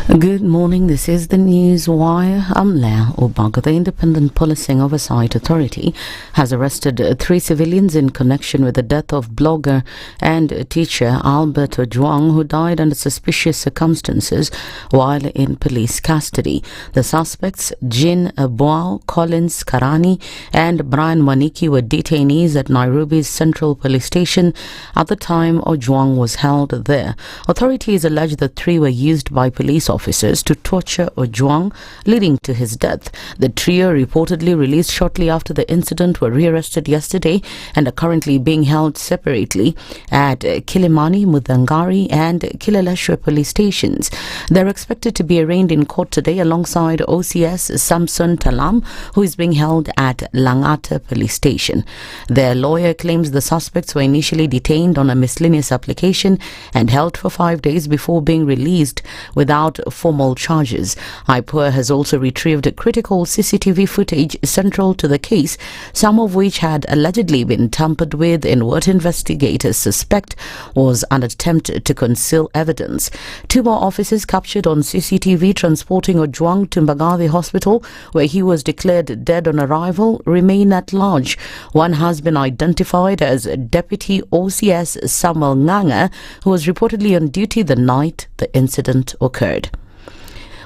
Good morning, this is the News Wire. I'm Leah Obaga. The Independent Policing Oversight Authority has arrested 3 civilians in connection with the death of blogger and teacher Albert Ojwang, who died under suspicious circumstances while in police custody. The suspects, Jin Aboao, Collins Karani and Brian Waniki, were detainees at Nairobi's Central Police Station at the time Ojwang was held there. Authorities allege the 3 were used by police officers to torture Ojwang, leading to his death. The trio, reportedly released shortly after the incident, were rearrested yesterday and are currently being held separately at Kilimani, Mudhangari and Kileleshwe police stations. They're expected to be arraigned in court today alongside OCS Samson Talam, who is being held at Langata police station. Their lawyer claims the suspects were initially detained on a miscellaneous application and held for 5 days before being released without formal charges. IPOA has also retrieved critical CCTV footage central to the case, some of which had allegedly been tampered with in what investigators suspect was an attempt to conceal evidence. 2 more officers captured on CCTV transporting Ojwang to Mbagathi Hospital, where he was declared dead on arrival, remain at large. One has been identified as Deputy OCS Samuel Nganga, who was reportedly on duty the night the incident occurred.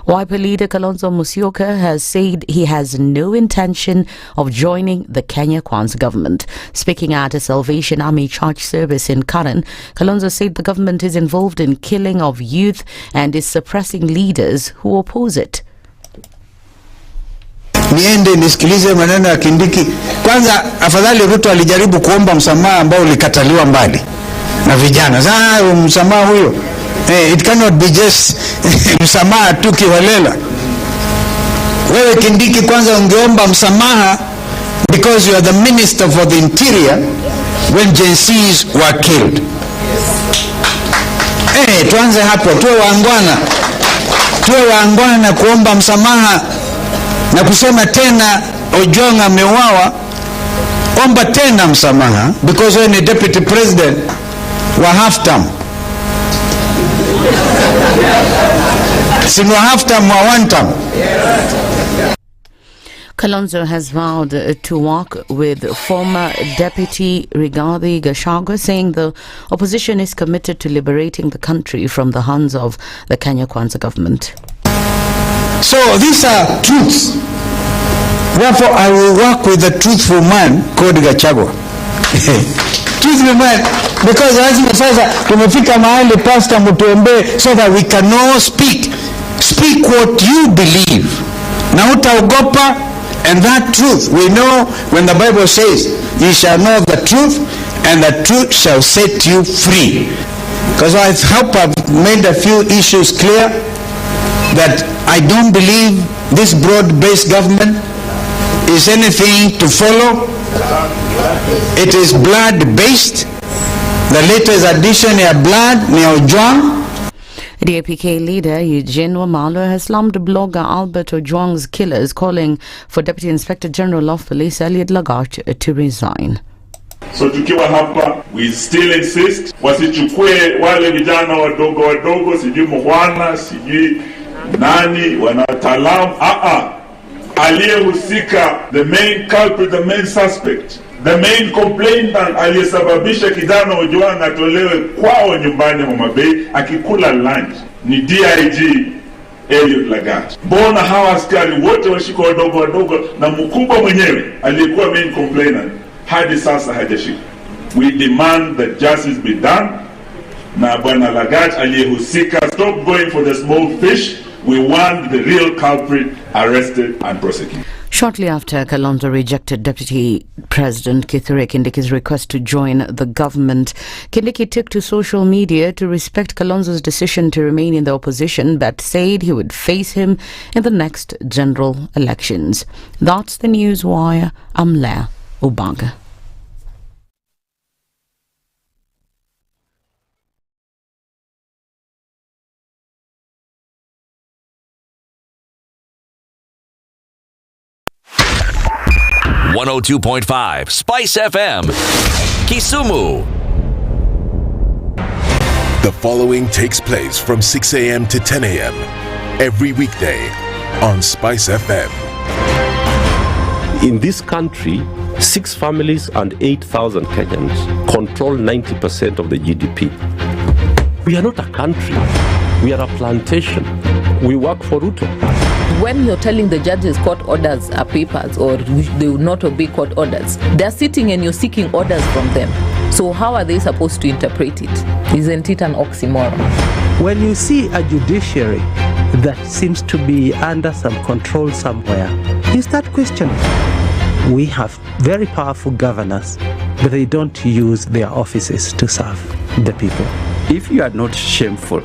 Wiper leader Kalonzo Musyoka has said he has no intention of joining the Kenya Kwanza government. Speaking at a Salvation Army church service in Karen, Kalonzo said the government is involved in killing of youth and is suppressing leaders who oppose it. Niende nisikilize maneno ya Kindiki. Kwanza afadhali Ruto alijaribu kuomba msamaha ambao ulikataliwa mbali na vijana. Sasa msamaha huyo it cannot be just msamaha tu kiholela. Wewe Kindiki kwanza ungeomba msamaha because you are the minister for the interior when Gen Zs were killed. Tuanze hapo, tuwe waangwana kuomba msamaha na kusema tena Ojwang ameuawa. Omba tena msamaha because wewe ni deputy president wa half term. Sino half term wa one term. Kalonzo has vowed to work with former Deputy Rigathi Gachagua, saying the opposition is committed to liberating the country from the hands of the Kenya Kwanza government. So these are truths. Therefore, I will work with a truthful man called Gachagua. Truthful man, because lazima sasa tumefika mahali pastor mtuombe so that we can all speak what you believe. Na utaogopa, and that truth we know when the Bible says you shall know the truth and the truth shall set you free. Because I hope I've made a few issues clear that I don't believe this broad-based government is anything to follow. It is blood-based. The latest addition of blood, Ojwang. The APK leader Eugene Wamalwa has slammed blogger Albert Ojwang's killers, calling for Deputy Inspector General of Police Eliud Lagat to resign. So tukiwa hapa, we still insist wasichukue wale vijana wadogo sijui mwana sijui nani wanataalamu aliyehusika, the main culprit, the main suspect, the main complainant aliyesababisha kijana Ojwang atolewe kwao nyumbani Homa Bay akikula lunch ni DIG Eliud Lagat. Mbona hawa askari wote washika wadogo na mkubwa mwenyewe aliyekuwa main complainant hadi sasa hajashika? We demand that justice be done na bwana Lagat aliyehusika stop going for the small fish. We want the real culprit arrested and prosecuted. Shortly after Kalonzo rejected Deputy President Kithure Kindiki's request to join the government, Kindiki took to social media to respect Kalonzo's decision to remain in the opposition, but said he would face him in the next general elections. That's the News Wire. I'm Leah Obaga. .5 Spice FM, Kisumu. The following takes place from 6 a.m. to 10 a.m. every weekday on SpiceFM. In this country, 6 families and 8,000 Kenyans control 90% of the GDP. We are not a country. We are a plantation. We work for Ruto. When you're telling the judges court orders are papers or they will not obey court orders, they're sitting and you're seeking orders from them. So how are they supposed to interpret it? Isn't it an oxymoron? When you see a judiciary that seems to be under some control somewhere, you start questioning. We have very powerful governors, but they don't use their offices to serve the people. If you are not shameful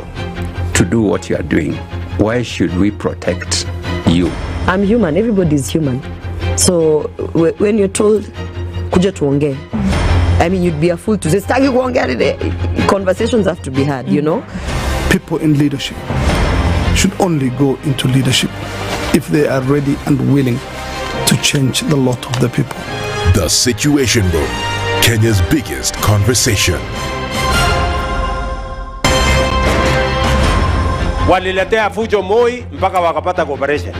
to do what you are doing, why should we protect you? I'm human, everybody's human. So when you're told, kuja tuongee, I mean, you'd be a fool to say, staki kuongea today. Conversations have to be had, you know? People in leadership should only go into leadership if they are ready and willing to change the lot of the people. The Situation Room, Kenya's biggest conversation. Waliletea fujo Moi mpaka wakapata cooperation.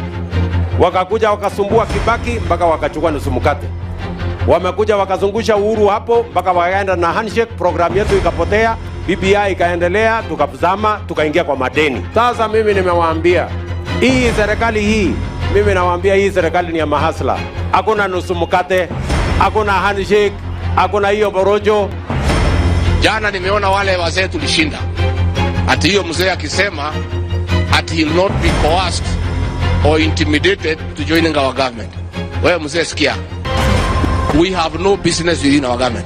Wakakuja wakasumbua Kibaki mpaka wakachukua nusu mkate. Wamekuja wakazungusha Uhuru hapo mpaka wakaenda na handshake, program yetu ikapotea, BBI ikaendelea, tukazama, tukaingia kwa madeni. Sasa mimi nimewaambia, hii serikali hii, mimi nawaambia hii serikali ni ya mahasla. Hakuna nusu mkate, hakuna handshake, hakuna hiyo borojo. Jana nimeona wale wazee tulishinda. Ati hiyo mzee akisema ati he'll not be coerced or intimidated to joining our government. Wewe mzee sikia. We have no business within our government.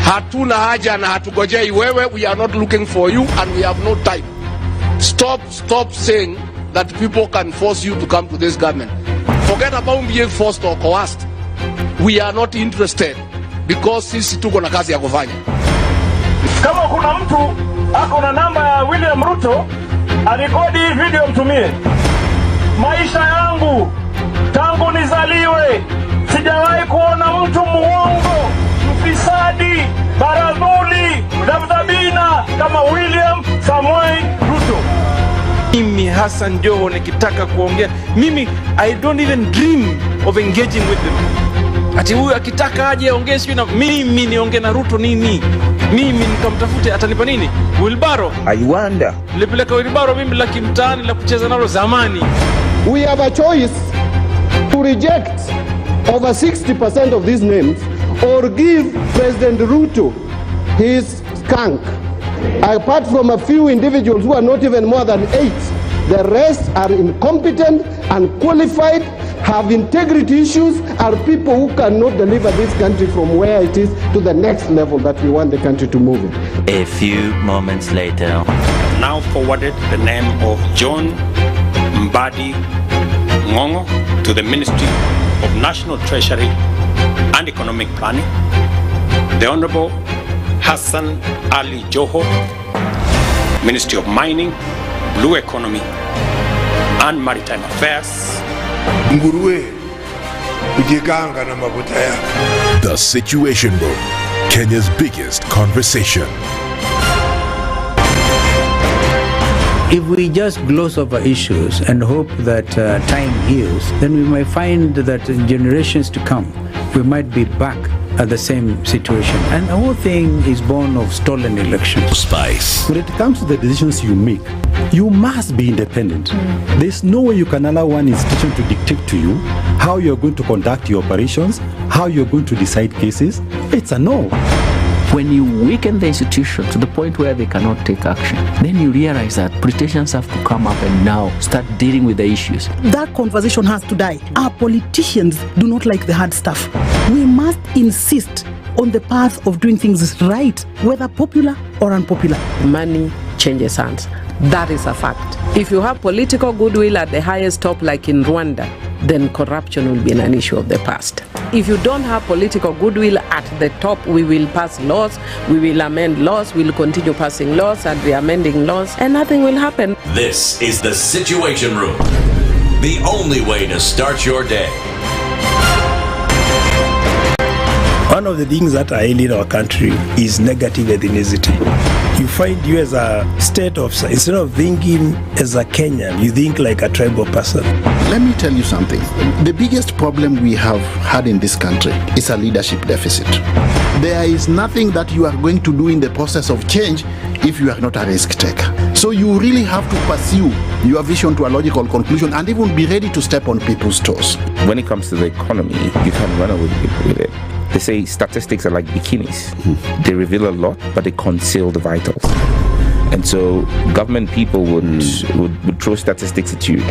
Hatuna haja na hatugojei wewe. We are not looking for you and we have no time. Stop saying that people can force you to come to this government. Forget about being forced or coerced. We are not interested because sisi tuko na kazi ya kufanya. Kama kuna mtu ako na namba ya William Ruto, arekodi hii video mtumie. Maisha yangu tangu nizaliwe sijawahi kuona mtu muongo, mfisadi, baradhuli, dhabdhabina kama William Samoei Ruto. Mimi Hassan Joho nikitaka kuongea, mimi I don't even dream of engaging with them. Ati huyu akitaka aje aongee sio na mimi niongee na Ruto nini? Mimi nikamtafute atanipa nini? Wilbaro. I wonder. Nilipeleka Wilbaro mimi la kimtaani la kucheza nalo zamani. We have a choice to reject over 60% of these names or give President Ruto his skunk. Apart from a few individuals who are not even more than 8, the rest are incompetent, unqualified, have integrity issues, are people who cannot deliver this country from where it is to the next level that we want the country to move in. A few moments later. Now forwarded the name of John Mbadi Ngongo to the Ministry of National Treasury and Economic Planning. The Honorable Hassan Ali Joho, Ministry of Mining, Blue Economy and Maritime Affairs. The Situation Room, Kenya's biggest conversation. If we just gloss over issues and hope that time heals, then we might find that in generations to come, we might be back at the same situation. And the whole thing is born of stolen elections. Spice. When it comes to the decisions you make, you must be independent. There's no way you can allow one institution to dictate to you how you're going to conduct your operations, how you're going to decide cases. It's a no. When you weaken the institution to the point where they cannot take action, then you realize that politicians have to come up and now start dealing with the issues. That conversation has to die. Our politicians do not like the hard stuff. We must insist on the path of doing things right, whether popular or unpopular. Money changes hands. That is a fact. If you have political goodwill at the highest top, like in Rwanda, then corruption will be an issue of the past. If you don't have political goodwill at the top, we will pass laws, we will amend laws, we will continue passing laws and re-amending laws, and nothing will happen. This is the Situation Room, the only way to start your day. On One of the things that are ailing our country is negative ethnicity. You find you as a state officer, instead of thinking as a Kenyan, you think like a tribal person. Let me tell you something. The biggest problem we have had in this country is a leadership deficit. There is nothing that you are going to do in the process of change if you are not a risk taker. So you really have to pursue your vision to a logical conclusion and even be ready to step on people's toes. When it comes to the economy, you can run away with it. They say statistics are like bikinis. They reveal a lot, but they conceal the vitals. And so government people would throw statistics at you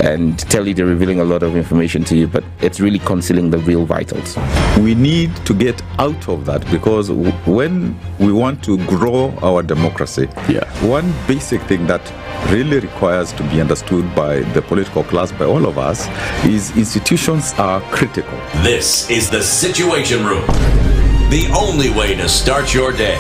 and tell you they're revealing a lot of information to you, but it's really concealing the real vitals. We need to get out of that, because when we want to grow our democracy, one basic thing that really requires to be understood by the political class, by all of us, is institutions are critical. This is the Situation Room, the only way to start your day.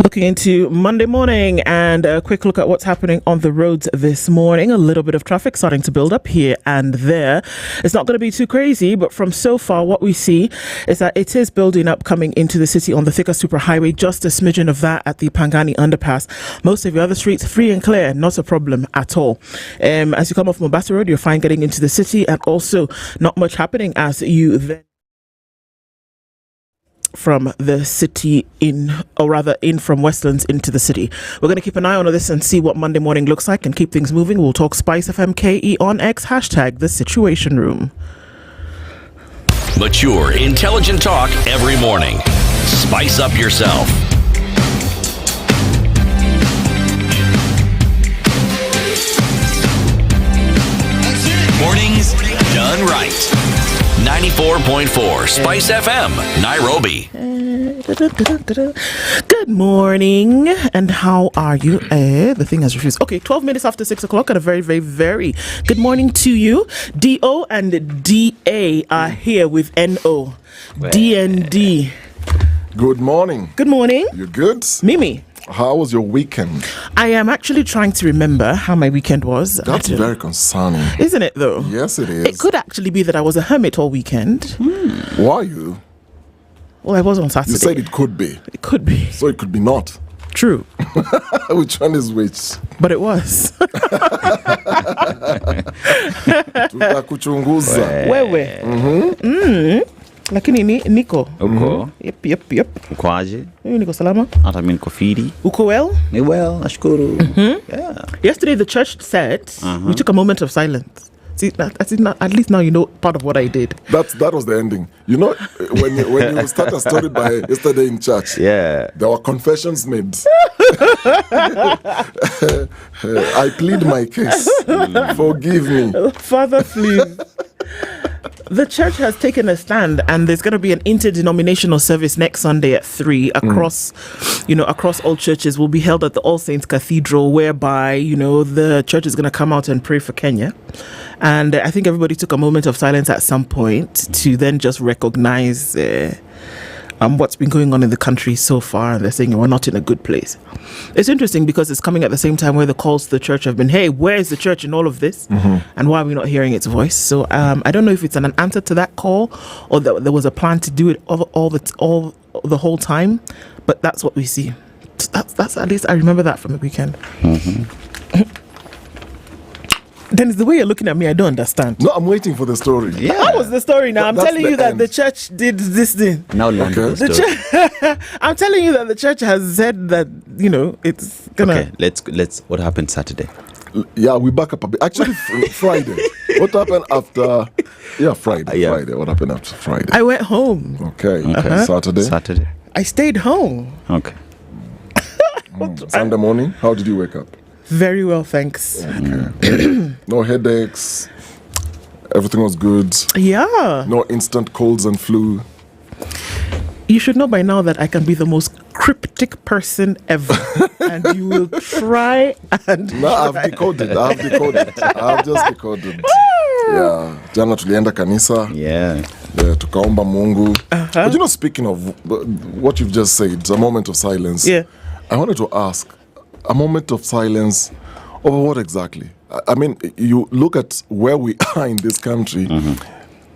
Looking into Monday morning and a quick look at what's happening on the roads this morning. A little bit of traffic starting to build up here and there. It's not going to be too crazy, but from so far what we see is that it is building up coming into the city on the Thika Superhighway. Just a smidgen of that at the Pangani underpass. Most of the other streets free and clear, not a problem at all. As you come off Mombasa Road, you're fine getting into the city, and also not much happening as you then from the city in from Westlands into the city. We're going to keep an eye on this and see what Monday morning looks like and keep things moving. We'll talk SpiceFM KE on X, hashtag the Situation Room. Mature, intelligent talk every morning. Spice up yourself. Mornings done right. 94.4 Spice FM, Nairobi. Good morning, and how are you? The thing has refused. Okay, 12 minutes after 6 o'clock, and a very, very, very good morning to you. DO and DA are here with NO. DND. Good morning. Good morning. You good? Mimi. How was your weekend? I am actually trying to remember how my weekend was. That's very concerning. Isn't it, though? Yes, it is. It could actually be that I was a hermit all weekend. Were you? Well, I was on Saturday. You said it could be. It could be. So it could be not. True. Which one is which? But it was. Tutakuchunguza. Wewe. Lakini niko. Uko. Yep. Ukwaje? Mimi niko salama. Hata mimi niko fiti. Uko well? Ni well, nashukuru. Yeah. Yesterday the church said we took a moment of silence. See, at least now you know part of what I did. That was the ending. You know, when you start a story by yesterday in church, there were confessions made. I plead my case. Forgive me. Father, please. The church has taken a stand, and there's going to be an interdenominational service next Sunday at 3 across all churches. Will be held at the All Saints Cathedral, whereby the church is going to come out and pray for Kenya. And I think everybody took a moment of silence at some point to then just recognize what's been going on in the country so far, and they're saying we're not in a good place. It's interesting because it's coming at the same time where the calls to the church have been, hey, where is the church in all of this? And why are we not hearing its voice? So I don't know if it's an answer to that call or that there was a plan to do it all the whole time, but that's what we see. That's at least I remember that from the weekend. Then it's the way you're looking at me, I don't understand. No, I'm waiting for the story. Yeah. How was the story now? I'm telling you that the church did this thing. Now learn the story. I'm telling you that the church has said that, it's gonna... Okay, let's what happened Saturday? Yeah, we back up a bit. Actually, Friday. What happened after... Yeah, Friday. Friday. What happened after Friday? I went home. Okay. Saturday. I stayed home. Okay. Sunday morning, how did you wake up? Very well, thanks. Okay. No headaches. Everything was good. Yeah. No instant colds and flu. You should know by now that I can be the most cryptic person ever. And you will try and... No, I've decoded. I've just decoded. Yeah. Jana tulienda kanisa. Yeah. Yeah, tukaomba Mungu. But you know, speaking of what you've just said, it's a moment of silence. Yeah. I wanted to ask, a moment of silence over what exactly? I mean, you look at where we are in this country,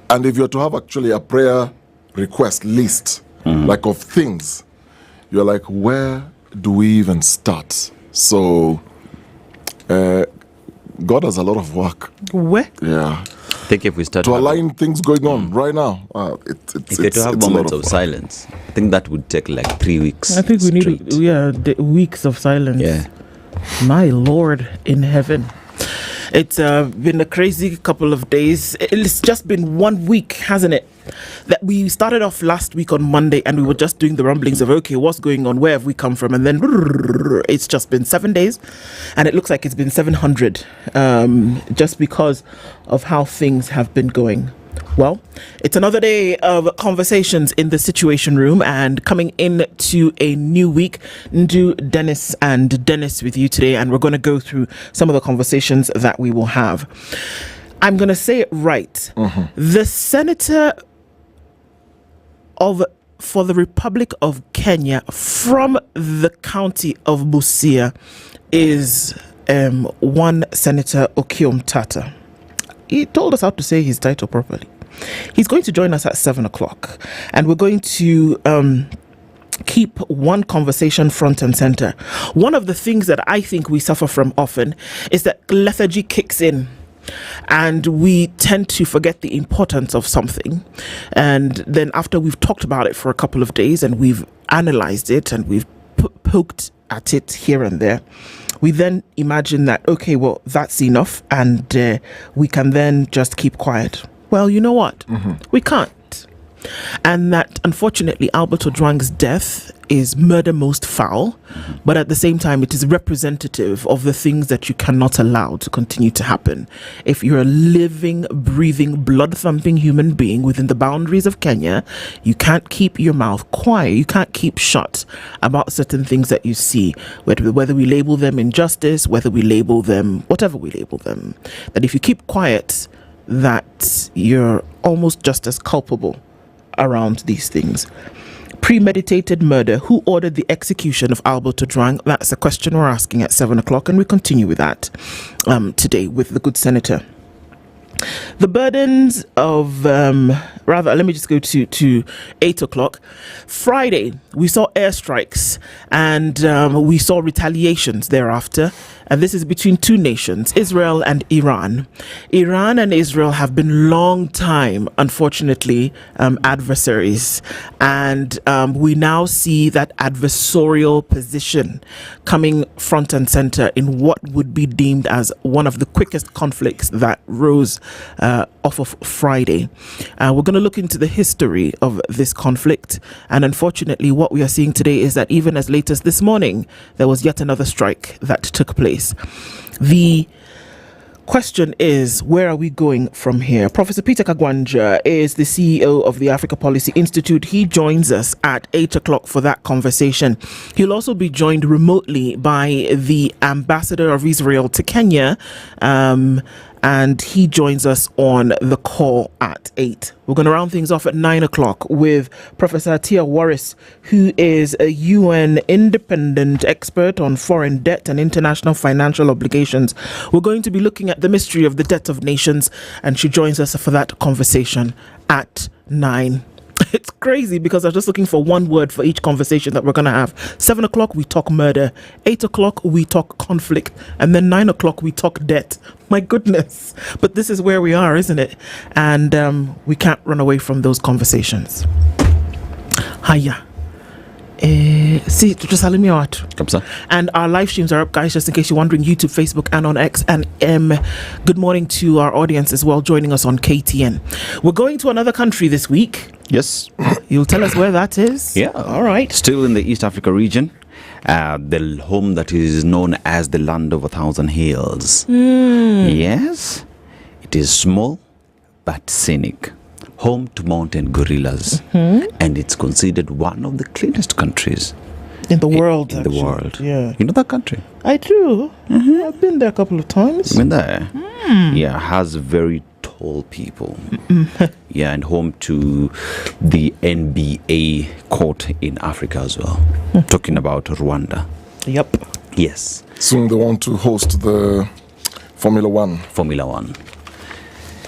and if you're to have actually a prayer request list, like of things, you're like, where do we even start? So, God has a lot of work. Where? Yeah. I think if we start to align things going on right now, if we to have moments of silence, I think that would take like 3 weeks. I think we need weeks of silence. Yeah. My Lord in heaven. It's been a crazy couple of days. It's just been 1 week, hasn't it? That we started off last week on Monday and we were just doing the rumblings of, okay, what's going on? Where have we come from? And then it's just been 7 days and it looks like it's been 700 just because of how things have been going. Well, it's another day of conversations in the Situation Room, and coming into a new week, Ndu, Dennis and Dennis with you today, and we're going to go through some of the conversations that we will have. I'm going to say it right. The senator for the Republic of Kenya from the county of Busia is one Senator Okum Tata. He told us how to say his title properly. He's going to join us at 7 o'clock, and we're going to keep one conversation front and center. One of the things that I think we suffer from often is that lethargy kicks in, and we tend to forget the importance of something. And then after we've talked about it for a couple of days and we've analyzed it and we've poked at it here and there, we then imagine that, okay, well, that's enough, and we can then just keep quiet. Well, you know what? We can't. And that, unfortunately, Albert Ojwang's death is murder most foul, but at the same time, it is representative of the things that you cannot allow to continue to happen. If you're a living, breathing, blood-thumping human being within the boundaries of Kenya, you can't keep your mouth quiet. You can't keep shut about certain things that you see, whether we label them injustice, whether we label them, whatever we label them. That if you keep quiet, that you're almost just as culpable around these things. Premeditated murder. Who ordered the execution of Albert Ojwang? That's a question we're asking at 7 o'clock, and we continue with that today with the good senator. The burdens of, let me just go to 8 o'clock. Friday, we saw airstrikes and we saw retaliations thereafter. And this is between two nations, Israel and Iran. Iran and Israel have been long time, unfortunately, adversaries. And we now see that adversarial position coming front and center in what would be deemed as one of the quickest conflicts that rose off of Friday. We're going to look into the history of this conflict. And unfortunately, what we are seeing today is that even as late as this morning, there was yet another strike that took place. The question is, where are we going from here? Professor Peter Kagwanja is the CEO of the Africa Policy Institute. He joins us at 8 o'clock for that conversation. He'll also be joined remotely by the ambassador of Israel to Kenya, and he joins us on the call at 8. We're going to round things off at 9 o'clock with Professor Atia Warris, who is a UN independent expert on foreign debt and international financial obligations. We're going to be looking at the mystery of the debt of nations, and she joins us for that conversation at 9. It's crazy because I was just looking for one word for each conversation that we're going to have. 7 o'clock, we talk murder. 8 o'clock, we talk conflict. And then 9 o'clock, we talk debt. My goodness. But this is where we are, isn't it? And we can't run away from those conversations. Hiya. See, tutusalimia watu. Kabisa. And our live streams are up, guys, just in case you're wondering, YouTube, Facebook, and on X. And good morning to our audience as well, joining us on KTN. We're going to another country this week. Yes. You'll tell us where that is? Yeah. All right. Still in the East Africa region. The home that is known as the Land of 1,000 Hills. Yes. It is small but scenic. Home to mountain gorillas. And it's considered one of the cleanest countries in the world. In the world. Yeah. You know that country? I do. I've been there a couple of times. You've been there? Yeah, has very whole people. Yeah, and home to the NBA court in Africa as well. Talking about Rwanda. Yep. Yes. Soon they want to host the Formula One. Formula One.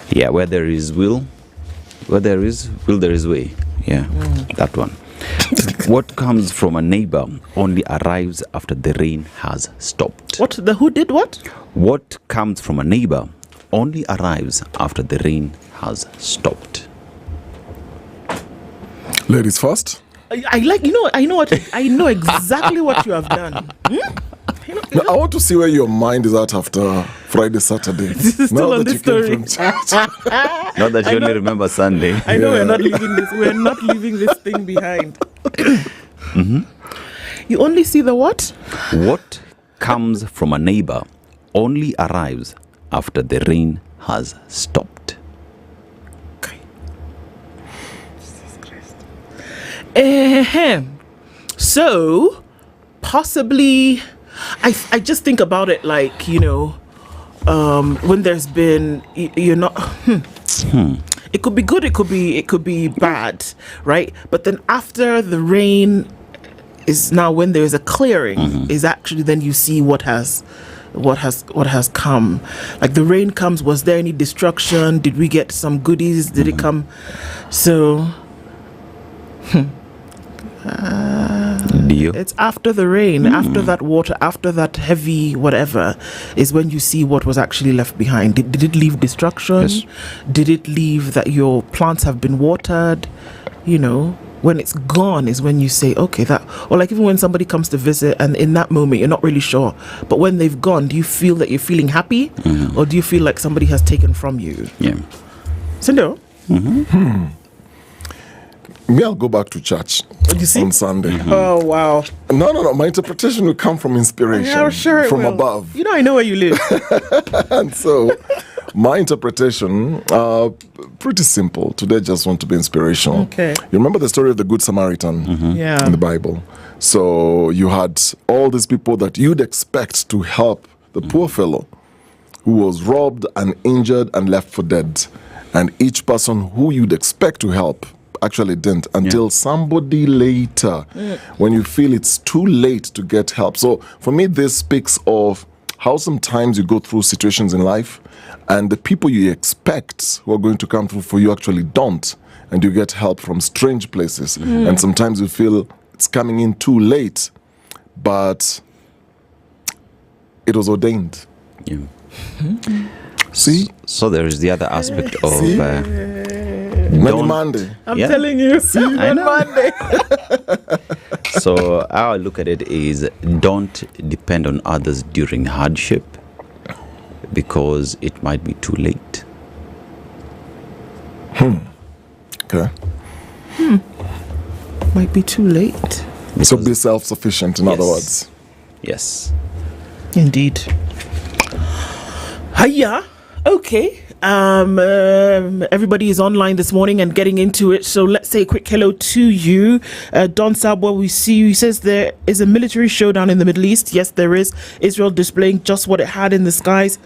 Yeah, where there is will, there is way. Yeah, that one. What comes from a neighbor only arrives after the rain has stopped. What? Who did what? What comes from a neighbor only arrives after the rain has stopped. Ladies first. I know exactly what you have done. Now, I want to see where your mind is at after Friday, Saturday. This is still on this story. Not that you only remember Sunday. I know we're not leaving this. We're not leaving this thing behind. You only see the what? What comes from a neighbor only arrives after the rain has stopped. So, possibly, I just think about it like, when there's been, it could be good, it could be bad, right? But then after the rain is now when there's a clearing, is actually then you see what has come. Like the rain comes, was there any destruction? Did we get some goodies? Did it come? So it's after the rain, after that water, after that heavy whatever, is when you see what was actually left behind. Did it leave destruction? Yes. Did it leave that your plants have been watered? When it's gone is when you say, okay, that, or like even when somebody comes to visit and in that moment you're not really sure, but when they've gone, do you feel that you're feeling happy, or do you feel like somebody has taken from you? Yeah. Cindo? Me, I'll go back to church on Sunday. Oh, wow. No. My interpretation will come from inspiration. Yeah, sure from will. above. I know where you live. And so, my interpretation, pretty simple. Today, just want to be inspirational. Okay. You remember the story of the Good Samaritan Yeah. in the Bible? So, you had all these people that you'd expect to help the poor fellow who was robbed and injured and left for dead. And each person who you'd expect to help actually didn't until somebody later, when you feel it's too late to get help. So for me, this speaks of how sometimes you go through situations in life and the people you expect who are going to come through for you actually don't, and you get help from strange places. And sometimes you feel it's coming in too late, but it was ordained. Yeah. See? So there is the other aspect of Monday. I'm telling you, I know. Monday. So how I look at it is, don't depend on others during hardship, because it might be too late. Okay. Might be too late. So be self-sufficient, in other words. Yes. Indeed. Hiya. Okay. Everybody is online this morning and getting into it. So let's say a quick hello to you. Don Sabwa, we see you. He says there is a military showdown in the Middle East. Yes, there is. Israel displaying just what it had in the skies.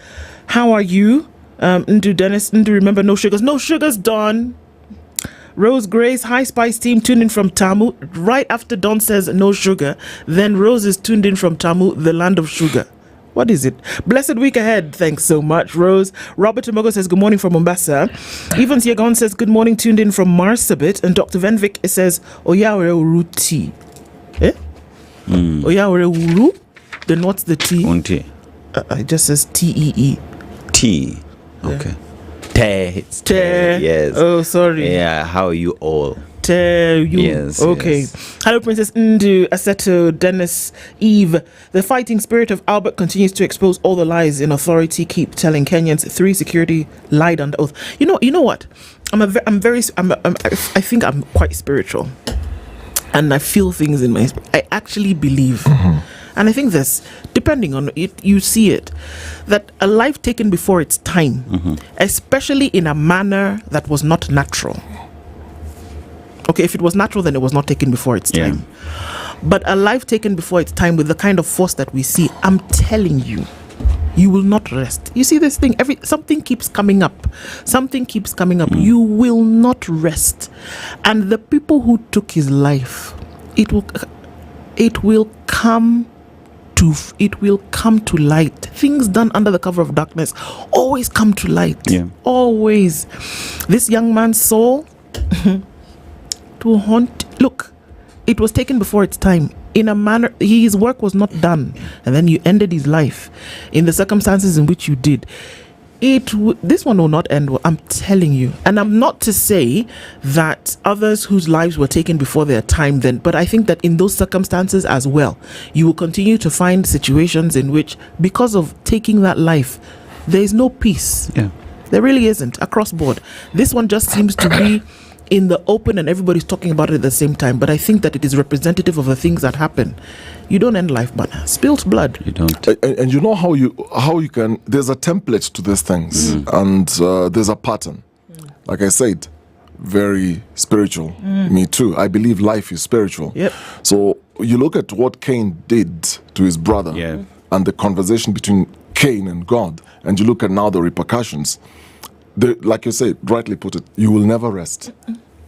How are you? Ndu Dennis, Ndu, remember no sugars. No sugars, Don. Rose Grace, hi Spice team, tuned in from Tamu. Right after Don says no sugar, then Rose is tuned in from Tamu, the land of sugar. What is it? Blessed week ahead. Thanks so much, Rose. Robert Tomogo says good morning from Mombasa. Evans Yegon says good morning, tuned in from Marsabit. And Dr. Venvik says Oyawere Uru tea. Oyawere Uru? Then what's the tea? Unti. It just says T-E-E. Tea. Okay. Te. It's te. Yes. Oh, sorry. Yeah. How are you all? You. Yes. Okay. Yes. Hello, Princess Ndu, Aseto, Dennis, Eve. The fighting spirit of Albert continues to expose all the lies in authority. Keep telling Kenyans 3 security lied under oath. You know what? I think I'm quite spiritual, and I feel things in my spirit. I actually believe, and I think this, depending on it, you see it, that a life taken before its time, especially in a manner that was not natural. Okay, if it was natural, then it was not taken before its time. But a life taken before its time with the kind of force that we see, I'm telling you, you will not rest. You see this thing, something keeps coming up. You will not rest. And the people who took his life, it will come to light. Things done under the cover of darkness always come to light. Always. This young man's soul to haunt. Look, it was taken before its time. In a manner, his work was not done, and then you ended his life in the circumstances in which you did. This one will not end well, I'm telling you. And I'm not to say that others whose lives were taken before their time then, but I think that in those circumstances as well, you will continue to find situations in which, because of taking that life, there is no peace. There really isn't, across board. This one just seems to be in the open and everybody's talking about it at the same time, but I think that it is representative of the things that happen. You don't end life, but spilt blood. You don't. And you know how you can, there's a template to these things, and there's a pattern. Like I said, very spiritual. Me too. I believe life is spiritual. So you look at what Cain did to his brother and the conversation between Cain and God, and you look at now the repercussions. Like you said, rightly put it, you will never rest.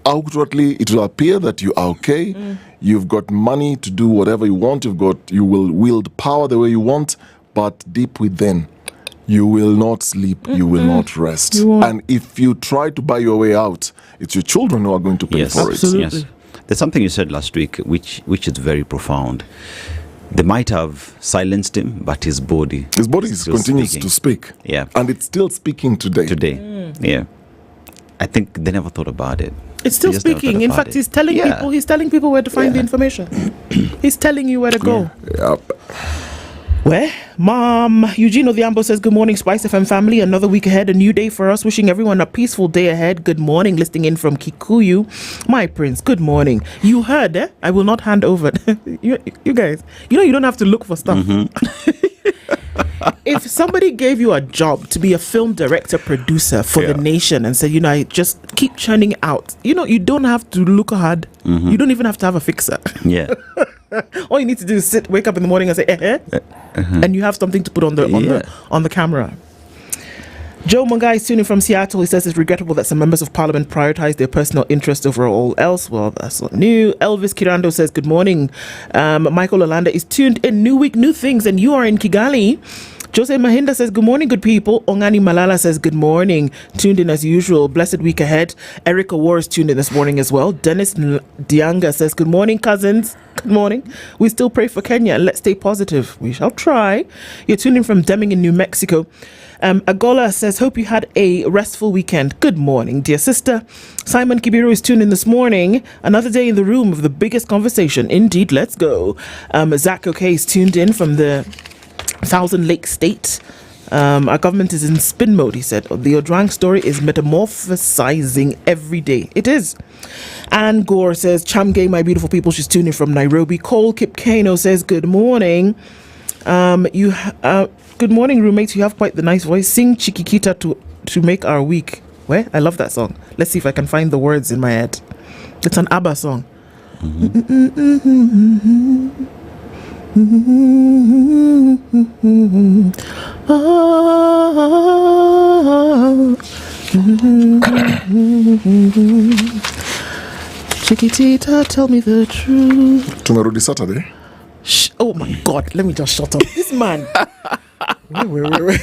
Outwardly, it will appear that you are okay. You've got money to do whatever you want. You will wield power the way you want, but deep within, you will not sleep. You will not rest. And if you try to buy your way out, it's your children who are going to pay for it. Yes. There's something you said last week, which is very profound. They might have silenced him, but his body continues to speak. And it's still speaking today. I think they never thought about it. It's still speaking. In fact, he's telling people where to find the information. He's telling you where to go. Where? Mom, Eugene Odhiambo says, good morning, SpiceFM family. Another week ahead, a new day for us. Wishing everyone a peaceful day ahead. Good morning. Listening in from Kikuyu. My prince, good morning. You heard, eh? I will not hand over. you guys, you don't have to look for stuff. If somebody gave you a job to be a film director, producer for the nation and said, I just keep churning out, you don't have to look hard. You don't even have to have a fixer. All you need to do is wake up in the morning and say, and you have something to put on the camera. Joe Mungai is tuning from Seattle. He says it's regrettable that some members of parliament prioritize their personal interest over all else. Well, that's not new. Elvis Kirando says good morning. Michael Olanda is tuned in. New week, new things, and you are in Kigali. Jose Mahinda says good morning, good people. Ongani Malala says good morning. Tuned in as usual. Blessed week ahead. Erica War is tuned in this morning as well. Dennis Dianga says good morning, cousins. Good morning. We still pray for Kenya and let's stay positive. We shall try. You're tuned in from Deming in New Mexico. Agola says, hope you had a restful weekend. Good morning, dear sister. Simon Kibiru is tuned in this morning. Another day in the room of the biggest conversation. Indeed, let's go. Zach Okoh is tuned in from the Thousand Lake State. Our government is in spin mode, he said. The Odrang story is metamorphosizing every day. It is. Anne Gore says, Chamgay, my beautiful people. She's tuning in from Nairobi. Cole Kipkano says, good morning. Good morning, roommates. You have quite the nice voice. Sing Chiquitita to make our week. Where? I love that song. Let's see if I can find the words in my head. It's an ABBA song. Chiquitita, tell me the truth. Tumerudi Saturday. Oh my God, let me just shut up. This man. Wait.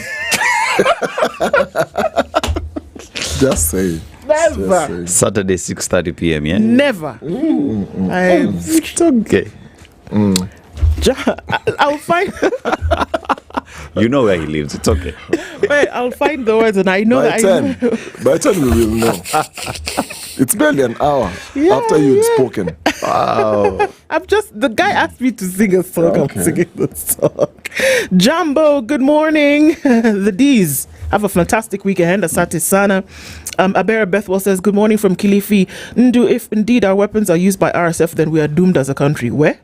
Just say. Never. Saturday, 6:30 p.m., yeah? Never. It's okay. I'll find... You know where he lives. It's okay. Wait, I'll find the words and I know by 10 we will know. It's barely an hour after you'd spoken. Wow. The guy asked me to sing a song. Okay. I'm singing the song. Jumbo, good morning. The D's have a fantastic week ahead. Asante Sana. Abera Bethwell says, good morning from Kilifi. Ndu, if indeed our weapons are used by RSF, then we are doomed as a country. Where?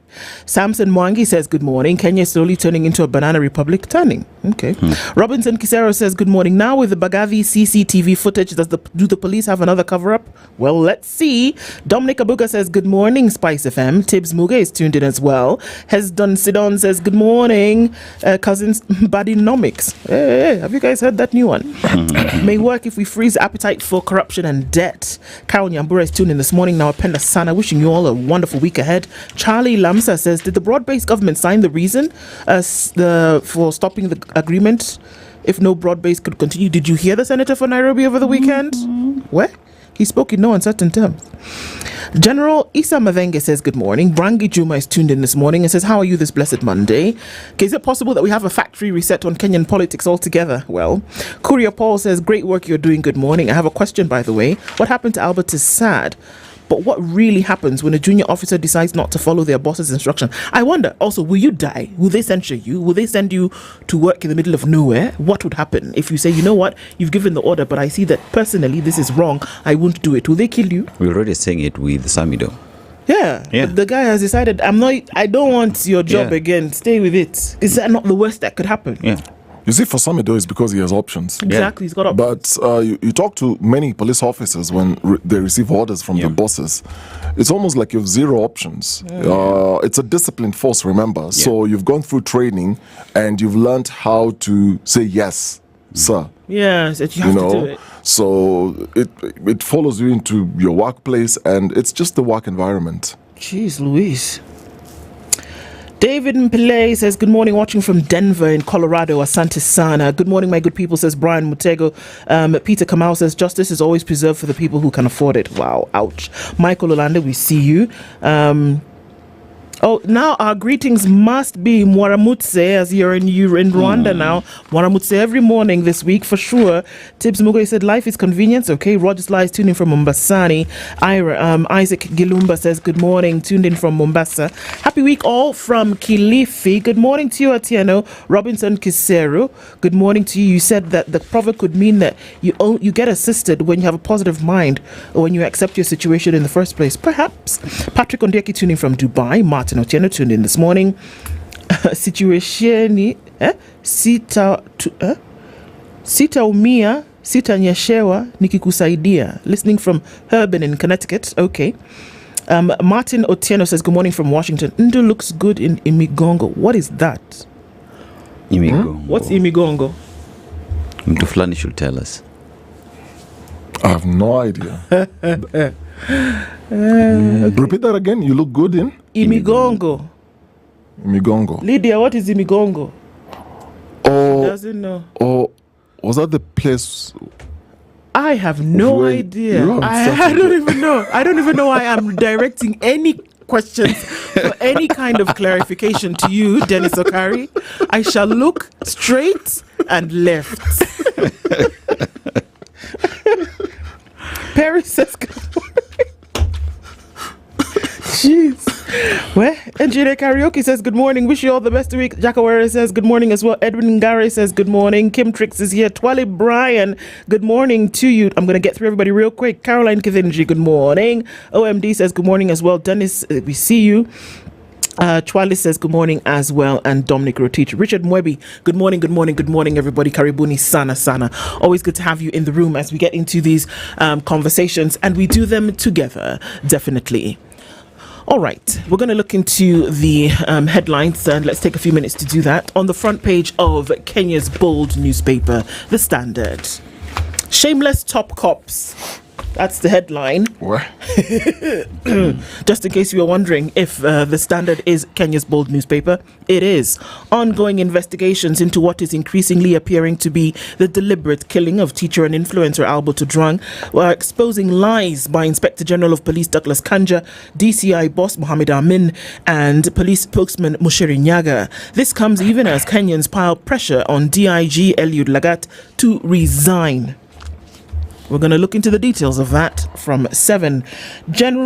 Samson Mwangi says, good morning. Kenya is slowly turning into a banana republic. Turning. Okay. Robinson Kisero says, good morning. Now with the Bagavi CCTV footage, do the police have another cover-up? Well, let's see. Dominic Abuga says, good morning, Spice FM. Tibbs Mungai is tuned in as well. Hesdon Sidon says, good morning. Cousins Badinomics. Hey, have you guys heard that new one? May work if we freeze appetite for corruption and debt. Carol Nyambura is tuned in this morning. Now, Apenda Sana, wishing you all a wonderful week ahead. Charlie Lamsa says, did the broad-based government sign the reason for stopping the agreement if no broad-based could continue? Did you hear the senator for Nairobi over the weekend? Where? He spoke in no uncertain terms. General Isa Mavenge says, good morning. Brangi Juma is tuned in this morning and says, how are you this blessed Monday? Okay, is it possible that we have a factory reset on Kenyan politics altogether? Well, Courier Paul says, great work you're doing. Good morning. I have a question, by the way. What happened to Albert is sad. But what really happens when a junior officer decides not to follow their boss's instruction? I wonder, also, will you die? Will they censure you? Will they send you to work in the middle of nowhere? What would happen if you say, you know what, you've given the order, but I see that personally this is wrong, I won't do it? Will they kill you? We're already saying it with Samido. Yeah. The guy has decided, I don't want your job again. Stay with it. Is that not the worst that could happen? Yeah. You see, for Samido, it's because he has options. Exactly, he's got options. But you talk to many police officers when they receive orders from their bosses. It's almost like you have zero options. It's a disciplined force, remember. So you've gone through training and you've learned how to say yes, sir. Yes, you have to do it. So it follows you into your workplace, and it's just the work environment. Jeez Louise. David Mpile says, good morning, watching from Denver in Colorado, Asante Sana. Good morning, my good people, says Brian Mutego. Peter Kamau says, justice is always preserved for the people who can afford it. Wow, ouch. Michael Olanda, we see you. Now our greetings must be Mwaramutse, as you're in Rwanda now. Mwaramutse every morning this week for sure. Tibbs Mugoy said, life is convenience. Okay, Rogers Lai is tuned in from Mombasani. Isaac Gilumba says, good morning, tuned in from Mombasa. Happy week all from Kilifi. Good morning to you, Atieno. Robinson Kiseru, good morning to you. You said that the proverb could mean that you get assisted when you have a positive mind or when you accept your situation in the first place. Perhaps. Patrick Ondeki tuning from Dubai. Martin Otieno tuned in this morning. Situation sitaumia sitanyeshewa nikikusaidia. Listening from Herben in Connecticut. Okay. Martin Otieno says, good morning from Washington. Ndu looks good in Imigongo. What is that? Imigongo. What's Imigongo? Mtu fulani should tell us. I have no idea. Repeat that again. You look good in? Imigongo. Imigongo. Lydiah, what is Imigongo? Oh, doesn't know. Oh, was that the place? I have no idea. I don't even know. I don't even know why I'm directing any questions for any kind of clarification to you, Dennis Okari. I shall look straight and left. Paris says, jeez. Well, Engineer Karaoke says, good morning. Wish you all the best of the week. Jakawara says, good morning as well. Edwin Ngare says, good morning. Kim Trix is here. Twali Brian, good morning to you. I'm going to get through everybody real quick. Caroline Kithinji, good morning. OMD says, good morning as well. Dennis, we see you. Chwali says good morning as well, and Dominic Rotich. Richard Mwebi, good morning, everybody. Karibuni sana. Always good to have you in the room as we get into these conversations, and we do them together, definitely. All right, we're going to look into the headlines, and let's take a few minutes to do that. On the front page of Kenya's bold newspaper, The Standard. Shameless top cops. That's the headline. What? Just in case you were wondering if The Standard is Kenya's bold newspaper, it is. Ongoing investigations into what is increasingly appearing to be the deliberate killing of teacher and influencer Albert Ojwang were exposing lies by Inspector General of Police Douglas Kanja, DCI boss Mohammed Amin, and police spokesman Mushiri Nyaga. This comes even as Kenyans pile pressure on DIG Eliud Lagat to resign. We're going to look into the details of that from 7. Gen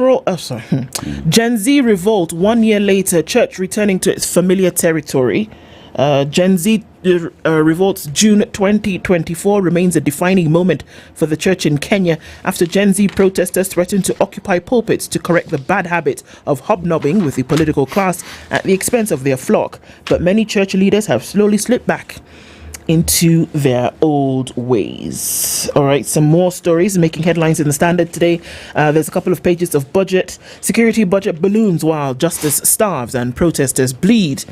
Z revolt 1 year later, church returning to its familiar territory. Gen Z revolts June 2024 remains a defining moment for the church in Kenya after Gen Z protesters threatened to occupy pulpits to correct the bad habit of hobnobbing with the political class at the expense of their flock. But many church leaders have slowly slipped back into their old ways. All right, some more stories making headlines in the Standard today. There's a couple of pages of budget. Security budget balloons while justice starves and protesters bleed.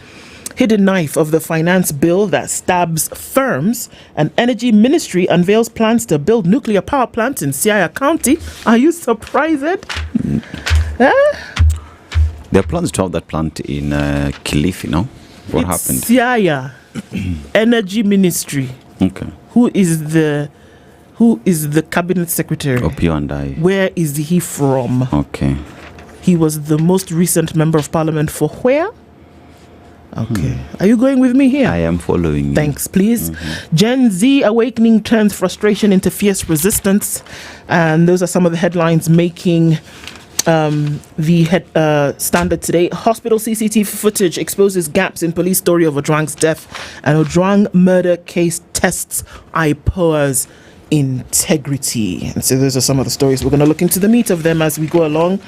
Hidden knife of the finance bill that stabs firms. An energy ministry unveils plans to build nuclear power plants in Siaya County. Are you surprised? There are plans to have that plant in Kilifi, no? What happened? Siaya Energy Ministry. Okay. Who is the cabinet secretary? Opio and I. Where is he from? Okay. He was the most recent member of parliament for where? Okay. Are you going with me here? I am following you. Thanks, please. Gen Z awakening turns frustration into fierce resistance. And those are some of the headlines making the Standard today. Hospital CCTV footage exposes gaps in police story of Ojwang's death. And Ojwang murder case tests IPOA's integrity. And so those are some of the stories. We're going to look into the meat of them as we go along.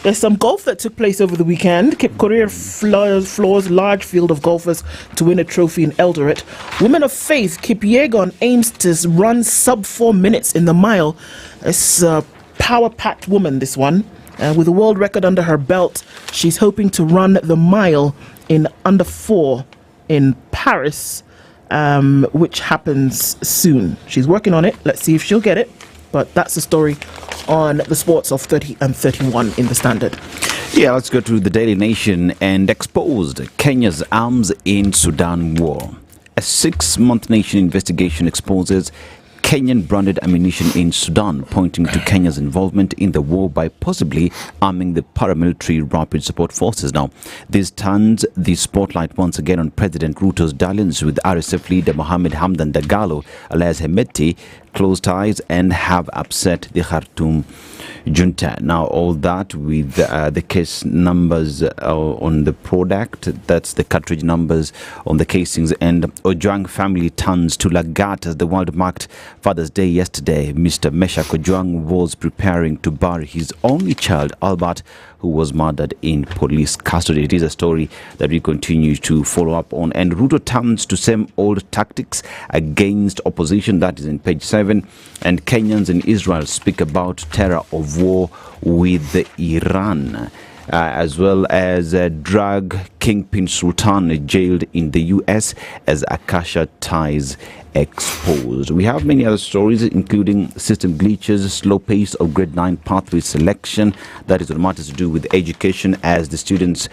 There's some golf that took place over the weekend. Cape Courier floors large field of golfers to win a trophy in Eldoret. Women of Faith, Kipyegon aims to run sub 4 minutes in the mile. It's a power-packed woman, this one. With a world record under her belt, she's hoping to run the mile in under 4 in Paris, which happens soon. She's working on it. Let's see if she'll get it. But that's the story on the sports of 30 and 31 in the Standard. Yeah, let's go to the Daily Nation and exposed Kenya's arms in Sudan war. A 6-month Nation investigation exposes Kenyan branded ammunition in Sudan, pointing to Kenya's involvement in the war by possibly arming the paramilitary rapid support forces. Now, this turns the spotlight once again on President Ruto's dalliance with RSF leader Mohamed Hamdan Dagalo, alias Hemeti, close ties and have upset the Khartoum junta. Now, all that with the case numbers on the product, that's the cartridge numbers on the casings, and Ojwang family turns to Lagat as the world marked Father's Day yesterday. Mr. Meshach Ojwang was preparing to bury his only child, Albert, who was murdered in police custody. It is a story that we continue to follow up on. And Ruto turns to same old tactics against opposition. That is in page 7. And Kenyans in Israel speak about terror of war with Iran. As well as drug kingpin Sultan jailed in the US as Akasha ties exposed. We have many other stories, including system glitches, slow pace of grade 9 pathway selection. That is what matters to do with education. As the students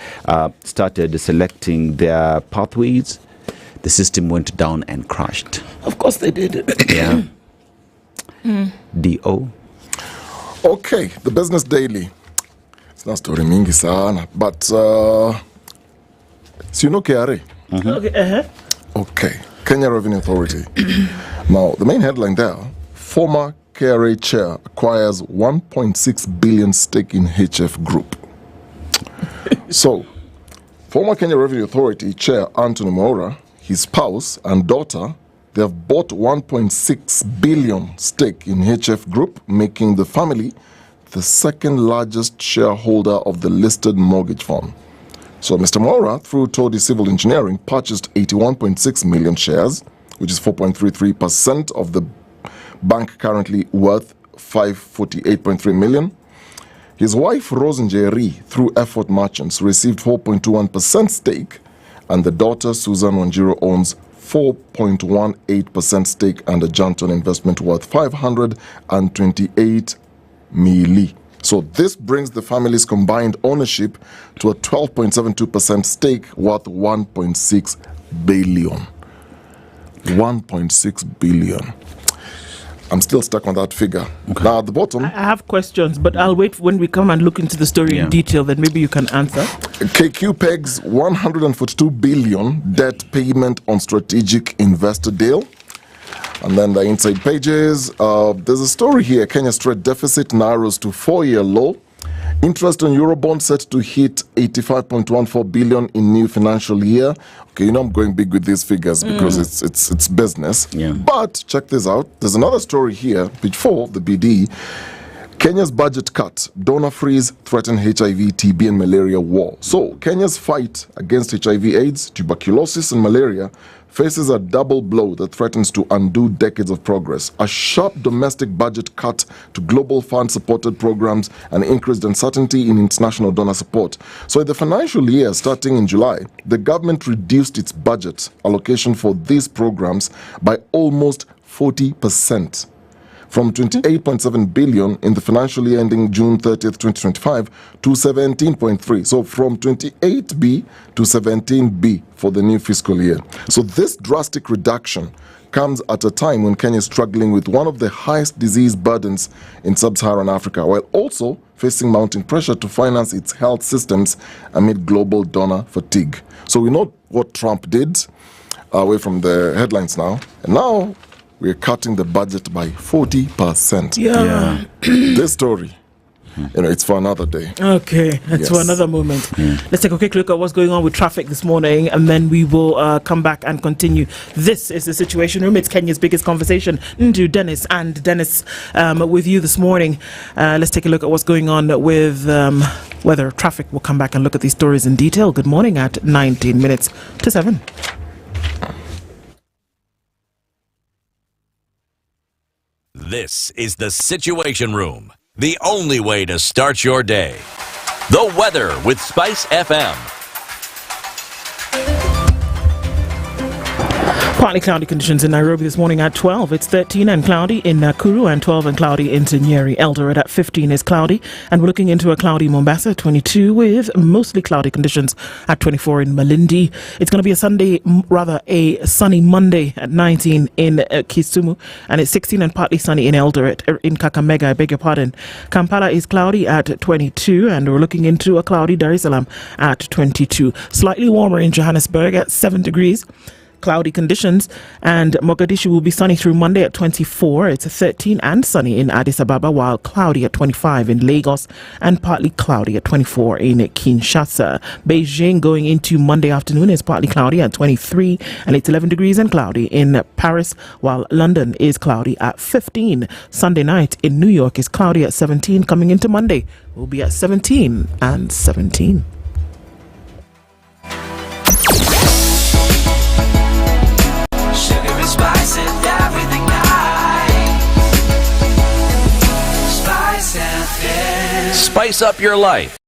started selecting their pathways, the system went down and crashed. Of course they did. Yeah. D.O. Okay, the Business Daily. It's not story mingi sana, but so you know KRA? Okay, Okay, Kenya Revenue Authority. Now, the main headline there, former KRA chair acquires 1.6 billion stake in HF Group. So, former Kenya Revenue Authority chair Anthony Mwaura, his spouse and daughter, they have bought 1.6 billion stake in HF Group, making the family the second largest shareholder of the listed mortgage fund. So Mr. Mwaura, through Todi Civil Engineering, purchased 81.6 million shares, which is 4.33% of the bank currently worth 548.3 million. His wife, Rose Njeri, through Effort Merchants, received 4.21% stake, and the daughter, Susan Wanjiru, owns 4.18% stake and a Janton investment worth 528 milli. So this brings the family's combined ownership to a 12.72% stake worth 1.6 billion. 1.6 billion. I'm still stuck on that figure. Okay. Now at the bottom, I have questions, but I'll wait when we come and look into the story in detail, then maybe you can answer. KQ pegs 142 billion debt payment on strategic investor deal. And then the inside pages, there's a story here. Kenya's trade deficit narrows to 4-year low. Interest on Eurobond set to hit 85.14 billion in new financial year. Okay, I'm going big with these figures because it's business. Yeah. But check this out. There's another story here, page 4, the BD. Kenya's budget cut. Donor freeze threaten HIV, TB, and malaria war. So Kenya's fight against HIV/AIDS, tuberculosis, and malaria faces a double blow that threatens to undo decades of progress. A sharp domestic budget cut to global fund-supported programs and increased uncertainty in international donor support. So in the financial year starting in July, the government reduced its budget allocation for these programs by almost 40%. From 28.7 billion in the financial year ending June 30th, 2025 to 17.3. So from 28B to 17B for the new fiscal year. So this drastic reduction comes at a time when Kenya is struggling with one of the highest disease burdens in sub-Saharan Africa, while also facing mounting pressure to finance its health systems amid global donor fatigue. So we know what Trump did, away from the headlines now, and now we're cutting the budget by 40%. Yeah. This story, it's for another day. Okay, it's for another moment. Let's take a quick look at what's going on with traffic this morning, and then we will come back and continue. This is the Situation Room. It's Kenya's biggest conversation. Ndu, Dennis, and Dennis with you this morning. Let's take a look at what's going on with weather, traffic. We'll come back and look at these stories in detail. Good morning at 19 minutes to 7. This is the Situation Room, the only way to start your day. The weather with SpiceFM. Partly cloudy conditions in Nairobi this morning at 12. It's 13 and cloudy in Nakuru, and 12 and cloudy in Nyeri. Eldoret at 15 is cloudy, and we're looking into a cloudy Mombasa, 22, with mostly cloudy conditions at 24 in Malindi. It's going to be a sunny Monday at 19 in Kisumu, and it's 16 and partly sunny in Eldoret. In Kakamega, I beg your pardon. Kampala is cloudy at 22, and we're looking into a cloudy Dar es Salaam at 22. Slightly warmer in Johannesburg at 7 degrees. Cloudy conditions, and Mogadishu will be sunny through Monday at 24. It's 13 and sunny in Addis Ababa, while cloudy at 25 in Lagos and partly cloudy at 24 in Kinshasa. Beijing going into Monday afternoon is partly cloudy at 23, and it's 11 degrees and cloudy in Paris, while London is cloudy at 15. Sunday night in New York is cloudy at 17. Coming into Monday, we'll be at 17 and 17. Spice and everything nice. Spice FM. Spice up your life.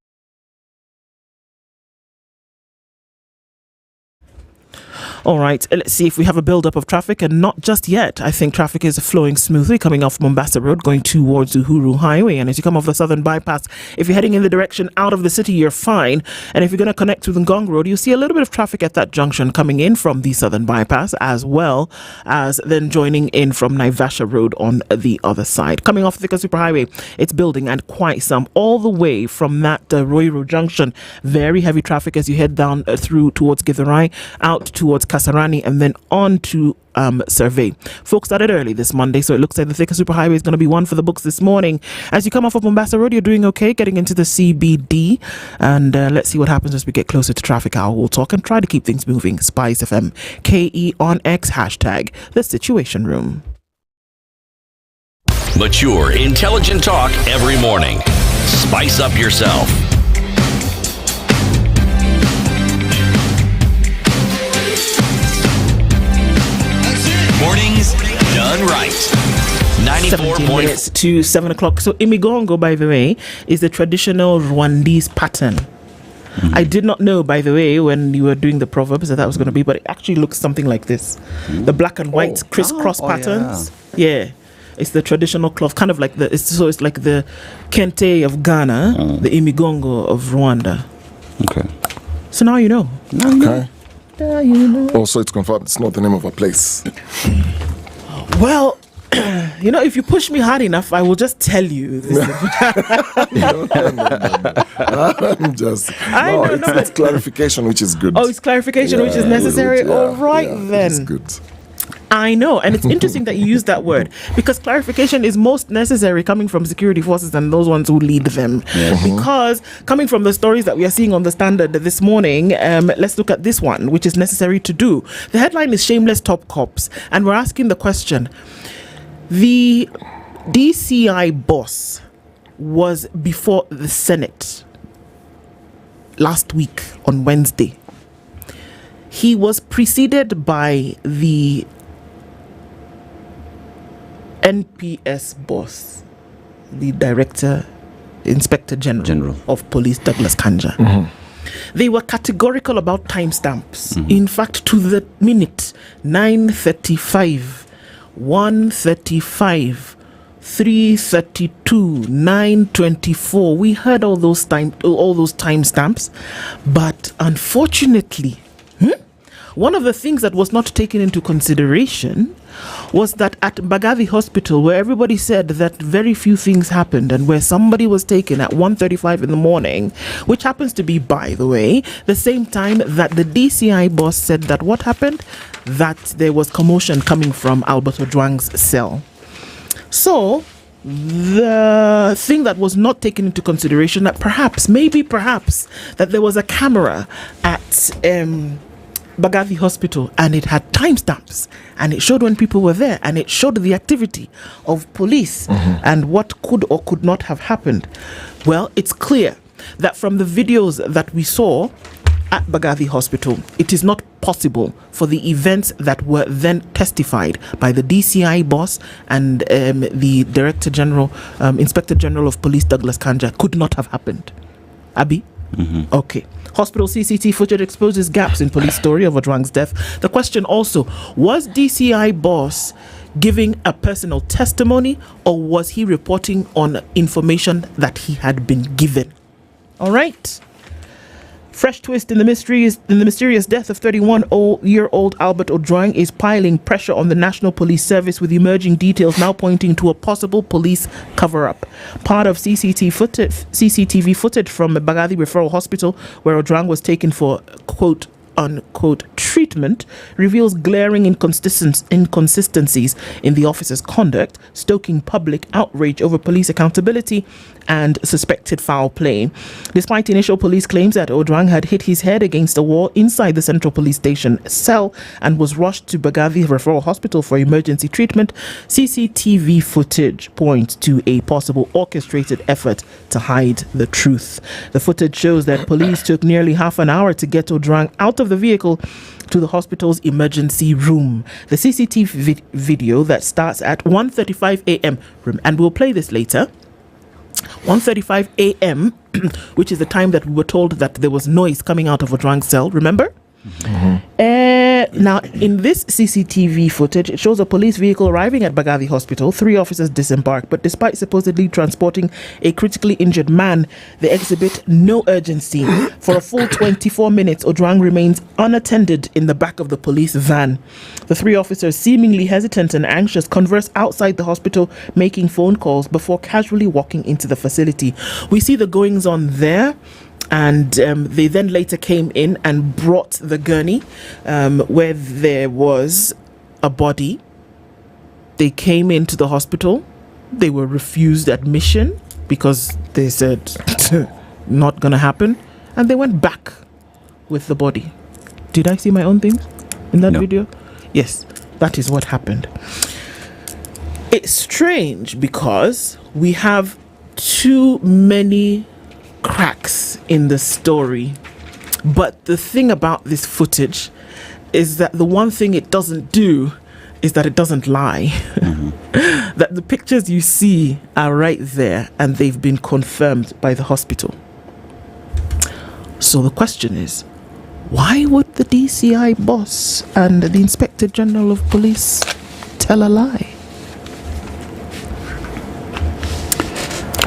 All right, let's see if we have a build-up of traffic, and not just yet. I think traffic is flowing smoothly coming off Mombasa Road, going towards Uhuru Highway. And as you come off the Southern Bypass, if you're heading in the direction out of the city, you're fine. And if you're going to connect with Ngong Road, you'll see a little bit of traffic at that junction coming in from the Southern Bypass, as well as then joining in from Naivasha Road on the other side. Coming off Thika Superhighway, it's building, and quite some, all the way from that Roiro Junction. Very heavy traffic as you head down through towards Githurai, out towards Kasarani, and then on to Survey. Folks started early this Monday, so it looks like the Thika Superhighway is going to be one for the books this morning. As you come off of Mombasa Road, you're doing okay getting into the CBD, and let's see what happens as we get closer to traffic hour. We'll talk and try to keep things moving. SpiceFM, KE on X, hashtag the Situation Room. Mature, intelligent talk every morning. Spice up yourself. Mornings done right. 17 minutes to 7 o'clock. So Imigongo, by the way, is the traditional Rwandese pattern. I did not know, by the way, when you were doing the proverbs that was going to be, but it actually looks something like this. The black and white crisscross patterns. Yeah. It's the traditional cloth, kind of like it's like the Kente of Ghana, the Imigongo of Rwanda. Okay. So now you know. Okay. Now you know. Also, it's confirmed it's not the name of a place. Well, if you push me hard enough, I will just tell you. It's clarification, which is good. Oh, it's clarification, which is necessary. All right, then. It's good. I know, and it's interesting that you use that word because clarification is most necessary coming from security forces and those ones who lead them. Because coming from the stories that we are seeing on the Standard this morning, let's look at this one, which is necessary to do. The headline is Shameless Top Cops, and we're asking the question, the DCI boss was before the Senate last week on Wednesday. He was preceded by the NPS boss, the Director, Inspector General of Police, Douglas Kanja. They were categorical about timestamps. In fact, to the minute, 9:35, 1:35, 3:32, 9:24. We heard all those timestamps, but unfortunately, one of the things that was not taken into consideration was that at Mbagathi Hospital, where everybody said that very few things happened and where somebody was taken at 1:35 in the morning, which happens to be, by the way, the same time that the DCI boss said that what happened? That there was commotion coming from Albert Ojwang's cell. So, the thing that was not taken into consideration, that perhaps, that there was a camera at Mbagathi Hospital and it had timestamps and it showed when people were there and it showed the activity of police and what could or could not have happened. Well, it's clear that from the videos that we saw at Mbagathi Hospital, it is not possible for the events that were then testified by the DCI boss and the Director General, Inspector General of Police, Douglas Kanja, could not have happened. Abi? Okay. Hospital CCTV footage exposes gaps in police story of Ojwang's death. The question also, was DCI boss giving a personal testimony or was he reporting on information that he had been given? All right. Fresh twist in the mysterious death of 31-year-old Albert Ojwang is piling pressure on the National Police Service, with emerging details now pointing to a possible police cover-up. Part of CCTV footage from Mbagathi Referral Hospital, where Ojwang was taken for quote unquote treatment, reveals glaring inconsistencies in the officer's conduct, stoking public outrage over police accountability and suspected foul play. Despite initial police claims that Ojwang had hit his head against a wall inside the Central Police Station cell and was rushed to Mbagathi Referral Hospital for emergency treatment, CCTV footage points to a possible orchestrated effort to hide the truth. The footage shows that police took nearly half an hour to get Ojwang out of the vehicle to the hospital's emergency room. The CCTV video that starts at 1:35 a.m. and we'll play this later. 1:35 a.m., which is the time that we were told that there was noise coming out of Ojwang's cell, remember? Now, in this CCTV footage, it shows a police vehicle arriving at Mbagathi Hospital. 3 officers disembark, but despite supposedly transporting a critically injured man, they exhibit no urgency. For a full 24 minutes, Ojwang remains unattended in the back of the police van. The 3 officers, seemingly hesitant and anxious, converse outside the hospital, making phone calls before casually walking into the facility. We see the goings-on there. And they then later came in and brought the gurney where there was a body. They came into the hospital. They were refused admission because they said not gonna happen, and they went back with the body. Did I see my own things in that video? Yes, that is what happened. It's strange because we have too many cracks in the story, but the thing about this footage is that the one thing it doesn't do is that it doesn't lie. That the pictures you see are right there and they've been confirmed by the hospital. So the question is, why would the DCI boss and the Inspector General of Police tell a lie?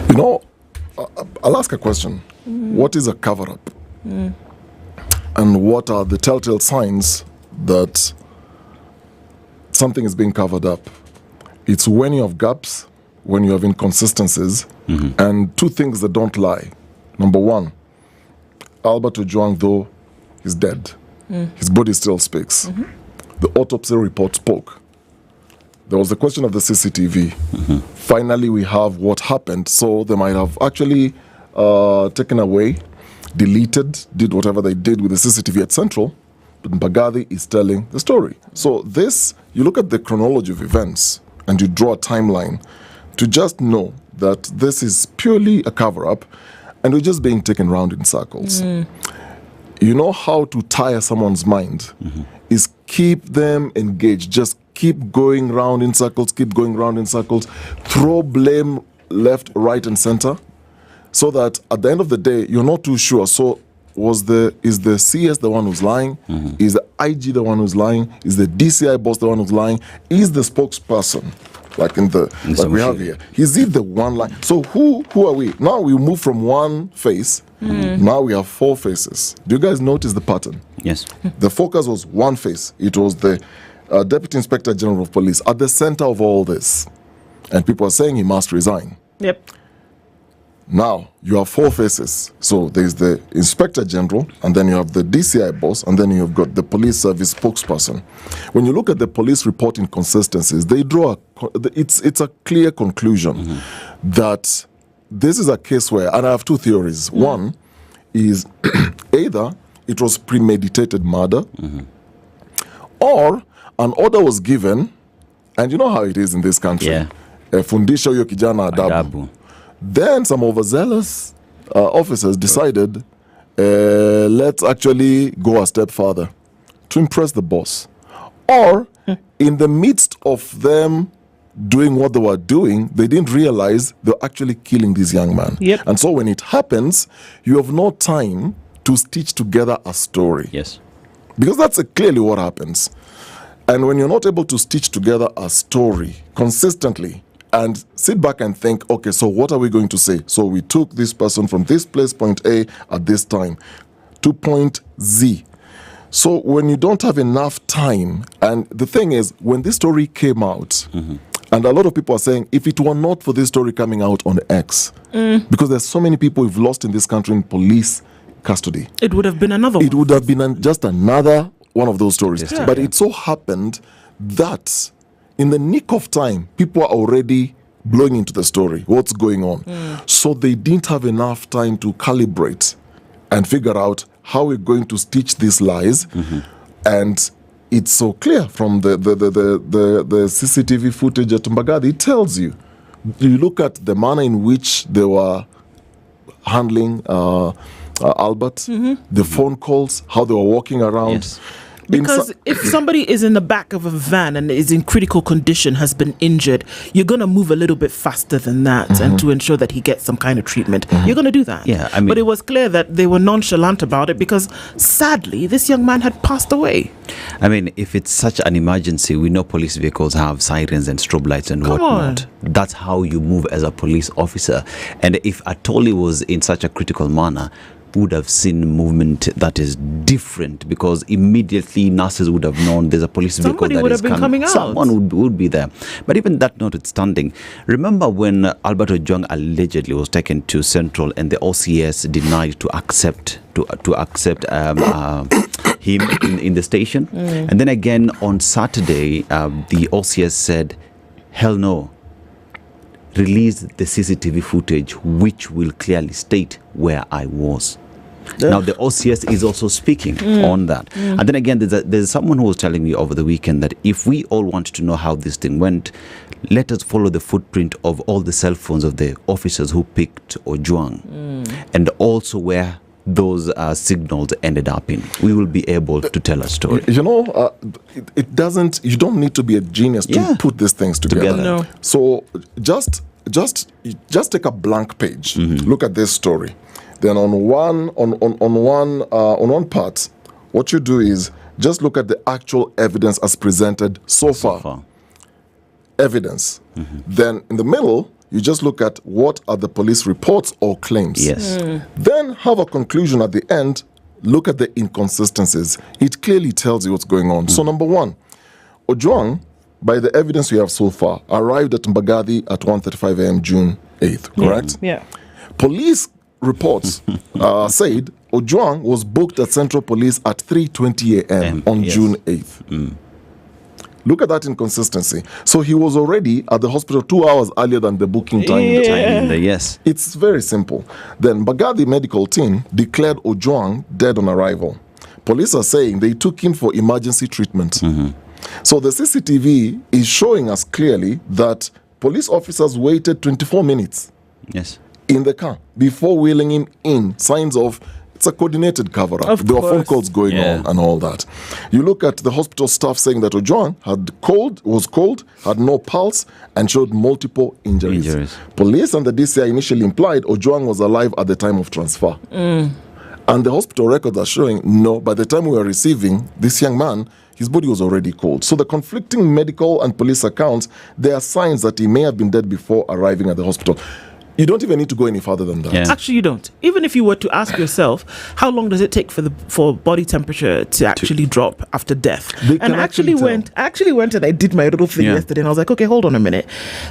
You know, I'll ask a question. What is a cover-up? And what are the telltale signs that something is being covered up? It's when you have gaps, when you have inconsistencies, and 2 things that don't lie. Number 1, Albert Ojwang, though, is dead. His body still speaks. The autopsy report spoke. there was the question of the CCTV. Finally, we have what happened. So they might have actually taken away, deleted, did whatever they did with the CCTV at Central. But Mbagathi is telling the story. So this, you look at the chronology of events and you draw a timeline to just know that this is purely a cover-up and we're just being taken round in circles. You know how to tire someone's mind is keep them engaged. Just keep going round in circles, keep going round in circles. Throw blame left, right, and center, so that at the end of the day, you're not too sure. So is the CS the one who's lying? Is the IG the one who's lying? Is the DCI boss the one who's lying? Is the spokesperson, like we have here, is he the one lying? So who are we? Now we move from one face. Now we have four faces. Do you guys notice the pattern? Yes. The focus was one face. It was the Deputy Inspector General of Police at the center of all this. And people are saying he must resign. Yep. Now, you have four faces. So there's the Inspector General, and then you have the DCI boss, and then you've got the police service spokesperson. When you look at the police report inconsistencies, they draw it's a clear conclusion that this is a case where, and I have two theories. One is either it was premeditated murder, or an order was given, and you know how it is in this country. Fundisha huyo kijana adabu. Then some overzealous officers decided, let's actually go a step further to impress the boss. Or in the midst of them doing what they were doing, they didn't realize they were actually killing this young man. And so when it happens, you have no time to stitch together a story. Yes. Because that's clearly what happens. And when you're not able to stitch together a story consistently, and sit back and think, okay, so what are we going to say? So we took this person from this place, point A, at this time, to point Z. So when you don't have enough time, and the thing is, when this story came out, and a lot of people are saying, if it were not for this story coming out on X, because there's so many people we've lost in this country in police custody. It would have been another one. It would have been just another one of those stories. But it so happened that in the nick of time, people are already blowing into the story, what's going on. So they didn't have enough time to calibrate and figure out how we're going to stitch these lies. And it's so clear from the CCTV footage at Mbagathi. It tells you. You look at the manner in which they were handling Albert, the phone calls, how they were walking around. Because if somebody is in the back of a van and is in critical condition, has been injured, you're going to move a little bit faster than that and to ensure that he gets some kind of treatment. You're going to do that. Yeah, I mean, but it was clear that they were nonchalant about it because, sadly, this young man had passed away. I mean, if it's such an emergency, we know police vehicles have sirens and strobe lights and whatnot. That's how you move as a police officer. And if Atoli was in such a critical manner, would have seen movement that is different, because immediately nurses would have known there's a police vehicle that is coming out. Someone would be there. But even that notwithstanding, remember when Albert Ojwang allegedly was taken to Central and the OCS denied to accept him in the station, and then again on Saturday the OCS said, hell no, release the CCTV footage which will clearly state where I was. Now the OCS is also speaking on that. And then again, there's someone who was telling me over the weekend that if we all want to know how this thing went, let us follow the footprint of all the cell phones of the officers who picked Ojwang and also where those signals ended up in. We will be able to tell a story. You know, it doesn't, you don't need to be a genius to put these things together. No. So just take a blank page. Look at this story. Then on one part, what you do is just look at the actual evidence as presented so far. Evidence. Then in the middle, you just look at what are the police reports or claims. Then have a conclusion at the end. Look at the inconsistencies. It clearly tells you what's going on. So number one, Ojwang, by the evidence we have so far, arrived at Mbagathi at 1:35 a.m. June 8th, correct? Yeah. Police reports said Ojwang was booked at Central Police at 3:20 a.m. on June 8th. Look at that inconsistency. So he was already at the hospital 2 hours earlier than the booking time. Yes. It's very simple. Then Bagadi medical team declared Ojwang dead on arrival. Police are saying they took him for emergency treatment. So the CCTV is showing us clearly that police officers waited 24 minutes in the car before wheeling him in. Signs of it's a coordinated cover-up. There were phone calls going on and all that. You look at the hospital staff saying that Ojwang was cold, had no pulse, and showed multiple injuries. Police and the DCI initially implied Ojwang was alive at the time of transfer. And the hospital records are showing, no, by the time we were receiving this young man, his body was already cold. So the conflicting medical and police accounts, there are signs that he may have been dead before arriving at the hospital. You don't even need to go any further than that. Actually, you don't. Even if you were to ask yourself, how long does it take for body temperature to actually drop after death? And I actually went and I did my little thing yesterday, and I was like, okay, hold on a minute.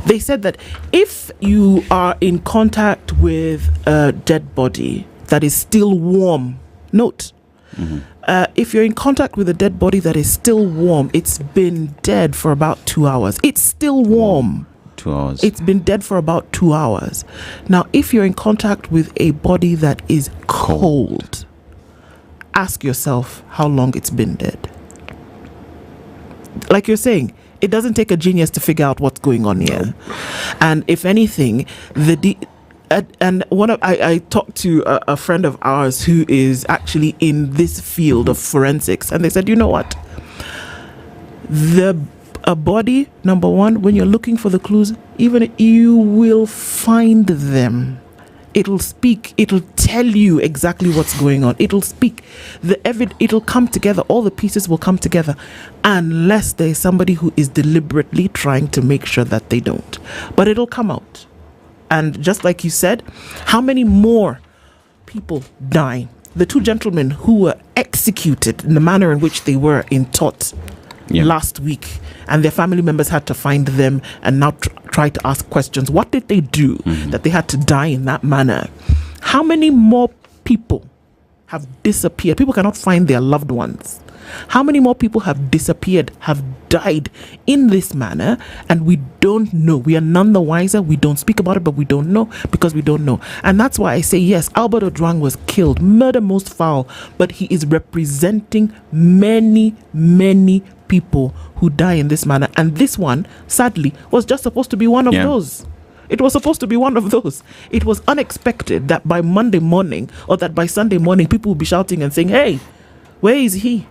They said that if you are in contact with a dead body that is still warm, note, if you're in contact with a dead body that is still warm, it's been dead for about 2 hours. It's still warm. 2 hours. It's been dead for about 2 hours. Now, if you're in contact with a body that is cold, ask yourself how long it's been dead. Like you're saying, it doesn't take a genius to figure out what's going on here. And if anything, I talked to a friend of ours who is actually in this field of forensics, and they said, you know what? A body, number one, when you're looking for the clues, even you will find them. It'll speak. It'll tell you exactly what's going on. It'll speak. It'll come together. All the pieces will come together, unless there's somebody who is deliberately trying to make sure that they don't. But it'll come out. And just like you said, how many more people die? The two gentlemen who were executed in the manner in which they were in Tot last week, and their family members had to find them and now try to ask questions. What did they do that they had to die in that manner? How many more people have disappeared? People cannot find their loved ones. How many more people have disappeared, have died in this manner, and we don't know? We are none the wiser. We don't speak about it, but we don't know because we don't know. And that's why I say, yes, Albert Ojwang was killed, murder most foul, but he is representing many, many people who die in this manner. And this one, sadly, was just supposed to be one of those. It was supposed to be one of those. It was unexpected that by Monday morning or that by Sunday morning, people would be shouting and saying, hey, where is he?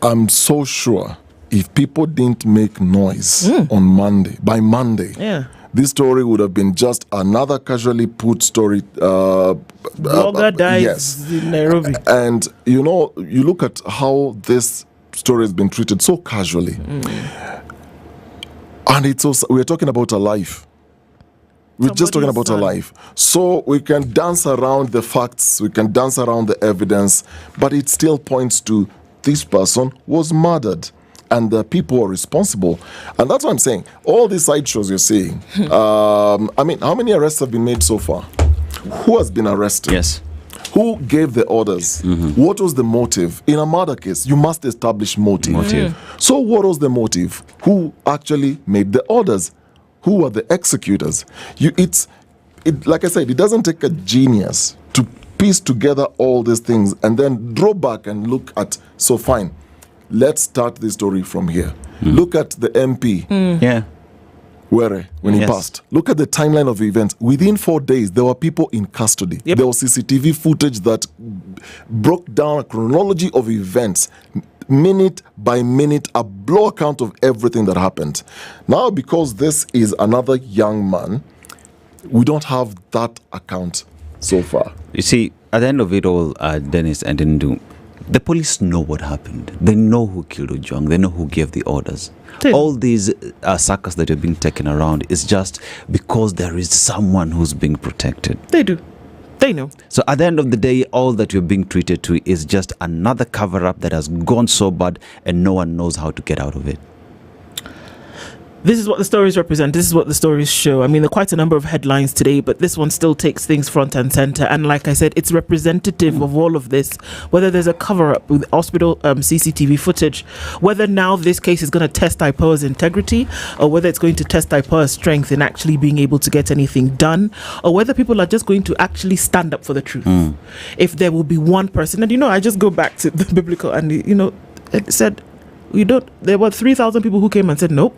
I'm so sure if people didn't make noise by Monday, this story would have been just another casually put story. Blogger dies in Nairobi. And, you look at how this story has been treated so casually. And we're talking about a life. We're just talking about a life. So we can dance around the facts, we can dance around the evidence, but it still points to this person was murdered and the people are responsible. And that's what I'm saying. All these sideshows you're seeing, how many arrests have been made so far? Who has been arrested? Yes. Who gave the orders? What was the motive? In a murder case, you must establish motive. So what was the motive? Who actually made the orders? Who were the executors? Like I said, it doesn't take a genius to piece together all these things and then draw back and look at, so fine, let's start this story from here. Look at the MP. When he passed. Look at the timeline of the events. Within 4 days, there were people in custody. There was CCTV footage that broke down a chronology of events, minute by minute, a blow account of everything that happened. Now, because this is another young man, we don't have that account so far. You see, at the end of it all, Dennis and Ndu, the police know what happened. They know who killed Ojwang. They know who gave the orders. All these suckers that are being taken around is just because there is someone who's being protected. They do. They know. So at the end of the day, all that you're being treated to is just another cover-up that has gone so bad and no one knows how to get out of it. This is what the stories represent. This is what the stories show. I mean, there are quite a number of headlines today, but this one still takes things front and center. And like I said, it's representative of all of this, whether there's a cover-up with hospital CCTV footage, whether now this case is going to test IPOA's integrity, or whether it's going to test IPOA's strength in actually being able to get anything done, or whether people are just going to actually stand up for the truth. If there will be one person, and I just go back to the biblical, and it said, there were 3,000 people who came and said, nope,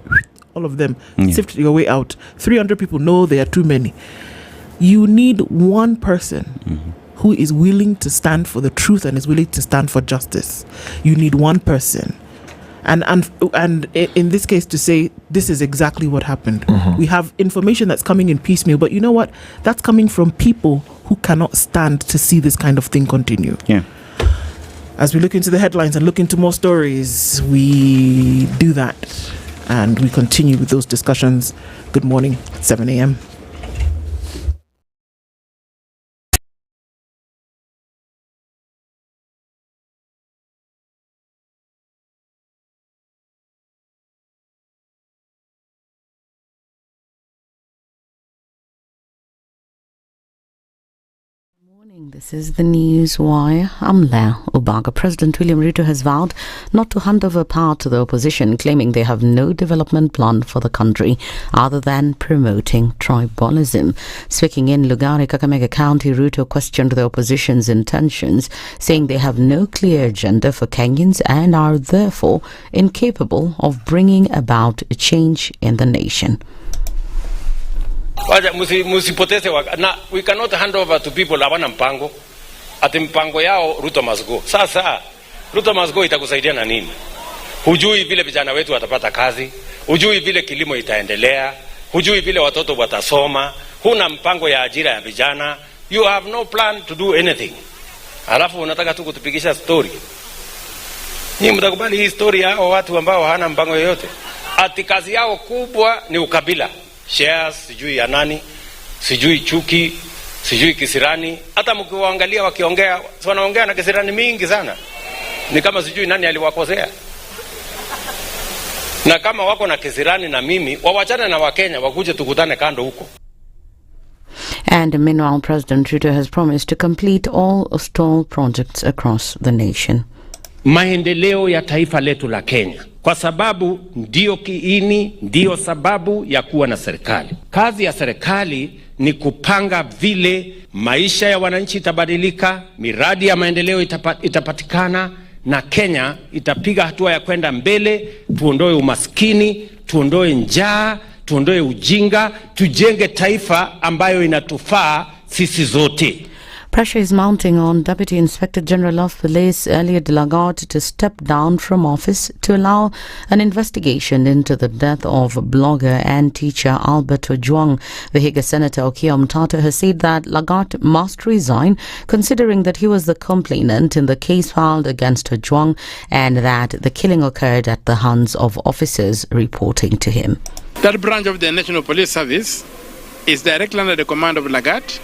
all of them, sift your way out. 300 people, no, they are too many. You need one person who is willing to stand for the truth and is willing to stand for justice. You need one person. And in this case, to say this is exactly what happened. We have information that's coming in piecemeal, but you know what? That's coming from people who cannot stand to see this kind of thing continue. Yeah. As we look into the headlines and look into more stories, we do that. And we continue with those discussions. Good morning, 7 a.m. This is the News Wire. I'm Leah Obaga. President William Ruto has vowed not to hand over power to the opposition, claiming they have no development plan for the country other than promoting tribalism. Speaking in Lugari, Kakamega County, Ruto questioned the opposition's intentions, saying they have no clear agenda for Kenyans and are therefore incapable of bringing about a change in the nation. Musipoteze na we cannot hand over to people hawana mpango. Ati mpango yao Ruto must go. Sasa Ruto must go itakusaidia na nini? Hujui vile vijana wetu watapata kazi, hujui vile kilimo itaendelea, hujui vile watoto watasoma, huna mpango ya ajira ya vijana. You have no plan to do anything. Alafu unataka tu kutupigisha story. Ni mtakubali hii story yao watu ambao hawana mpango yoyote. Ati kazi yao kubwa ni ukabila. Shares, sijui ya nani, sijui chuki, sijui kisirani. Hata mkiwaangalia wakiongea, wanaongea na kisirani mingi sana. Ni kama sijui nani aliwakosea. Na kama wako na kisirani na mimi, wawachane na Wakenya, wakuje tukutane kando huko. And meanwhile, President Ruto has promised to complete all stalled projects across the nation. Maendeleo ya taifa letu la Kenya, kwa sababu ndio kiini, ndio sababu ya kuwa na serikali. Kazi ya serikali ni kupanga vile maisha ya wananchi itabadilika, miradi ya maendeleo itapatikana, na Kenya itapiga hatua ya kwenda mbele. Tuondoe umaskini, tuondoe njaa, tuondoe ujinga, tujenge taifa ambayo inatufaa sisi zote. Pressure is mounting on Deputy Inspector General of Police Eliud Lagat to step down from office to allow an investigation into the death of blogger and teacher Albert Ojwang. The Higa Senator Okoh Tata has said that Lagat must resign, considering that he was the complainant in the case filed against Ojwang and that the killing occurred at the hands of officers reporting to him. That branch of the National Police Service is directly under the command of Lagat.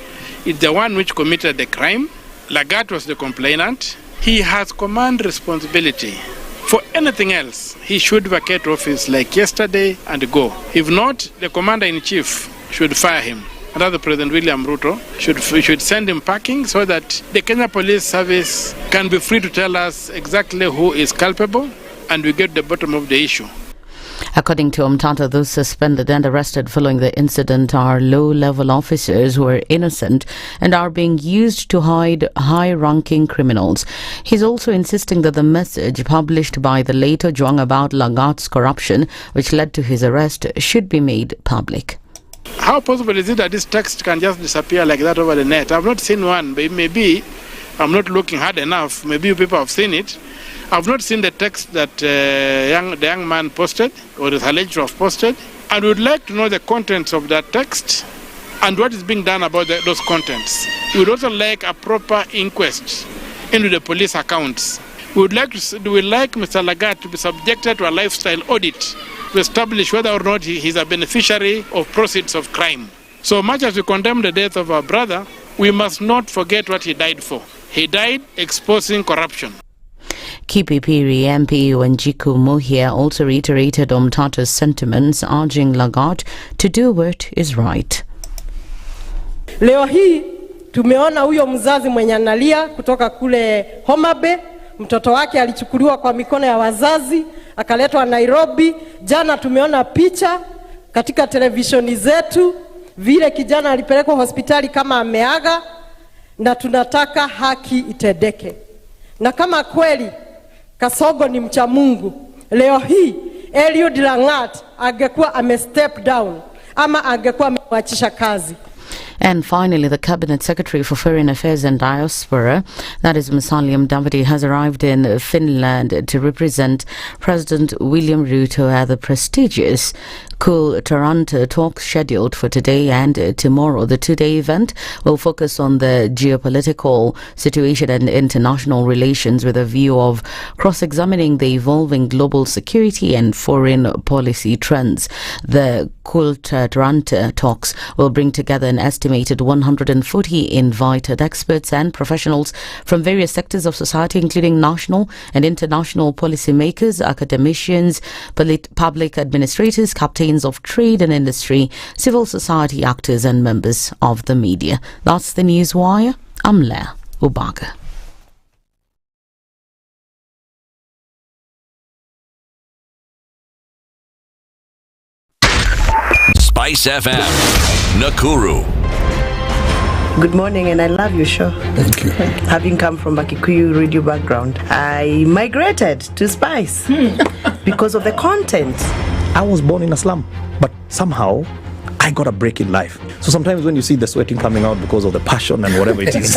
It's the one which committed the crime. Lagat was the complainant. He has command responsibility. For anything else, he should vacate office like yesterday and go. If not, the commander-in-chief should fire him. Another President William Ruto should send him packing so that the Kenya Police Service can be free to tell us exactly who is culpable and we get to the bottom of the issue. According to Tata, those suspended and arrested following the incident are low-level officers who are innocent and are being used to hide high-ranking criminals. He's also insisting that the message published by the late Ojwang about Lagat's corruption, which led to his arrest, should be made public. How possible is it that this text can just disappear like that over the net? I've not seen one, but maybe I'm not looking hard enough. Maybe you people have seen it. I've not seen the text that the young man posted or is alleged to have posted. And we would like to know the contents of that text and what is being done about those contents. We would also like a proper inquest into the police accounts. We would like Mr. Lagat to be subjected to a lifestyle audit to establish whether or not he is a beneficiary of proceeds of crime. So much as we condemn the death of our brother, we must not forget what he died for. He died exposing corruption. Kipipiri MP Wanjiku Mohia also reiterated Tata's sentiments, urging Lagarde to do what is right. Leo hii tumeona huyo mzazi mwenye analia kutoka kule Homa Bay, mtoto wake alichukuliwa kwa mikono ya wazazi akaletwa Nairobi. Jana tumeona picha katika televisheni zetu vile kijana alipelekwa hospitali kama ameaga, na tunataka haki itendeke. Na kama kweli Kasogo ni mcha Mungu, leo hii Eliud Langat angekuwa step down ama angekuwa amewachisha kazi. And finally, the Cabinet Secretary for Foreign Affairs and Diaspora, that is Musalia Mudavadi, has arrived in Finland to represent President William Ruto at the prestigious Cool Toronto talk scheduled for today and tomorrow. The two-day event will focus on the geopolitical situation and international relations with a view of cross-examining the evolving global security and foreign policy trends. The Cool Toronto talks will bring together an estimated 140 invited experts and professionals from various sectors of society, including national and international policymakers, academicians, public administrators, captains of trade and industry, civil society actors and members of the media. That's the Newswire. I'm Leah Ubaga. Spice FM, Nakuru. Good morning, and I love your show. Thank you. Having come from a Kikuyu radio background, I migrated to Spice because of the content. I was born in a slum, but somehow I got a break in life. So sometimes when you see the sweating coming out because of the passion and whatever it is,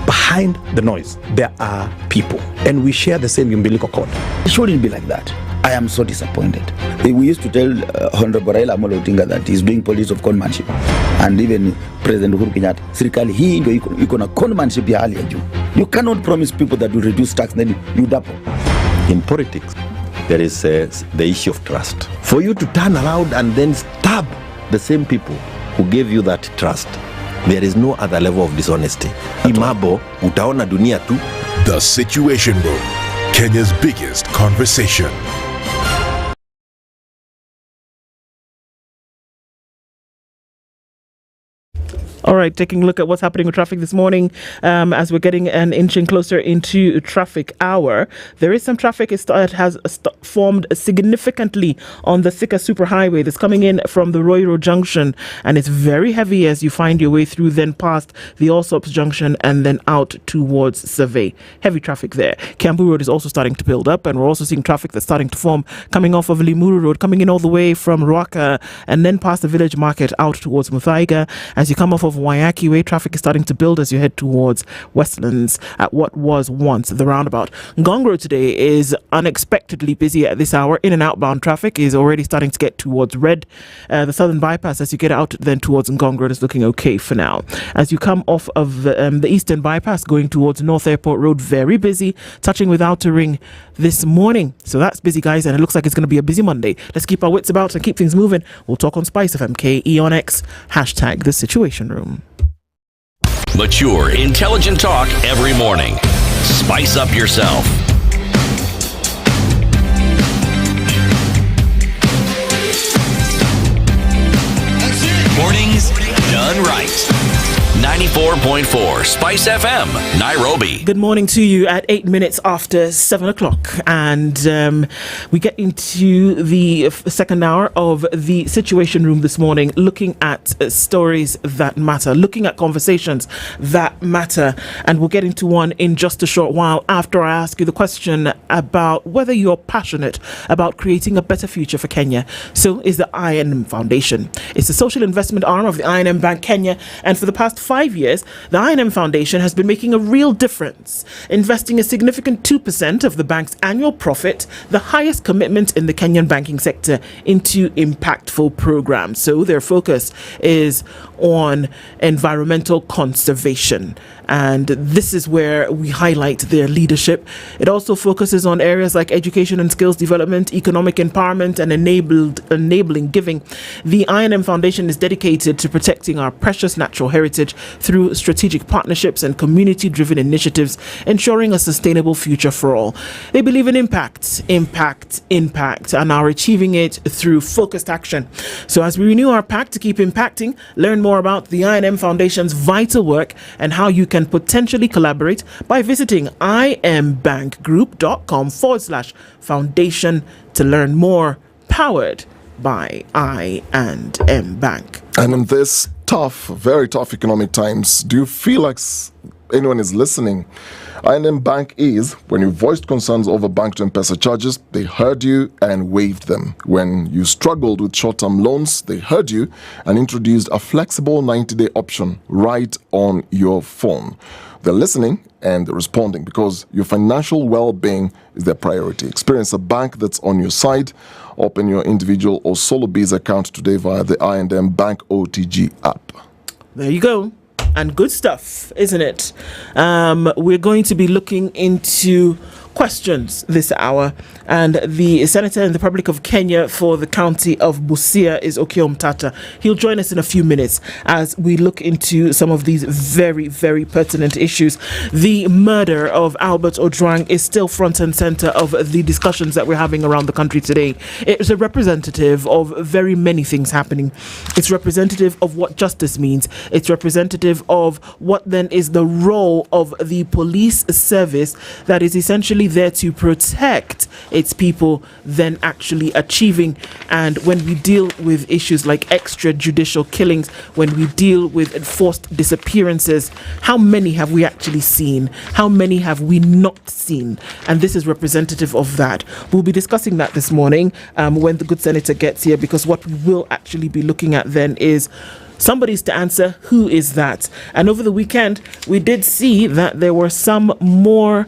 behind the noise, there are people, and we share the same umbilical cord. It shouldn't be like that. I am so disappointed. We used to tell Honorable Raila Amolo Odinga that he's doing politics of conmanship, and even President Uhuru Kenyatta, serikali hii ndio iko na conmanship ya hali ya juu. You cannot promise people that you reduce tax, then you double. In politics, there is the issue of trust. For you to turn around and then stab the same people who gave you that trust, there is no other level of dishonesty. Imabo, utaona dunia tu. The Situation Room, Kenya's biggest conversation. All right, taking a look at what's happening with traffic this morning. As we're getting an inching closer into traffic hour, there is some traffic that has formed significantly on the Thika Superhighway that's coming in from the Roy Road Junction, and it's very heavy as you find your way through, then past the Allsops Junction and then out towards Survey. Heavy traffic there. Kiambu Road is also starting to build up, and we're also seeing traffic that's starting to form coming off of Limuru Road, coming in all the way from Ruaka and then past the Village Market out towards Muthaiga. As you come off of Waiaki Way, traffic is starting to build as you head towards Westlands at what was once the roundabout. Ngong Road today is unexpectedly busy at this hour. In and outbound traffic is already starting to get towards Red. The Southern Bypass as you get out then towards Ngong Road is looking okay for now. As you come off of the Eastern Bypass going towards North Airport Road, very busy, touching with Outer Ring this morning. So that's busy, guys, and it looks like it's going to be a busy Monday. Let's keep our wits about and keep things moving. We'll talk on Spice FM, KE on X, #The Situation Room. Mature, intelligent talk every morning. Spice up yourself. Mornings done right. 94.4 Spice FM, Nairobi. Good morning to you at 8 minutes after 7 o'clock. And we get into the second hour of the Situation Room this morning, looking at stories that matter, looking at conversations that matter. And we'll get into one in just a short while after I ask you the question about whether you're passionate about creating a better future for Kenya. So is the I&M Foundation. It's the social investment arm of the I&M Bank Kenya. And for the past 5 years, the I&M Foundation has been making a real difference, investing a significant 2% of the bank's annual profit, the highest commitment in the Kenyan banking sector, into impactful programs. So their focus is on environmental conservation. And this is where we highlight their leadership. It also focuses on areas like education and skills development, economic empowerment, and enabling giving. The I&M Foundation is dedicated to protecting our precious natural heritage through strategic partnerships and community-driven initiatives, ensuring a sustainable future for all. They believe in impact, and are achieving it through focused action. So as we renew our pact to keep impacting, learn more about the I&M Foundation's vital work and how you can potentially collaborate by visiting imbankgroup.com/foundation to learn more. Powered by I&M Bank. And in this tough, very tough economic times, do you feel like anyone is listening? I&M Bank is, when you voiced concerns over bank to M-Pesa charges, they heard you and waived them. When you struggled with short-term loans, they heard you and introduced a flexible 90-day option right on your phone. They're listening and they're responding because your financial well-being is their priority. Experience a bank that's on your side. Open your individual or solo biz account today via the I&M Bank OTG app. There you go. And good stuff, isn't it? We're going to be looking into questions this hour, and the Senator in the Republic of Kenya for the county of Busia is Okoh Tata. He'll join us in a few minutes as we look into some of these very, very pertinent issues. The murder of Albert Ojwang is still front and center of the discussions that we're having around the country today. It's a representative of very many things happening. It's representative of what justice means. It's representative of what then is the role of the police service that is essentially there to protect its people than actually achieving. And when we deal with issues like extrajudicial killings, when we deal with enforced disappearances, how many have we actually seen? How many have we not seen? And this is representative of that. We'll be discussing that this morning when the good senator gets here, because what we will actually be looking at then is somebody's to answer, who is that? And over the weekend, we did see that there were some more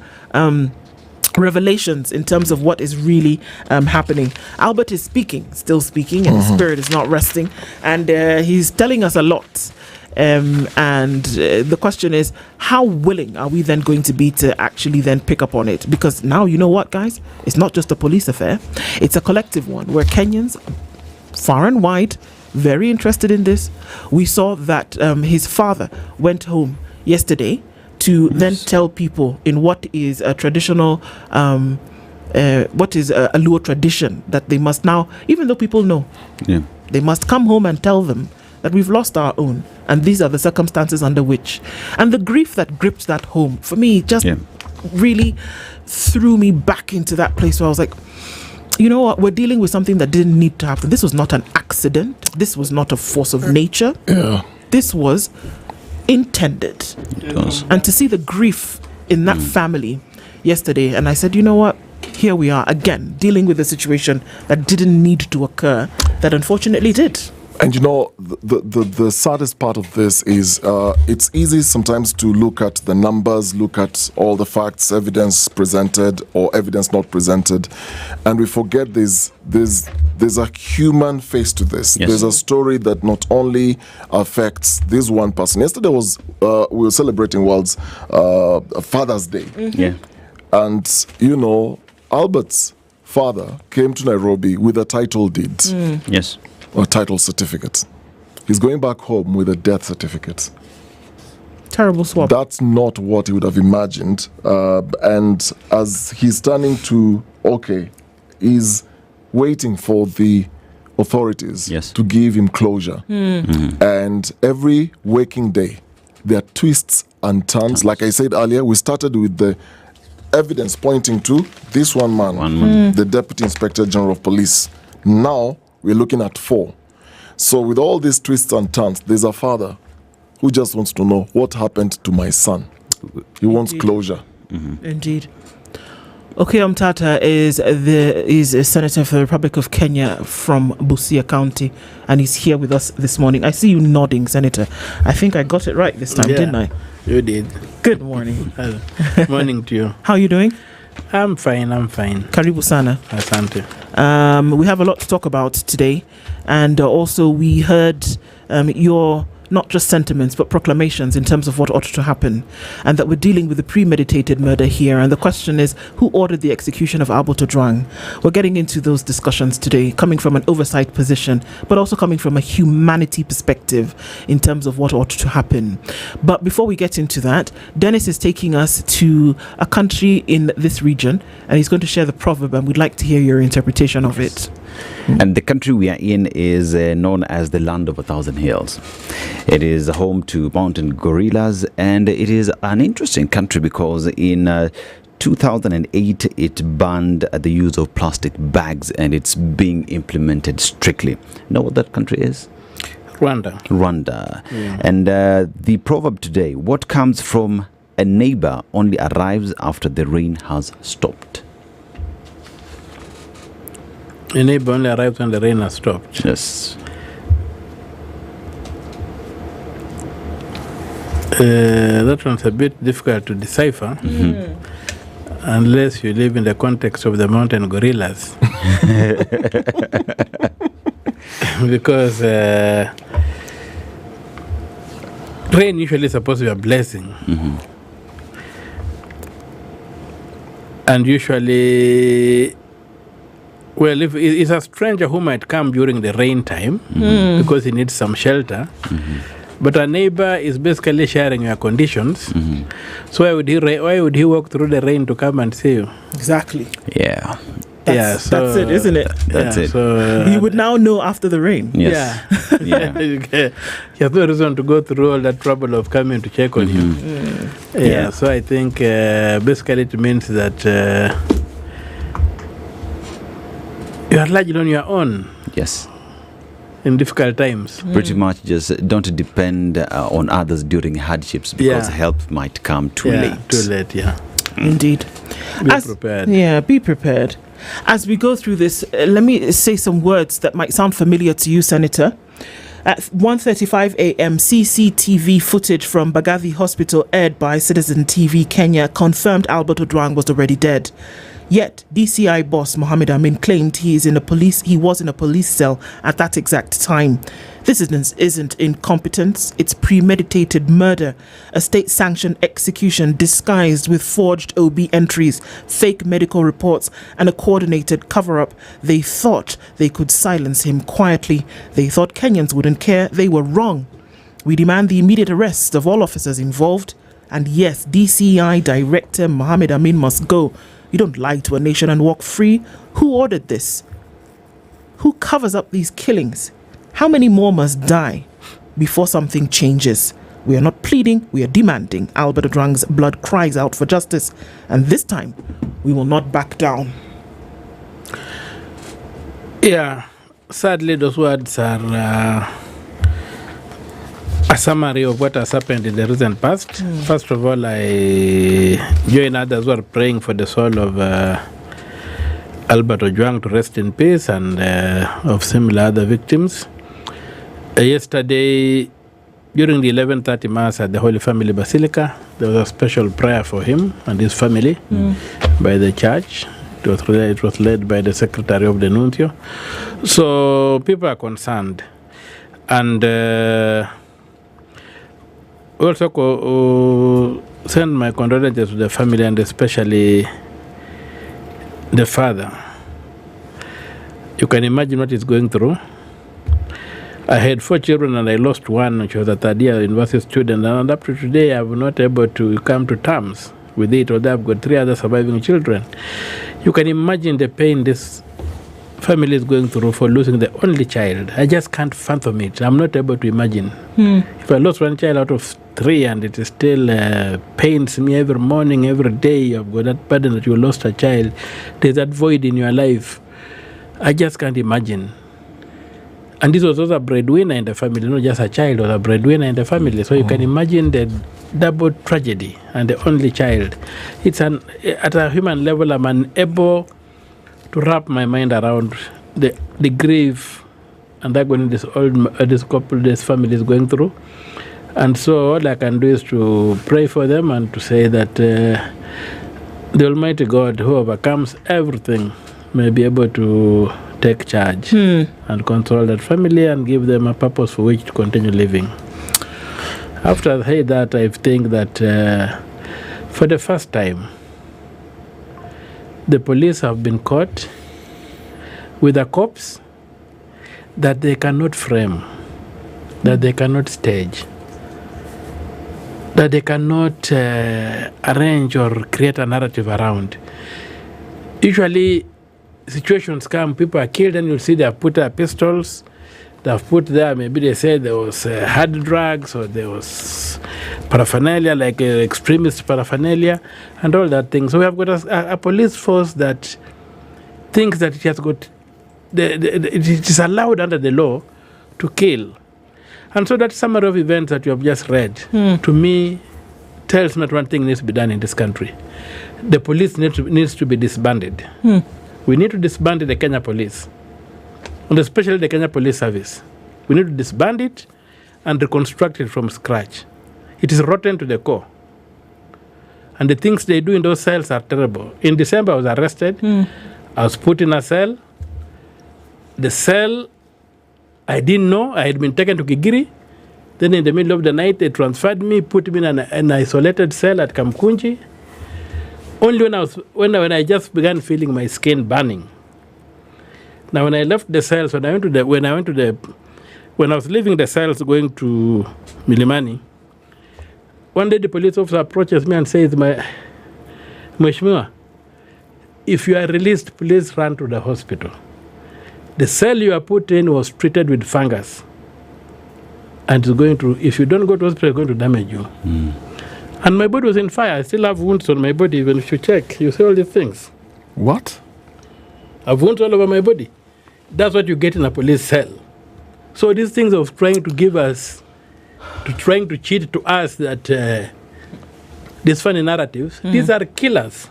revelations in terms of what is really happening. Albert is still speaking, and his spirit is not resting, and he's telling us a lot. The question is, how willing are we then going to be to actually then pick up on it? Because now, you know what, guys? It's not just a police affair. It's a collective one where Kenyans, far and wide, very interested in this. We saw that his father went home yesterday to then tell people in what is a traditional, what is a Luo tradition, that they must now, even though people know, they must come home and tell them that we've lost our own, and these are the circumstances under which. And the grief that gripped that home, for me, just really threw me back into that place where I was like, you know what, we're dealing with something that didn't need to happen. This was not an accident. This was not a force of nature. This was intended. And to see the grief in that family yesterday, and I said, you know what, here we are again dealing with a situation that didn't need to occur, that unfortunately did. And you know, the saddest part of this is it's easy sometimes to look at the numbers, look at all the facts, evidence presented or evidence not presented, and we forget there's a human face to this. There's a story that not only affects this one person. Yesterday was we were celebrating World's Father's Day. And you know, Albert's father came to Nairobi with a title deed. Or title certificate. He's going back home with a death certificate. Terrible swap. That's not what he would have imagined. And as he's turning to he's waiting for the authorities to give him closure. And every waking day, there are twists and turns. Like I said earlier, we started with the evidence pointing to this one man, the Deputy Inspector General of Police. Now, we're looking at 4. So with all these twists and turns, there's a father who just wants to know what happened to my son. He wants closure. Indeed. Okoh Tata is a senator for the Republic of Kenya from Busia County, and he's here with us this morning. I see you nodding, Senator. I think I got it right this time, didn't I? You did. Good morning. Morning to you. How are you doing? I'm fine. Karibu sana. Asante. We have a lot to talk about today, and also we heard your not just sentiments, but proclamations in terms of what ought to happen, and that we're dealing with a premeditated murder here. And the question is, who ordered the execution of Albert Ojwang? We're getting into those discussions today, coming from an oversight position, but also coming from a humanity perspective in terms of what ought to happen. But before we get into that, Dennis is taking us to a country in this region, and he's going to share the proverb, and we'd like to hear your interpretation of it. And the country we are in is known as the land of 1,000 hills. It is home to mountain gorillas, and it is an interesting country because in 2008 it banned the use of plastic bags, and it's being implemented strictly. Know what that country is? Rwanda. Yeah. And the proverb today, what comes from a neighbor only arrives after the rain has stopped. A neighbor only arrives when the rain has stopped. Yes. That one's a bit difficult to decipher, unless you live in the context of the mountain gorillas. Because rain usually is supposed to be a blessing. And usually, well, if it's a stranger who might come during the rain time because he needs some shelter, but a neighbor is basically sharing your conditions. So why would he walk through the rain to come and see you? Exactly. Yeah. That's it, isn't it? That's it. So, you would now know after the rain. Yes. Yeah. You have no reason to go through all that trouble of coming to check on you. Yeah. So I think basically it means that you are largely on your own. Yes. In difficult times. Pretty much just don't depend on others during hardships, because help might come too late. Too late, Indeed. Be prepared. Yeah, be prepared. As we go through this, let me say some words that might sound familiar to you, Senator. At 1:35 a.m., CCTV footage from Bagathi Hospital aired by Citizen TV Kenya confirmed Albert Ojwang was already dead. Yet, DCI boss Mohammed Amin claimed he was in a police cell at that exact time. This isn't incompetence, it's premeditated murder, a state-sanctioned execution disguised with forged OB entries, fake medical reports, and a coordinated cover-up. They thought they could silence him quietly. They thought Kenyans wouldn't care. They were wrong. We demand the immediate arrest of all officers involved. And yes, DCI Director Mohammed Amin must go. You don't lie to a nation and walk free. Who ordered this? Who covers up these killings? How many more must die before something changes? We are not pleading, we are demanding. Albert Ojwang's blood cries out for justice. And this time, we will not back down. Yeah, sadly those words are a summary of what has happened in the recent past. First of all, I join others who are praying for the soul of Albert Ojwang to rest in peace, and of similar other victims. Yesterday, during the 11:30 Mass at the Holy Family Basilica, there was a special prayer for him and his family by the church. It was led by the Secretary of the Nuncio. So people are concerned. And also send my condolences to the family, and especially the father. You can imagine what he's going through. I had 4 children and I lost one, which was a third-year university student, and up to today I'm not able to come to terms with it, although I've got 3 other surviving children. You can imagine the pain this family is going through for losing the only child. I just can't fathom it. I'm not able to imagine. If I lost one child out of 3 and it still pains me every morning, every day, you've got that burden that you lost a child, there's that void in your life. I just can't imagine. And this was also a breadwinner in the family, not just a child, or a breadwinner in the family. So you can imagine the double tragedy and the only child. It's at a human level, I'm unable to wrap my mind around the grief and agony this couple, this family is going through. And so all I can do is to pray for them and to say that the Almighty God, who overcomes everything, may be able to take charge and control that family and give them a purpose for which to continue living. After I heard that, I think that for the first time, the police have been caught with a corpse that they cannot frame, that they cannot stage, that they cannot arrange or create a narrative around. Usually, situations come, people are killed, and you'll see they have put their pistols, they have put there, maybe they say there was hard drugs or there was paraphernalia, like extremist paraphernalia, and all that thing. So we have got a police force that thinks that it has got, it is allowed under the law to kill. And so that summary of events that you have just read, to me, tells me that one thing needs to be done in this country. The police needs to be disbanded. We need to disband the Kenya police, and especially the Kenya Police Service. We need to disband it and reconstruct it from scratch. It is rotten to the core. And the things they do in those cells are terrible. In December, I was arrested. I was put in a cell. The cell, I didn't know. I had been taken to Gigiri. Then in the middle of the night, they transferred me, put me in an isolated cell at Kamkunji. Only when I just began feeling my skin burning. Now, when I left the cells, when I was leaving the cells going to Milimani, one day the police officer approaches me and says, Mheshimiwa, if you are released, please run to the hospital. The cell you are put in was treated with fungus. And it's going to, if you don't go to hospital, it's going to damage you. And my body was in fire. I still have wounds on my body. Even if you check, you see all these things. What? I have wounds all over my body. That's what you get in a police cell. So these things of trying to give us, trying to cheat to us that these funny narratives, these are killers.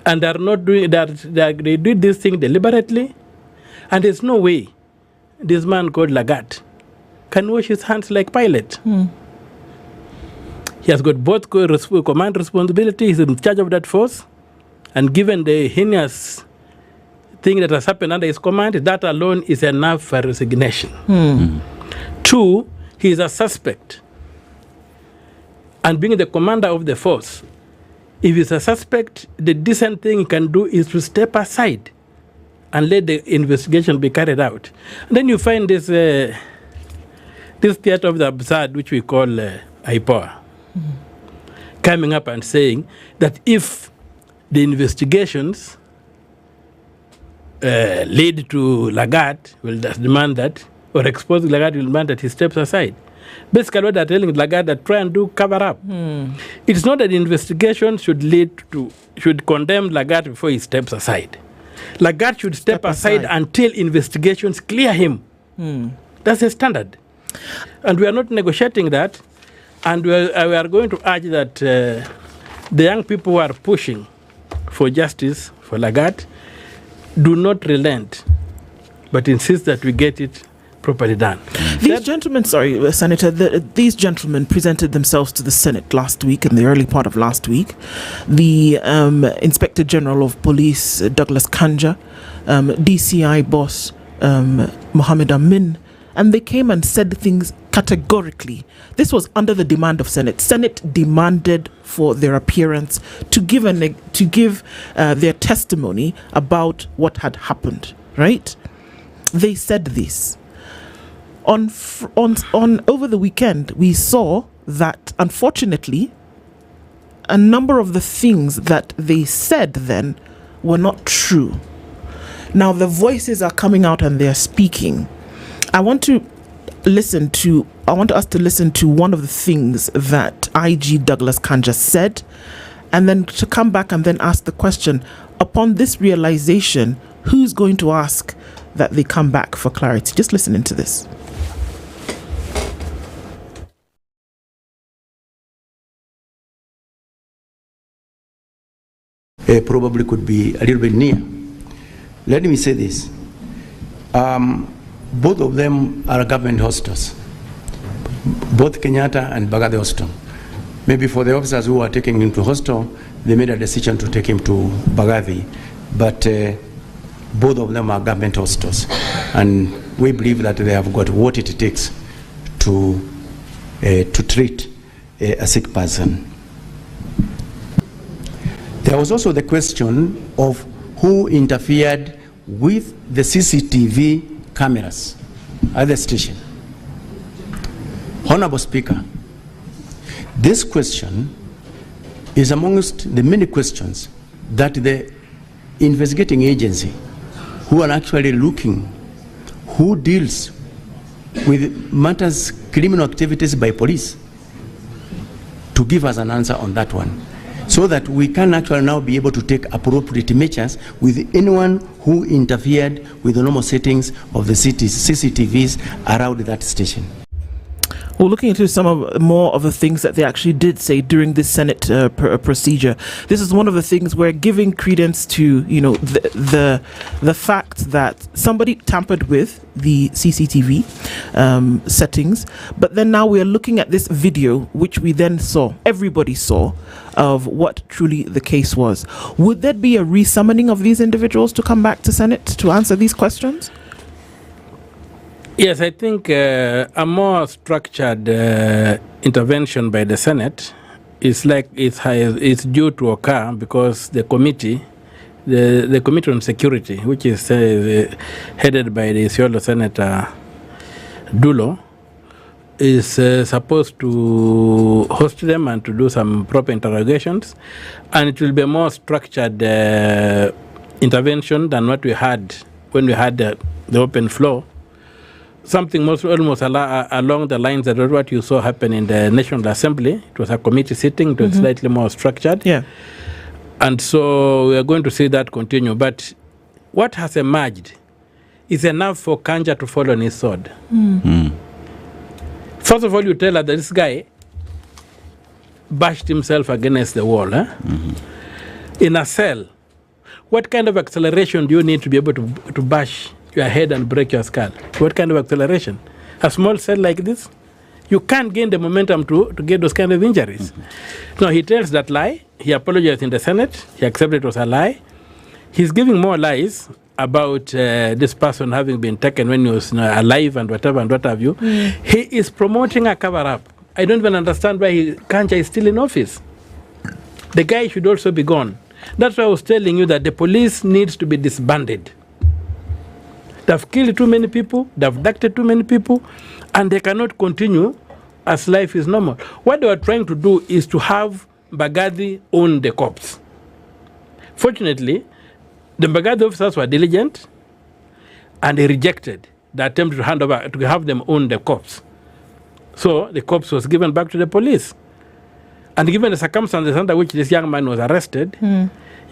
And they're not doing that. They do this thing deliberately. And there's no way this man called Lagat can wash his hands like Pilate. He has got both command responsibility. He's in charge of that force. And given the heinous thing that has happened under his command, that alone is enough for resignation. 2, he is a suspect. And being the commander of the force, if he's a suspect, the decent thing he can do is to step aside and let the investigation be carried out. And then you find this theater of the absurd, which we call IPOA, coming up and saying that if the investigations lead to Lagat, will demand that, or expose Lagat, will demand that he steps aside. Basically, what they're telling Lagat that try and do cover up. It's not that the investigation should condemn Lagat before he steps aside. Lagat should step aside until investigations clear him. That's the standard. And we are not negotiating that. And we are going to urge that the young people who are pushing for justice for Lagat do not relent, but insist that we get it properly done. These gentlemen, Senator, these gentlemen presented themselves to the Senate last week, in the early part of last week. The Inspector General of Police, Douglas Kanja, DCI boss, Mohammed Amin, and they came and said things categorically. This was under the demand of Senate. Senate demanded for their appearance to give their testimony about what had happened, right? They said this. On over the weekend, we saw that, unfortunately, a number of the things that they said then were not true. Now the voices are coming out and they're speaking. I want us to listen to one of the things that IG Douglas Kanja said, and then to come back and then ask the question, upon this realization, who's going to ask that they come back for clarity? Just listen into this. Probably could be a little bit near. Let me say this. Both of them are government hospitals, both Kenyatta and Bagathi Hospital. Maybe for the officers who are taking him to hospital, they made a decision to take him to Bagathi, but both of them are government hospitals, and we believe that they have got what it takes to to treat a sick person. There was also the question of who interfered with the CCTV cameras at the station. Honorable Speaker, this question is amongst the many questions that the investigating agency who are actually looking who deals with matters criminal activities by police to give us an answer on that one, so that we can actually now be able to take appropriate measures with anyone who interfered with the normal settings of the CCTVs around that station. We're looking into more of the things that they actually did say during this Senate procedure. This is one of the things we're giving credence to, the fact that somebody tampered with the CCTV settings, but then now we are looking at this video, which we then saw, everybody saw, of what truly the case was. Would there be a resummoning of these individuals to come back to Senate to answer these questions? Yes, I think a more structured intervention by the Senate is due to occur because the committee, the Committee on Security, which is headed by the Isiolo Senator Dulo, is supposed to host them and to do some proper interrogations, and it will be a more structured intervention than what we had when we had the open floor. Something almost along the lines of what you saw happen in the National Assembly. It was a committee sitting, it was slightly more structured. Yeah. And so we are going to see that continue. But what has emerged is enough for Kanja to fall on his sword. First of all, you tell her that this guy bashed himself against the wall in a cell. What kind of acceleration do you need to be able to bash your head and break your skull? What kind of acceleration? A small cell like this? You can't gain the momentum to get those kind of injuries. No, he tells that lie. He apologized in the Senate. He accepted it was a lie. He's giving more lies about this person having been taken when he was alive and whatever and what have you. He is promoting a cover-up. I don't even understand why Kanja is still in office. The guy should also be gone. That's why I was telling you that the police needs to be disbanded. They've killed too many people, they've abducted too many people, and they cannot continue as life is normal. What they were trying to do is to have Mbagathi own the cops. Fortunately, the Mbagathi officers were diligent, and they rejected the attempt to hand over, to have them own the cops. So the cops was given back to the police. And given the circumstances under which this young man was arrested,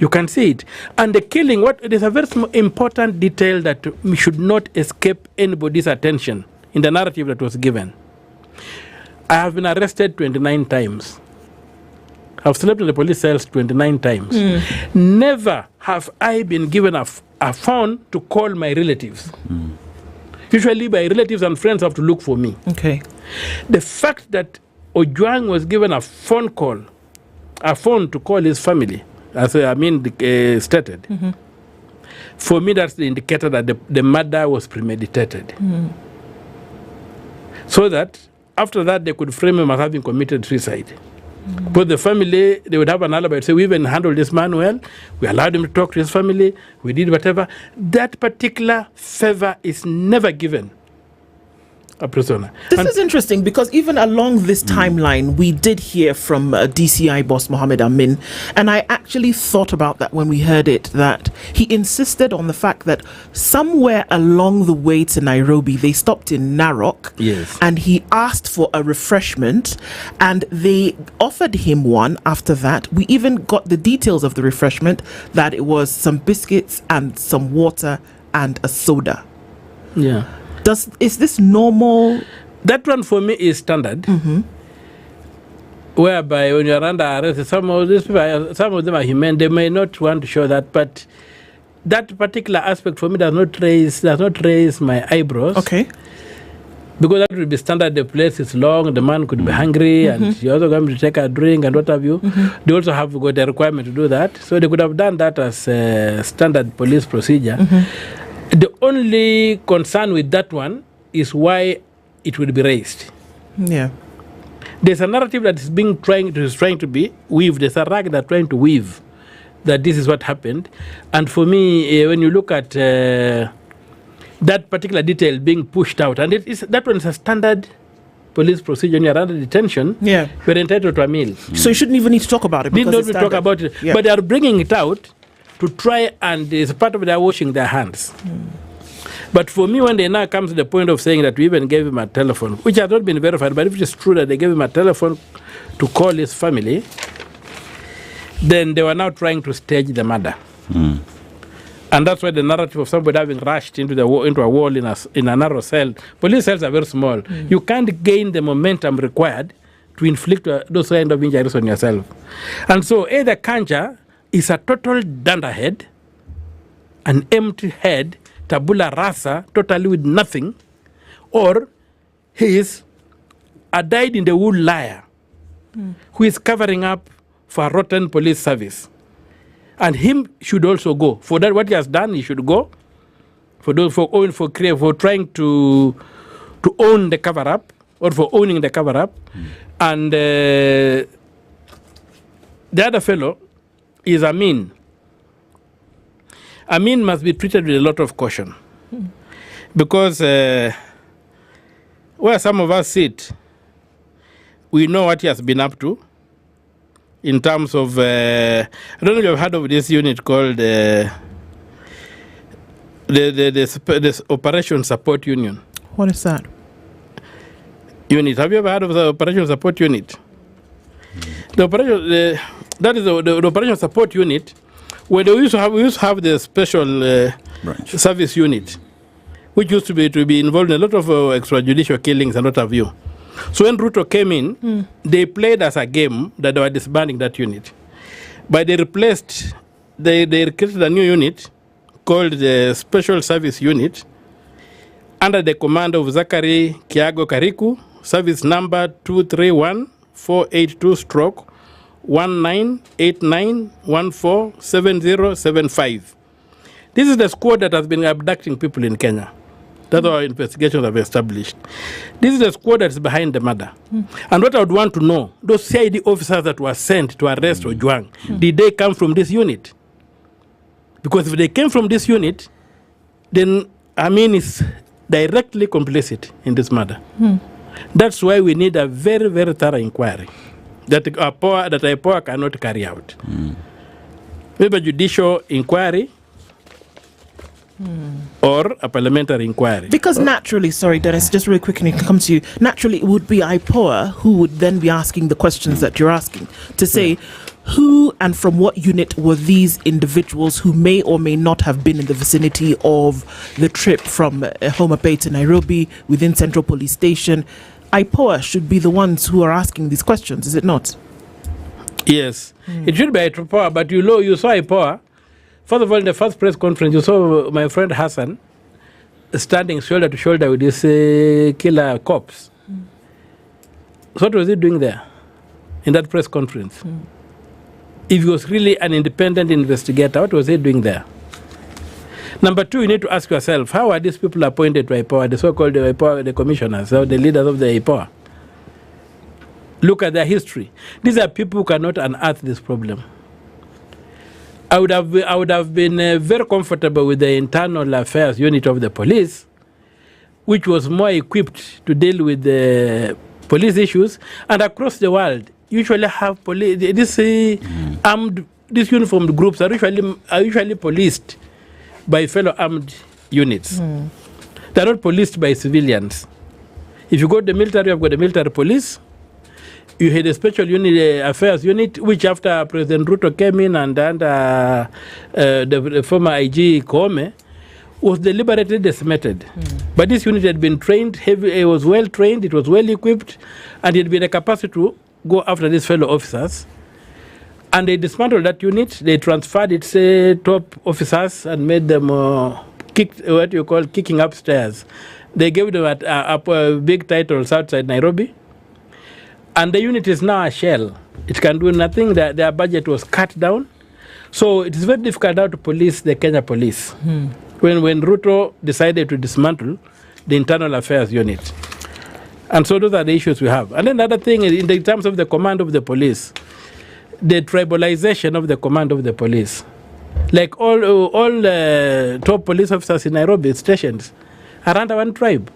you can see it. And the killing, it is a very important detail that should not escape anybody's attention in the narrative that was given. I have been arrested 29 times. I've slept in the police cells 29 times. Never have I been given a phone to call my relatives. Usually my relatives and friends have to look for me. Okay. The fact that Ojwang was given a phone to call his family, stated. For me, that's the indicator that the murder was premeditated. So that after that, they could frame him as having committed suicide. But the family, they would have an alibi. Say, we even handled this man well. We allowed him to talk to his family. We did whatever. That particular favor is never given a prisoner. This is interesting because even along this timeline, we did hear from DCI boss Mohammed Amin, and I actually thought about that when we heard it, that he insisted on the fact that somewhere along the way to Nairobi, they stopped in Narok, and he asked for a refreshment, and they offered him one after that. We even got the details of the refreshment, that it was some biscuits and some water and a soda. Yeah. Is this normal? That one for me is standard. Whereby when you're under arrest, some of them are human. They may not want to show that, but that particular aspect for me does not raise my eyebrows. Okay. Because that would be standard. The place is long. The man could be hungry, and you're also going to take a drink and what have you. They also have got a requirement to do that, so they could have done that as a standard police procedure. The only concern with that one is why it will be raised. Yeah. There's a narrative that is trying to be weaved. There's a rag that trying to weave that this is what happened. And for me, when you look at that particular detail being pushed out, and that one is a standard police procedure. When you're under detention, you're entitled to a meal. So you shouldn't even need to talk about it. Need not to talk about it. Yeah. But they are bringing it out to try, and it's part of their washing their hands. But for me, when they now come to the point of saying that we even gave him a telephone, which has not been verified, but if it is true that they gave him a telephone to call his family, then they were now trying to stage the murder. And that's why the narrative of somebody having rushed into a wall in a narrow cell. Police cells are very small. You can't gain the momentum required to inflict those kind of injuries on yourself. And so either Kanja is a total dunderhead, an empty head, tabula rasa, totally with nothing, or he is a dyed-in-the-wool liar who is covering up for a rotten police service. And him should also go. For that, what he has done, he should go. For trying to own the cover-up, or for owning the cover-up. And the other fellow is Amin. Amin must be treated with a lot of caution. Because where some of us sit, we know what he has been up to in terms of, I don't know if you've heard of this unit called the Operation Support Union. What is that? Unit. Have you ever heard of the Operation Support Unit? That is the Operation Support Unit, where we used to have the special service unit, which used to be involved in a lot of extrajudicial killings and what have you. So when Ruto came in, they played as a game that they were disbanding that unit. But they created a new unit called the Special Service Unit under the command of Zachary Kiago Kariku, service number 231482-1989147075. This is the squad that has been abducting people in Kenya. That's what our investigations have established. This is the squad that is behind the murder. And what I would want to know, those CID officers that were sent to arrest Ojwang, did they come from this unit? Because if they came from this unit, then Amin is directly complicit in this murder. That's why we need a very, very thorough inquiry that IPOA cannot carry out. Maybe a judicial inquiry or a parliamentary inquiry. Because naturally, sorry, Dennis, just really quickly to come to you, naturally it would be IPOA who would then be asking the questions that you're asking to say, who and from what unit were these individuals who may or may not have been in the vicinity of the trip from Homa Bay to Nairobi within Central Police Station? IPOA should be the ones who are asking these questions, is it not? Yes, it should be IPOA, but you saw IPOA. First of all, in the first press conference, you saw my friend Hassan standing shoulder to shoulder with this killer cops. So what was he doing there in that press conference? If he was really an independent investigator, what was he doing there? Number two, you need to ask yourself, how are these people appointed to IPOA, the so-called IPOA, the commissioners, or the leaders of the IPOA? Look at their history. These are people who cannot unearth this problem. I would have been very comfortable with the internal affairs unit of the police, which was more equipped to deal with the police issues. And across the world, usually have these uniformed groups are usually policed by fellow armed units. They're not policed by civilians. If you go to the military, you've got the military police. You had a special unit, affairs unit, which after President Ruto came in and the former IG Kome, was deliberately decimated. But this unit had been trained, it was well trained, it was well equipped, and it had been a capacity to go after these fellow officers. And they dismantled that unit, they transferred its top officers and made them kicking upstairs. They gave them big titles outside Nairobi. And the unit is now a shell. It can do nothing. Their budget was cut down. So it is very difficult now to police the Kenya police. When Ruto decided to dismantle the internal affairs unit. And so those are the issues we have. And then another thing is in the terms of the command of the police, the tribalization of the command of the police. Like all top police officers in Nairobi stations are under one tribe.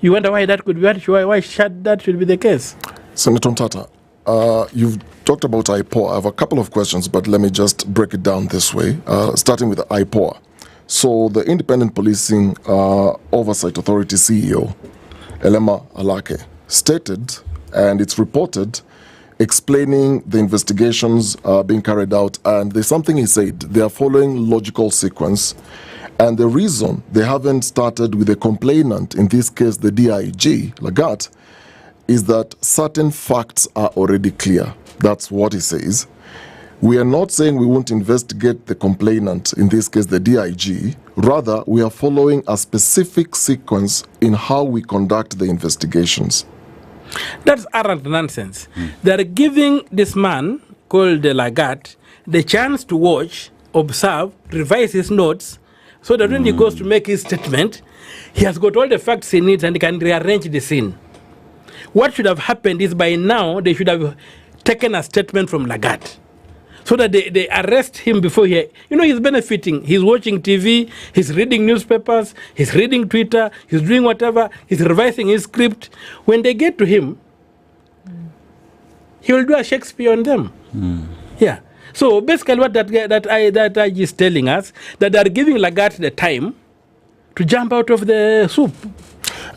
You wonder why that could be, why that should be the case. Senator Tata, you've talked about IPOA. I have a couple of questions, but let me just break it down this way, starting with the IPOA. So the Independent Policing Oversight Authority CEO, Elema Alake, stated, and it's reported, explaining the investigations being carried out, and there's something he said, they are following logical sequence, and the reason they haven't started with the complainant, in this case the DIG, Lagat, is that certain facts are already clear. That's what he says. We are not saying we won't investigate the complainant, in this case the DIG. Rather, we are following a specific sequence in how we conduct the investigations. That's arrant nonsense. They're giving this man, called Lagat, the chance to watch, observe, revise his notes, so that when he goes to make his statement, he has got all the facts he needs and he can rearrange the scene. What should have happened is by now, they should have taken a statement from Lagat, so that they arrest him before he's benefiting. He's watching TV, he's reading newspapers, he's reading Twitter, he's doing whatever, he's revising his script. When they get to him, he will do a Shakespeare on them. Yeah. So basically what that is telling us, that they are giving Lagat the time to jump out of the soup.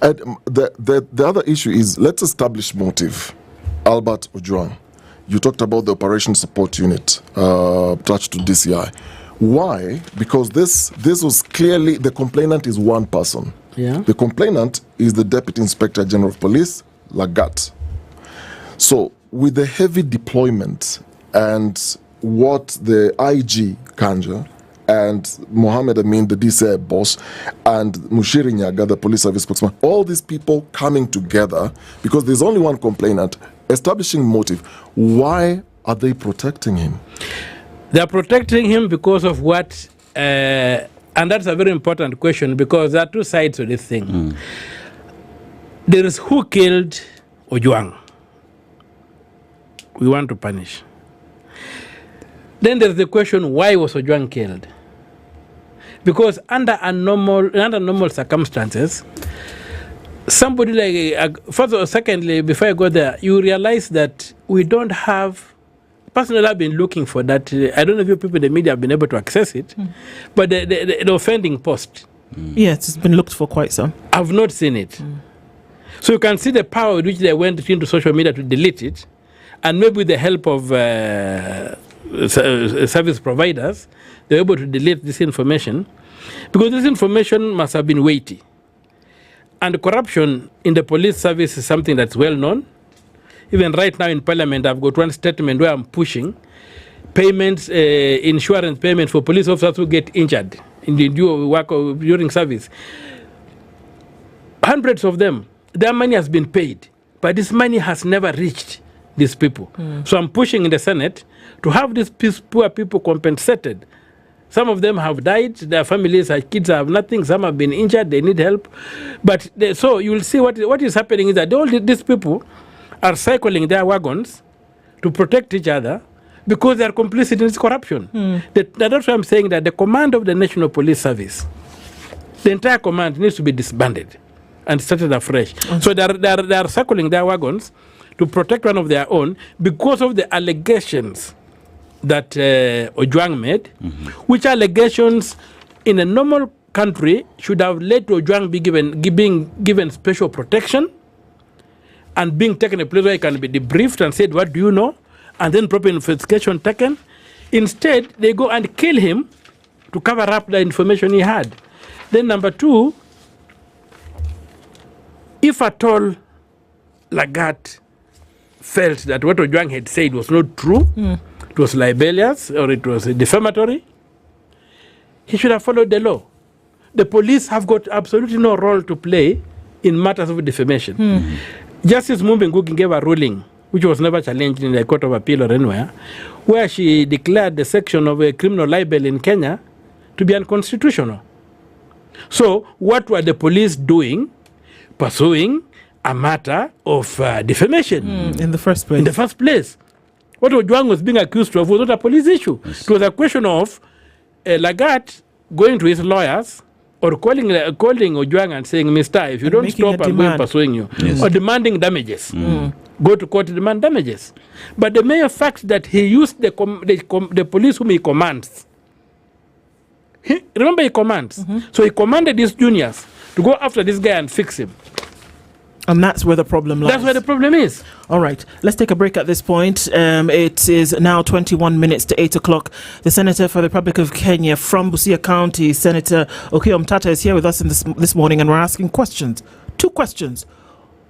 And the other issue is, let's establish motive. Albert Ojwang, you talked about the Operation Support Unit attached to DCI. Why? Because this was clearly, the complainant is one person. Yeah. The complainant is the Deputy Inspector General of Police, Lagat. So with the heavy deployment and what the IG Kanja and Mohammed Amin, the DCI boss, and Mushiri Nyaga, the police service spokesman, all these people coming together, because there's only one complainant, establishing motive. Why are they protecting him? They are protecting him because of what, and that's a very important question, because there are two sides to this thing. There is who killed Ojwang. We want to punish. Then there's the question, why was Ojwang killed? Because under normal circumstances, somebody like, first or secondly, before I go there, you realize that we don't have, personally I've been looking for that, I don't know if you people in the media have been able to access it, but the offending post. Yes, it's been looked for quite some. I've not seen it. So you can see the power with which they went into social media to delete it, and maybe with the help of service providers, they're able to delete this information, because this information must have been weighty. And corruption in the police service is something that's well known. Even right now in Parliament, I've got one statement where I'm pushing payments, insurance payment for police officers who get injured in the work during service. Hundreds of them, their money has been paid, but this money has never reached these people. So I'm pushing in the Senate to have these poor people compensated. Some of them have died, their families, their kids have nothing, some have been injured, they need help. But so you will see what is happening is that all these people are cycling their wagons to protect each other because they are complicit in this corruption. That's why I'm saying that the command of the National Police Service, the entire command needs to be disbanded and started afresh. So they are circling their wagons to protect one of their own because of the allegations that Ojwang made, which allegations in a normal country should have led to Ojwang being given special protection and being taken a place where he can be debriefed and said, what do you know? And then proper investigation taken. Instead, they go and kill him to cover up the information he had. Then number two, if at all Lagat felt that what Ojwang had said was not true, it was libelous or it was defamatory, he should have followed the law. The police have got absolutely no role to play in matters of defamation. Justice Mumbi Ngugi gave a ruling, which was never challenged in the Court of Appeal or anywhere, where she declared the section of a criminal libel in Kenya to be unconstitutional. So what were the police doing? Pursuing a matter of defamation. In the first place. In the first place. What Ojwang was being accused of was not a police issue. Yes. It was a question of Lagat going to his lawyers or calling Ojwang and saying, Mr. If you don't stop, I'm going pursuing you. Yes. Or demanding damages. Go to court to demand damages. But the mere fact that he used the police whom he commands. Remember, he commands. So he commanded his juniors to go after this guy and fix him. And that's where the problem lies. That's where the problem is. All right, let's take a break at this point. It is now 21 minutes to 8 o'clock. The Senator for the Republic of Kenya from Busia County, Senator Okoh Tata, is here with us this morning, and we're asking questions. 2 questions.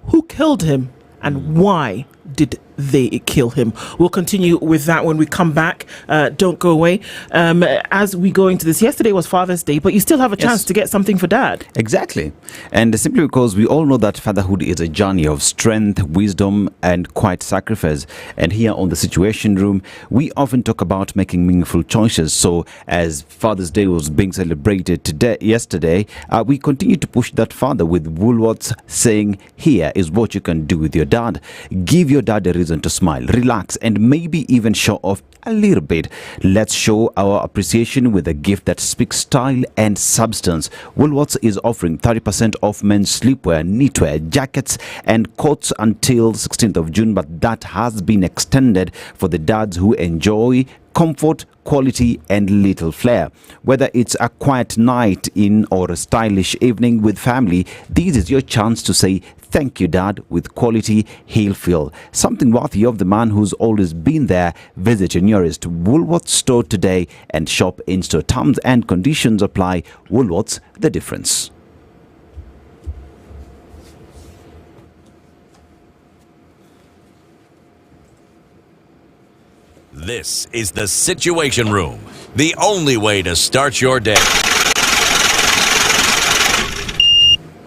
Who killed him and why did they kill him? We'll continue with that when we come back. Don't go away. As we go into this, yesterday was Father's Day, but you still have a chance to get something for Dad. Exactly. And simply because we all know that fatherhood is a journey of strength, wisdom, and quiet sacrifice. And here on the Situation Room, we often talk about making meaningful choices. So as Father's Day was being celebrated yesterday, we continue to push that further with Woolworths saying, here is what you can do with your dad. Give your dad a reason to smile, relax, and maybe even show off a little bit. Let's show our appreciation with a gift that speaks style and substance. Woolworths is offering 30% off men's sleepwear, knitwear, jackets, and coats until 16th of June, but that has been extended for the dads who enjoy comfort, quality, and little flair. Whether it's a quiet night in or a stylish evening with family, this is your chance to say thank you, Dad, with quality he'll feel. Something worthy of the man who's always been there. Visit your nearest Woolworths store today and shop in-store. Terms and conditions apply. Woolworths, the difference. This is the Situation Room, the only way to start your day.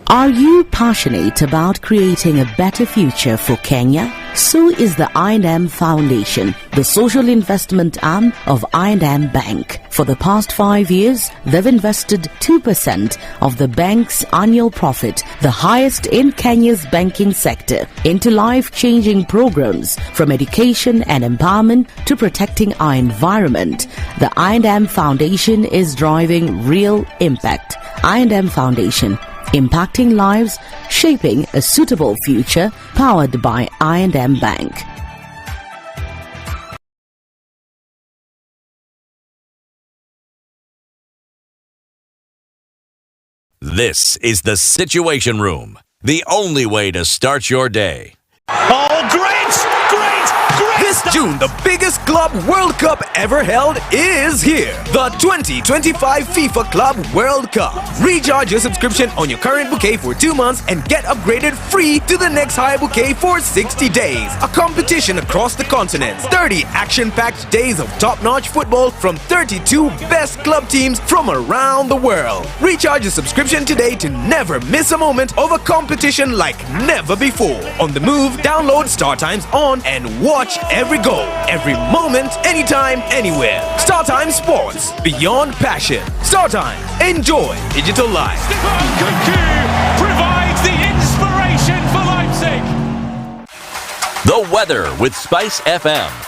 Are you passionate about creating a better future for Kenya? So is the I&M Foundation, the social investment arm of I&M Bank. For the past 5 years, they've invested 2% of the bank's annual profit, the highest in Kenya's banking sector, into life-changing programs from education and empowerment to protecting our environment. The I&M Foundation is driving real impact. I&M Foundation, impacting lives, shaping a suitable future, powered by I&M Bank. This is the Situation Room, the only way to start your day. Oh, great! This June, the biggest Club World Cup ever held is here. The 2025 FIFA Club World Cup. Recharge your subscription on your current bouquet for 2 months and get upgraded free to the next higher bouquet for 60 days. A competition across the continent. 30 action-packed days of top-notch football from 32 best club teams from around the world. Recharge your subscription today to never miss a moment of a competition like never before. On the move, download StarTimes on and watch every goal, every moment, anytime, anywhere. StarTimes Sports, beyond passion. StarTimes, enjoy digital life. Provides the inspiration for Leipzig. The weather with SpiceFM.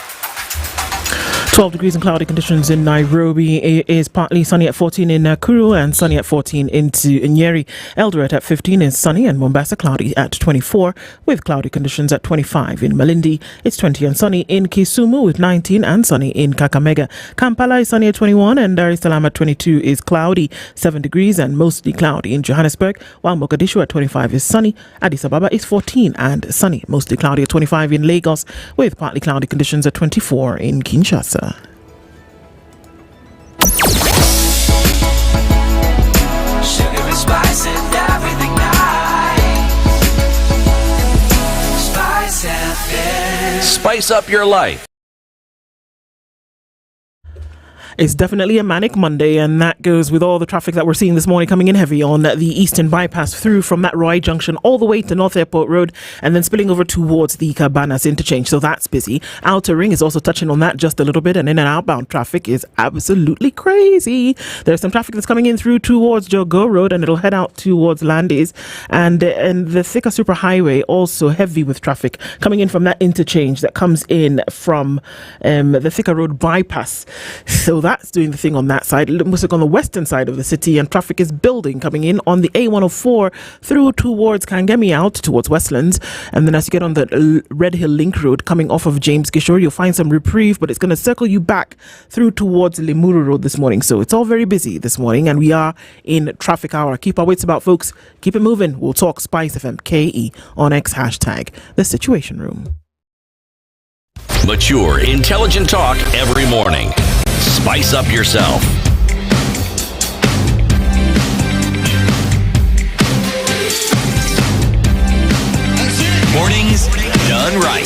12 degrees and cloudy conditions in Nairobi. It is partly sunny at 14 in Nakuru and sunny at 14 into Nyeri. Eldoret at 15 is sunny and Mombasa cloudy at 24 with cloudy conditions at 25 in Malindi. It's 20 and sunny in Kisumu with 19 and sunny in Kakamega. Kampala is sunny at 21 and Dar es Salaam at 22 is cloudy, 7 degrees and mostly cloudy in Johannesburg, while Mogadishu at 25 is sunny. Addis Ababa is 14 and sunny, mostly cloudy at 25 in Lagos with partly cloudy conditions at 24 in Kinshasa. Sugar and spice and everything nice. Spice FM. Spice up your life. It's definitely a manic Monday, and that goes with all the traffic that we're seeing this morning coming in heavy on the Eastern Bypass through from that Roy Junction all the way to North Airport Road and then spilling over towards the Cabanas interchange. So that's busy. Outer Ring is also touching on that just a little bit, and in and outbound traffic is absolutely crazy. There's some traffic that's coming in through towards Jogo Road, and it'll head out towards Landis, and the Thika Superhighway also heavy with traffic coming in from that interchange that comes in from the Thika Road bypass. So that's doing the thing on that side. Looks like on the western side of the city, and traffic is building coming in on the A104 through towards Kangemi out towards Westlands, and then as you get on the Red Hill Link Road coming off of James Gishore, you'll find some reprieve, but it's going to circle you back through towards Limuru Road this morning. So it's all very busy this morning, and we are in traffic hour. Keep our wits about, folks. Keep it moving. We'll talk SpiceFM KE on X hashtag the Situation Room. Mature, intelligent talk every morning. Spice up yourself. Mornings done right.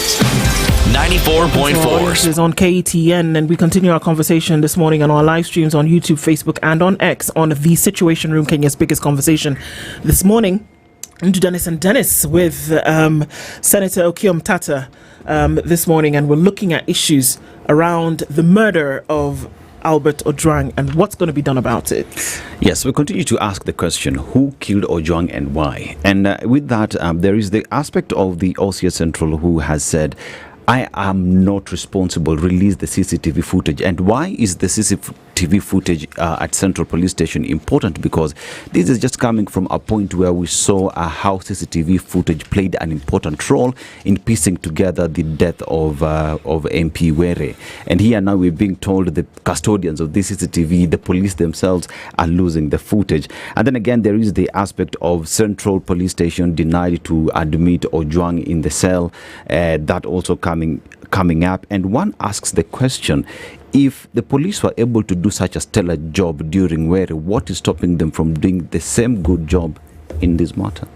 94.4. This is on KETN, and we continue our conversation this morning on our live streams on YouTube, Facebook, and on X on the Situation Room, Kenya's biggest conversation. This morning, into Dennis and Dennis with Senator Okum Tata this morning, and we're looking at issues around the murder of Albert Ojwang and what's going to be done about it. Yes, we continue to ask the question, who killed Ojwang and why? And with that, there is the aspect of the OCS Central who has said, I am not responsible, release the CCTV footage. And why is the CCTV footage at Central Police Station important? Because this is just coming from a point where we saw how CCTV footage played an important role in piecing together the death of MP Were. And here now we're being told the custodians of this CCTV, the police themselves, are losing the footage. And then again, there is the aspect of Central Police Station denied to admit Ojwang in the cell. That also coming up, and one asks the question, if the police were able to do such a stellar job during Were, what is stopping them from doing the same good job in this matter?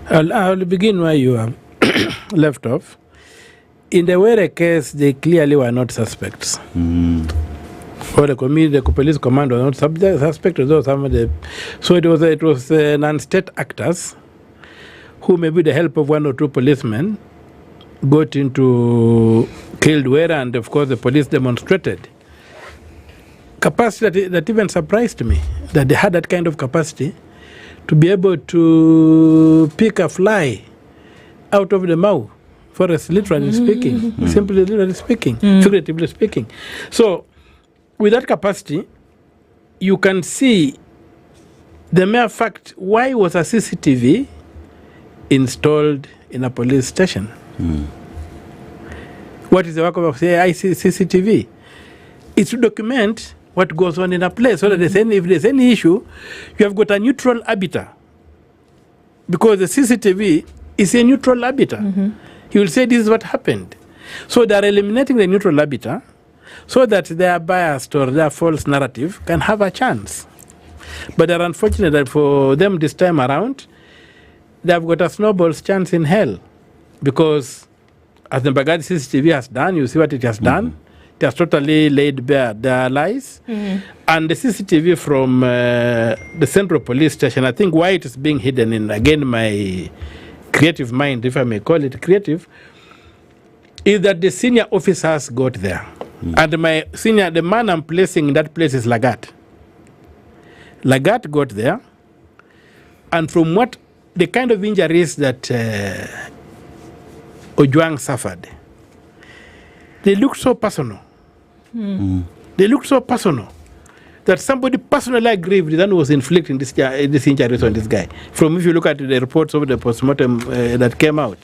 I'll begin where you are left off. In the Were case, they clearly were not suspects. Or the police command was not suspect. So it was non-state actors who, maybe with the help of one or two policemen, got into killed Were, and of course the police demonstrated capacity that even surprised me, that they had that kind of capacity to be able to pick a fly out of the mouth, forest, literally speaking, simply literally speaking, figuratively speaking. So with that capacity, you can see the mere fact, why was a CCTV installed in a police station? What is the work of CCTV? It's to document what goes on in a place, so that if there's any issue, you have got a neutral arbiter. Because the CCTV is a neutral arbiter. He will say this is what happened. So they are eliminating the neutral arbiter so that their biased or their false narrative can have a chance. But they're unfortunate that for them this time around, they've got a snowball's chance in hell. Because as the Baghdad CCTV has done, you see what it has done. It has totally laid bare their lies. And the CCTV from the Central Police Station, I think why it is being hidden in, again, my creative mind, if I may call it creative, is that the senior officers got there. And the man I'm placing in that place is Lagat. Lagat got there, and from what the kind of injuries that Ojwang suffered, they look so personal. They look so personal that somebody personally aggrieved than was inflicting this injuries on this guy. From if you look at the reports of the postmortem that came out.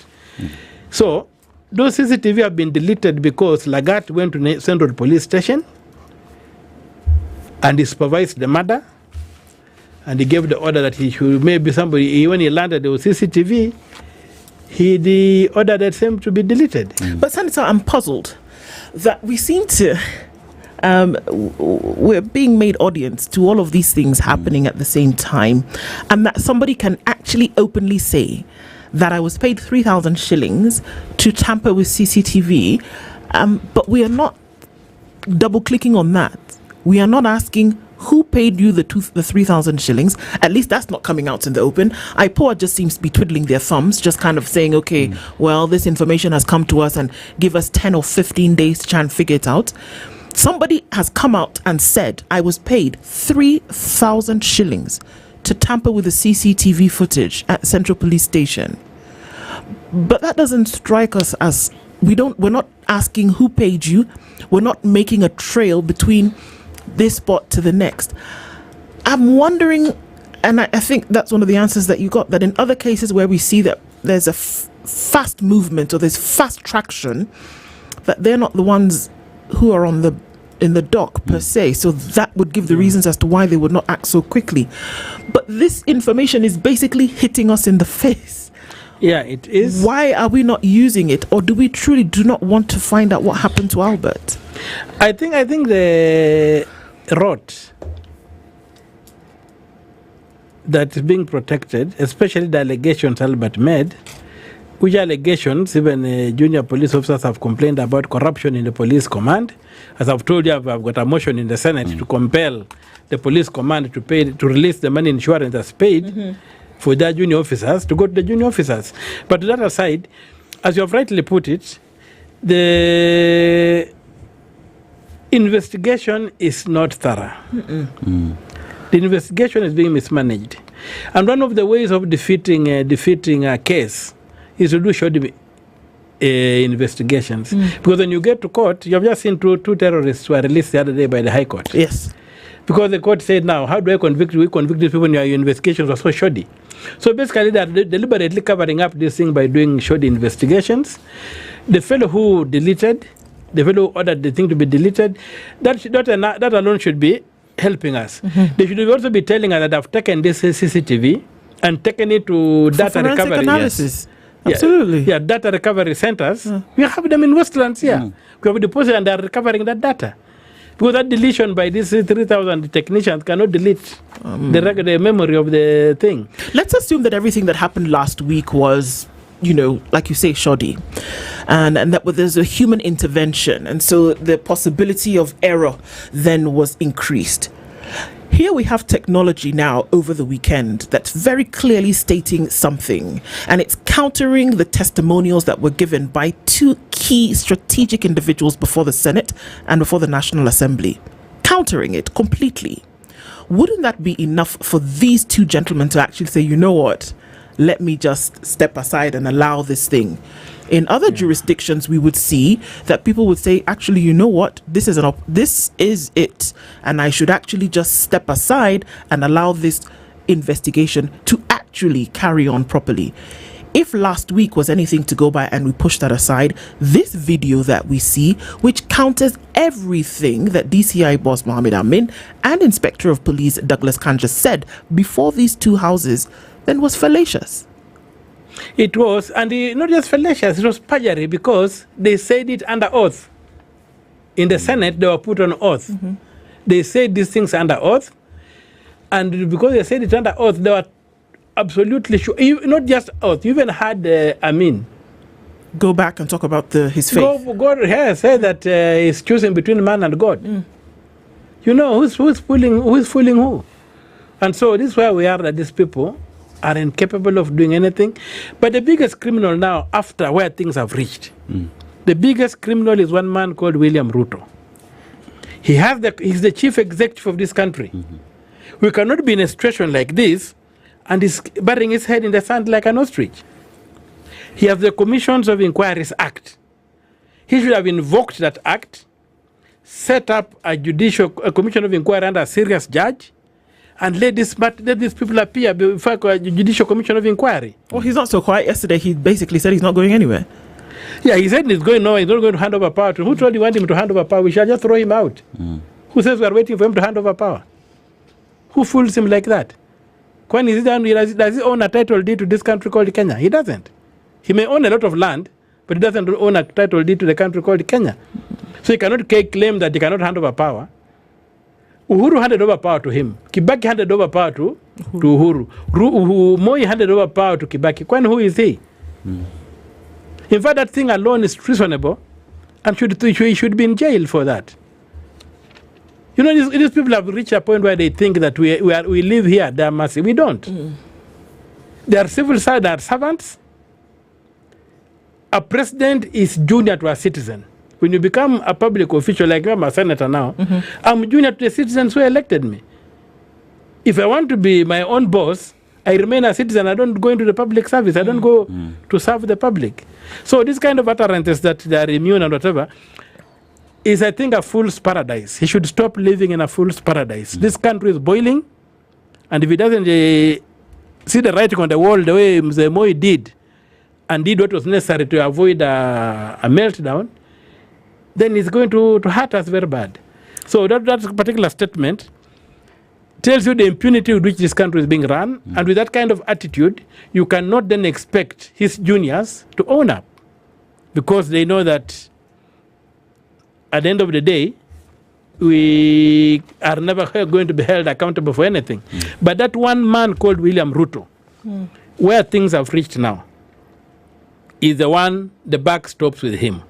So those CCTV have been deleted because Lagat went to Central Police Station and he supervised the murder, and he gave the order that he should, maybe somebody, when he landed there was CCTV, he ordered that same to be deleted. But Senator, I'm puzzled that we seem to we're being made audience to all of these things happening at the same time, and that somebody can actually openly say that I was paid 3,000 shillings to tamper with CCTV, but we are not double clicking on that We are not asking who paid you the 3,000 shillings. At least that's not coming out in the open. IPOA just seems to be twiddling their thumbs, just kind of saying, okay, well, this information has come to us and give us 10 or 15 days to try and figure it out. Somebody has come out and said, I was paid 3,000 shillings to tamper with the CCTV footage at Central Police Station. But that doesn't strike us as, we're not asking who paid you. We're not making a trail between this spot to the next. I'm wondering, and I think that's one of the answers that you got, that in other cases where we see that there's a fast movement or there's fast traction, that they're not the ones who are in the dock per se. So that would give the reasons as to why they would not act so quickly. But this information is basically hitting us in the face. Yeah, it is. Why are we not using it? Or do we truly do not want to find out what happened to Albert? I think the rot that is being protected, especially the allegations Albert made, which allegations even junior police officers have complained about corruption in the police command. As I've told you, I've got a motion in the Senate to compel the police command to release the money insurance that's paid for their junior officers to go to the junior officers. But to that aside, as you have rightly put it, the investigation is not thorough. The investigation is being mismanaged. And one of the ways of defeating a case is to do short investigations. Because when you get to court, you have just seen two terrorists who were released the other day by the High Court. Yes. Because the court said, now, how do I convict you? We convict these people when your investigations are so shoddy. So basically, they are deliberately covering up this thing by doing shoddy investigations. The fellow who deleted, the fellow who ordered the thing to be deleted, that alone should be helping us. They should also be telling us that I've taken this CCTV and taken it to data recovery. Analysis. Yes. Absolutely. Yeah, data recovery centers. We have them in Westlands here. We have deposited and they are recovering that data. Because that deletion by these 3,000 technicians cannot delete the memory of the thing. Let's assume that everything that happened last week was, like you say, shoddy. And that there's a human intervention. And so the possibility of error then was increased. Here we have technology now over the weekend that's very clearly stating something, and it's countering the testimonials that were given by two key strategic individuals before the Senate and before the National Assembly. Countering it completely. Wouldn't that be enough for these two gentlemen to actually say, you know what, let me just step aside and allow this thing? In other jurisdictions, we would see that people would say, actually, you know what, this is it. And I should actually just step aside and allow this investigation to actually carry on properly. If last week was anything to go by and we push that aside, this video that we see, which counters everything that DCI boss Mohammed Amin and Inspector of Police Douglas Kanja said before these two houses, then was fallacious. It was, and not just fallacious, it was perjury because they said it under oath. In the Senate, they were put on oath. They said these things under oath, and because they said it under oath, they were absolutely sure. Not just oath, you even had Amin go back and talk about his faith. God say that he's choosing between man and God. You know, who's fooling who? And so this is where we are, that these people are incapable of doing anything. But the biggest criminal now, after where things have reached, the biggest criminal is one man called William Ruto. He's the chief executive of this country. We cannot be in a situation like this and he's burying his head in the sand like an ostrich. He has the Commissions of Inquiries Act. He should have invoked that act, set up a commission of inquiry under a serious judge, and let these people appear before a judicial commission of inquiry. Well, he's not so quiet. Yesterday, he basically said he's not going anywhere. Yeah, he said he's going nowhere. He's not going to hand over power to him. Who told you want him to hand over power? We shall just throw him out. Who says we are waiting for him to hand over power? Who fools him like that? When is it does he own a title deed to this country called Kenya? He doesn't. He may own a lot of land, but he doesn't own a title deed to the country called Kenya. So he cannot claim that he cannot hand over power. Uhuru handed over power to him. Kibaki handed over power to Uhuru. Moi handed over power to Kibaki. When who is he? In fact, that thing alone is treasonable and he should be in jail for that. You know, these people have reached a point where they think that we live here, they are massive. We don't. They are civil servants. A president is junior to a citizen. When you become a public official, like I'm a senator now, I'm junior to the citizens who elected me. If I want to be my own boss, I remain a citizen. I don't go into the public service. I don't go to serve the public. So this kind of utterances that they are immune and whatever is, I think, a fool's paradise. He should stop living in a fool's paradise. This country is boiling, and if he doesn't see the writing on the wall the way Mzee Moi did, and did what was necessary to avoid a meltdown, then it's going to hurt us very bad. So that particular statement tells you the impunity with which this country is being run, and with that kind of attitude, you cannot then expect his juniors to own up, because they know that at the end of the day, we are never going to be held accountable for anything. But that one man called William Ruto, where things have reached now, is the one, the buck stops with him.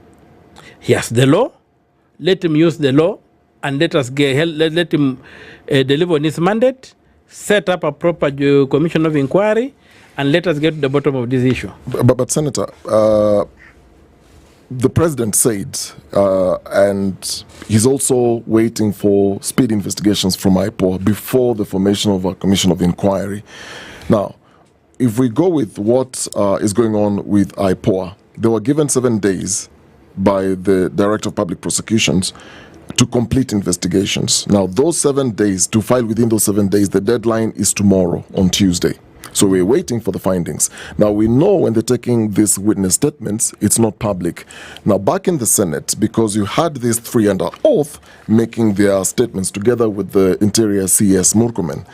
He has the law, let him use the law, and let him deliver on his mandate, set up a proper commission of inquiry, and let us get to the bottom of this issue. But Senator, the president said, and he's also waiting for speed investigations from IPOA before the formation of a commission of inquiry. Now, if we go with what is going on with IPOA, they were given 7 days by the Director of Public Prosecutions to complete investigations. Now, those 7 days, to file within those 7 days, the deadline is tomorrow on Tuesday. So we're waiting for the findings. Now, we know when they're taking these witness statements, it's not public. Now, back in the Senate, because you had these three under oath making their statements together with the Interior CS Murkomen,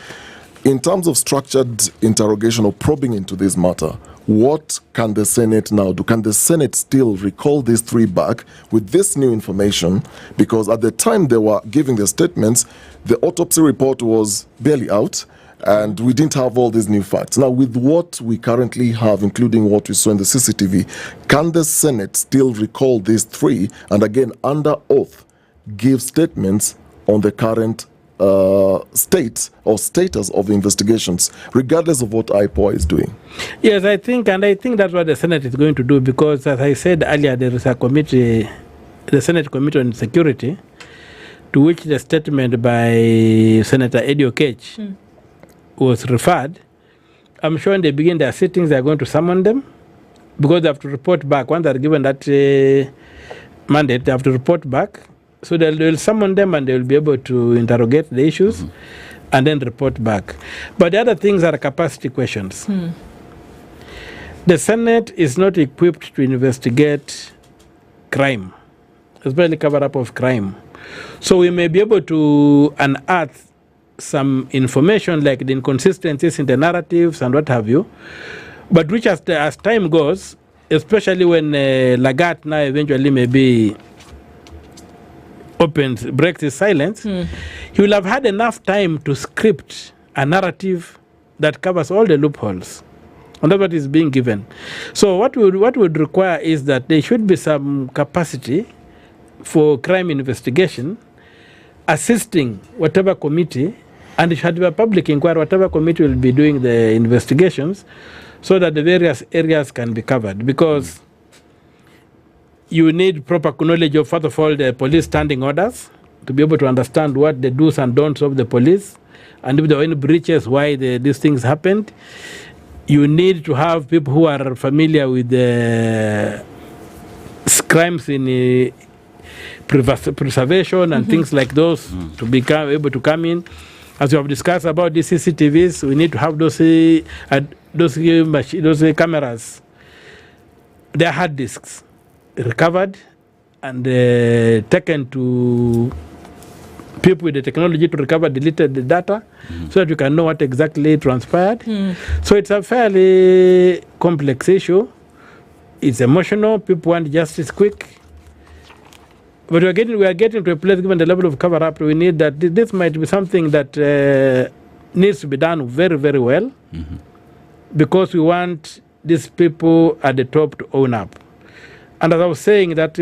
in terms of structured interrogation or probing into this matter, what can the Senate now do? Can the Senate still recall these three back with this new information? Because at the time they were giving their statements, the autopsy report was barely out, and we didn't have all these new facts. Now, with what we currently have, including what we saw in the CCTV, can the Senate still recall these three and, again, under oath, give statements on the current state or status of investigations, regardless of what IPOA is doing? Yes, I think that's what the Senate is going to do, because, as I said earlier, there is a committee, the Senate Committee on Security, to which the statement by Senator Eddie Okech was referred. I'm sure in the beginning their sittings, they are going to summon them, because they have to report back. Once they are given that mandate, they have to report back. So they'll summon them, and they'll be able to interrogate the issues and then report back. But the other things are capacity questions. The Senate is not equipped to investigate crime, especially cover-up of crime. So we may be able to unearth some information like the inconsistencies in the narratives and what have you, but which as time goes, especially when Lagat now eventually maybe breaks his silence, he will have had enough time to script a narrative that covers all the loopholes. And that's what is being given. So what would require is that there should be some capacity for crime investigation, assisting whatever committee, and it should be a public inquiry, whatever committee will be doing the investigations, so that the various areas can be covered. Because you need proper knowledge of, first of all, the police standing orders, to be able to understand what the do's and don'ts of the police, and if there are any breaches, why these things happened. You need to have people who are familiar with the crimes in preservation and things like those to become able to come in. As we have discussed about the CCTVs, we need to have those cameras, their hard disks, recovered and taken to people with the technology to recover deleted data, so that you can know what exactly transpired. So it's a fairly complex issue. It's emotional. People want justice quick. But we are getting to a place, given the level of cover-up, we need that this might be something that needs to be done very, very well, because we want these people at the top to own up. And as I was saying, that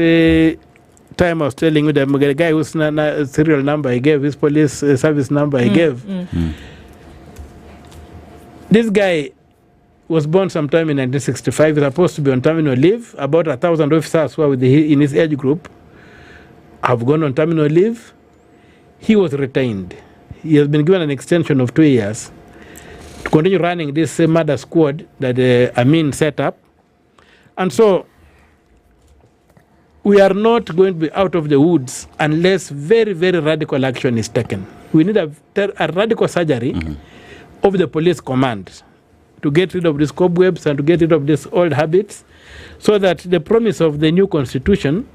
time I was telling you the guy whose serial number he gave, his police service number he gave. This guy was born sometime in 1965. He's supposed to be on terminal leave. About 1,000 officers who are in his age group have gone on terminal leave. He was retained. He has been given an extension of 2 years to continue running this murder squad that Amin set up. And so we are not going to be out of the woods unless very, very radical action is taken. We need a radical surgery of the police command to get rid of these cobwebs and to get rid of these old habits so that the promise of the new constitution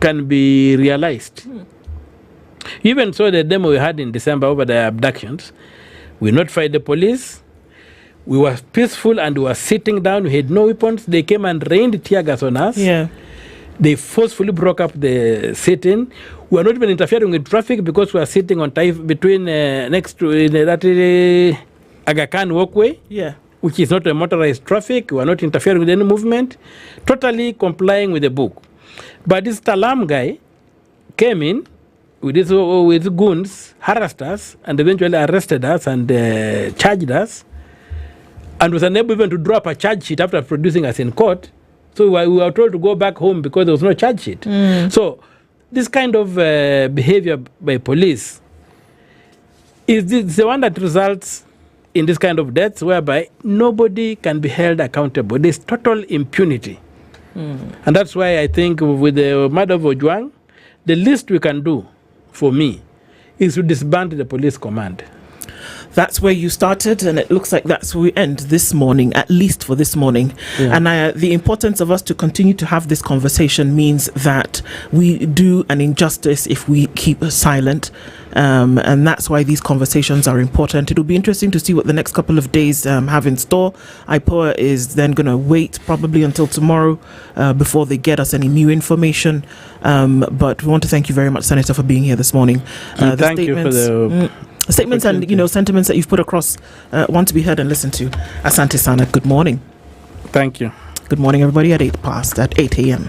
can be realized. Even so, the demo we had in December over the abductions, we notified the police. We were peaceful and we were sitting down. We had no weapons. They came and rained tear gas on us. Yeah. They forcefully broke up the sit-in. We were not even interfering with traffic because we were sitting on between next to that Aga Khan walkway, which is not a motorized traffic. We were not interfering with any movement, totally complying with the book. But this Talam guy came in with goons, harassed us, and eventually arrested us and charged us, and was unable even to draw up a charge sheet after producing us in court. So we were told to go back home because there was no charge sheet. So this kind of behavior by police is the one that results in this kind of deaths whereby nobody can be held accountable. There's total impunity. And that's why I think with the murder of Ojwang, the least we can do, for me, is to disband the police command. That's where you started, and it looks like that's where we end this morning, at least for this morning. And the importance of us to continue to have this conversation means that we do an injustice if we keep silent. And that's why these conversations are important. It'll be interesting to see what the next couple of days have in store. IPOA is then going to wait probably until tomorrow before they get us any new information. But we want to thank you very much, Senator, for being here this morning. Thank you for the statements and sentiments that you've put across want to be heard and listened to. Asante Sana, good morning. Thank you. Good morning, everybody. At 8 a.m.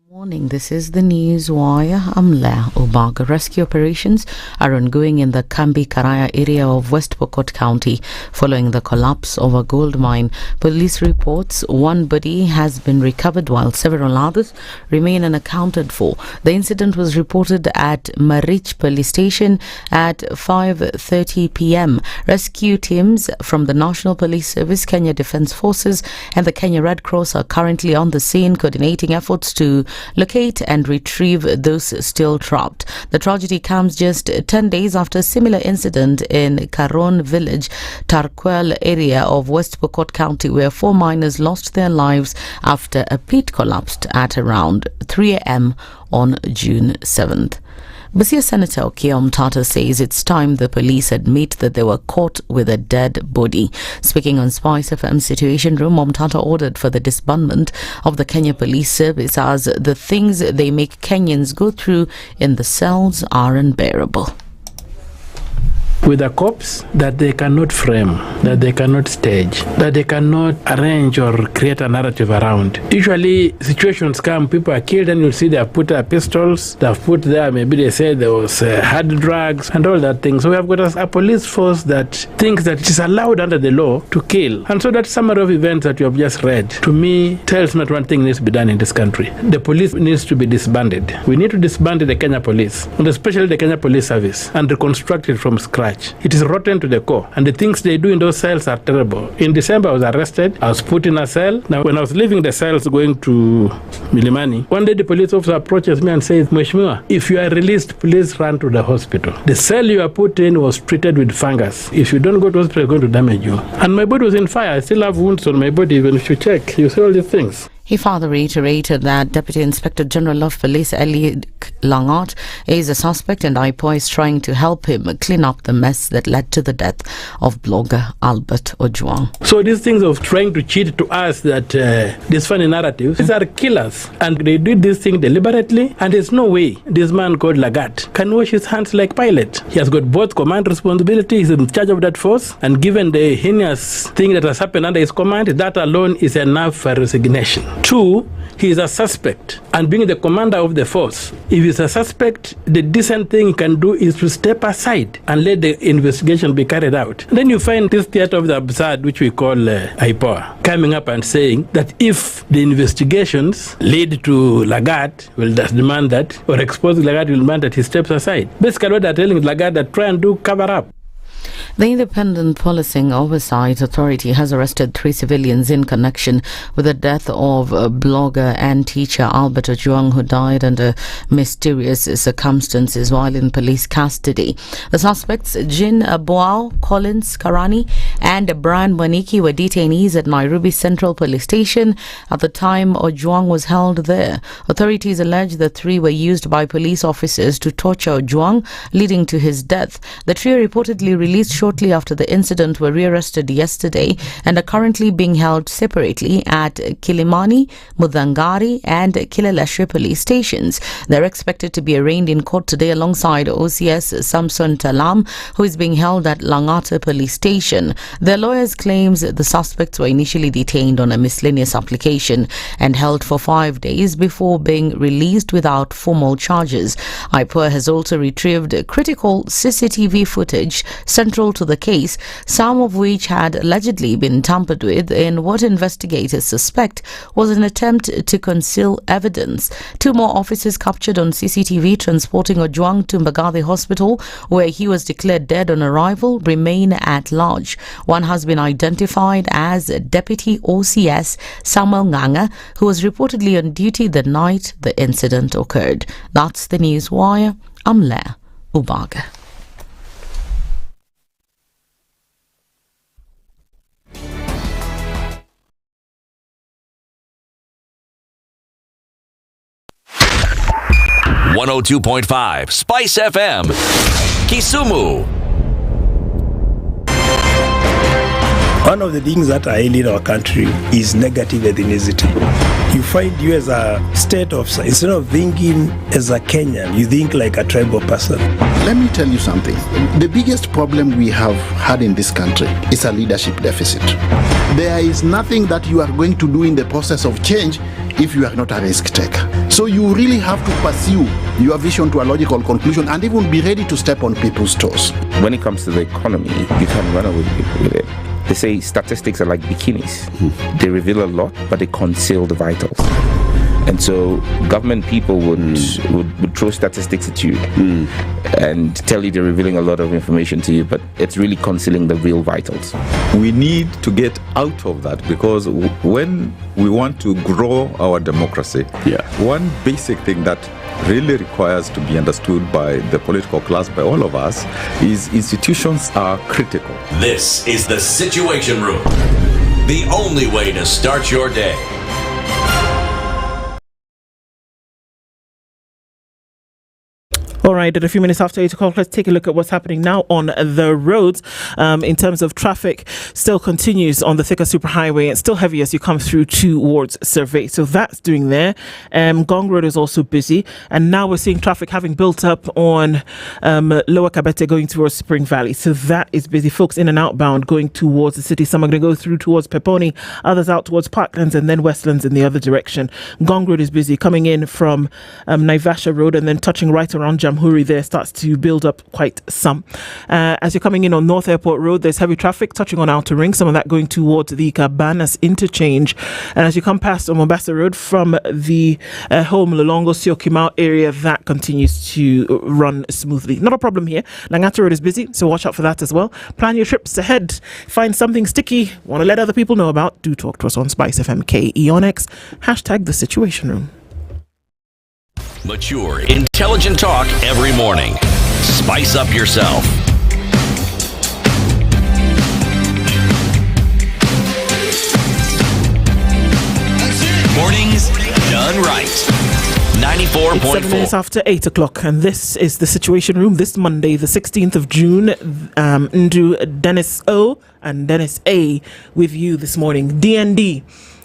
Morning. This is the news wire. I'm Leah Obaga. Rescue operations are ongoing in the Kambi Karaya area of West Pokot County following the collapse of a gold mine. Police reports one body has been recovered while several others remain unaccounted for. The incident was reported at Marich Police Station at 5:30 p.m. Rescue teams from the National Police Service, Kenya Defence Forces and the Kenya Red Cross are currently on the scene coordinating efforts to locate and retrieve those still trapped. The tragedy comes just 10 days after a similar incident in Karon village, Tarkwel area of West Pokot County, where 4 miners lost their lives after a pit collapsed at around 3 a.m. on June 7th. Busia Senator Okum Tata says it's time the police admit that they were caught with a dead body. Speaking on SpiceFM Situation Room, Tata ordered for the disbandment of the Kenya Police Service as the things they make Kenyans go through in the cells are unbearable. With a corpse that they cannot frame, that they cannot stage, that they cannot arrange or create a narrative around. Usually situations come, people are killed and you'll see they have put pistols, they have put there, maybe they say there was hard drugs and all that thing. So we have got a police force that thinks that it is allowed under the law to kill. And so that summary of events that you have just read, to me, tells me that one thing needs to be done in this country. The police needs to be disbanded. We need to disband the Kenya Police, and especially the Kenya Police Service, and reconstruct it from scratch. It is rotten to the core, and the things they do in those cells are terrible. In December, I was arrested. I was put in a cell. Now, when I was leaving the cells going to Milimani, one day the police officer approaches me and says, Mheshimiwa, if you are released, please run to the hospital. The cell you are put in was treated with fungus. If you don't go to hospital, it's going to damage you. And my body was in fire. I still have wounds on my body. Even if you check, you see all these things. He further reiterated that Deputy Inspector General of Police Elliot Langat is a suspect and IPOA is trying to help him clean up the mess that led to the death of blogger Albert Ojwang. So these things of trying to cheat to us that these funny narratives, these are killers, and they did this thing deliberately, and there's no way this man called Lagat can wash his hands like Pilate. He has got both command responsibility, he's in charge of that force, and given the heinous thing that has happened under his command, that alone is enough for resignation. 2, he is a suspect, and being the commander of the force, if he's a suspect, the decent thing he can do is to step aside and let the investigation be carried out. And then you find this theater of the absurd, which we call IPOA, coming up and saying that if the investigations lead to Lagat, will just demand that, or expose Lagat, will demand that he steps aside. Basically what they're telling Lagat that try and do cover up. The Independent Policing Oversight Authority has arrested 3 civilians in connection with the death of blogger and teacher Albert Ojwang, who died under mysterious circumstances while in police custody. The suspects, Jin Boao, Collins Karani and Brian Waniki, were detainees at Nairobi Central Police Station at the time Ojwang was held there. Authorities allege the 3 were used by police officers to torture Ojwang, leading to his death. The trio reportedly released shortly after the incident were rearrested yesterday and are currently being held separately at Kilimani, Mudhangari and Kileleshwe police stations. They're expected to be arraigned in court today alongside OCS Samson Talam, who is being held at Langata police station. Their lawyers claims the suspects were initially detained on a miscellaneous application and held for 5 days before being released without formal charges. IPOA has also retrieved critical CCTV footage central to the case, some of which had allegedly been tampered with in what investigators suspect was an attempt to conceal evidence. 2 more officers captured on CCTV transporting Ojwang to Mbagathi Hospital, where he was declared dead on arrival, remain at large. One has been identified as Deputy OCS Samuel Nganga, who was reportedly on duty the night the incident occurred. That's the News Wire. I'm Lydiah Ubaga. .5 Spice FM, Kisumu. One of the things that are ailing our country is negative ethnicity. You find you as a state officer, instead of thinking as a Kenyan, you think like a tribal person. Let me tell you something. The biggest problem we have had in this country is a leadership deficit. There is nothing that you are going to do in the process of change if you are not a risk taker. So you really have to pursue your vision to a logical conclusion and even be ready to step on people's toes. When it comes to the economy, you can run away with it. They say statistics are like bikinis. They reveal a lot, but they conceal the vitals. And so government people would throw statistics at you and tell you they're revealing a lot of information to you, but it's really concealing the real vitals. We need to get out of that, because when we want to grow our democracy, one basic thing that really requires to be understood by the political class, by all of us, is institutions are critical. This is the Situation Room, the only way to start your day. All right, at a few minutes after 8 o'clock, let's take a look at what's happening now on the roads. In terms of traffic, still continues on the Thika Superhighway and still heavy as you come through towards Survey. So that's doing there. Gong Road is also busy. And now we're seeing traffic having built up on Lower Kabete going towards Spring Valley. So that is busy. Folks in and outbound going towards the city. Some are going to go through towards Peponi, others out towards Parklands and then Westlands in the other direction. Gong Road is busy coming in from Naivasha Road and then touching right around Jamhuri there starts to build up quite some. As you're coming in on North Airport Road, there's heavy traffic touching on Outer Ring, some of that going towards the Cabanas interchange. And as you come past on Mombasa Road from the home Lolongo Syokimau area, that continues to run smoothly. Not a problem here. Langata Road is busy, so watch out for that as well. Plan your trips ahead. Find something sticky, want to let other people know about, do talk to us on SpiceFM KE on X, hashtag The Situation Room. Mature, intelligent talk every morning. Spice up yourself. Morning 104.4. 7 minutes after 8 o'clock, and this is the Situation Room this Monday, the 16th of June. Ndu Dennis O and Dennis A with you this morning. DND.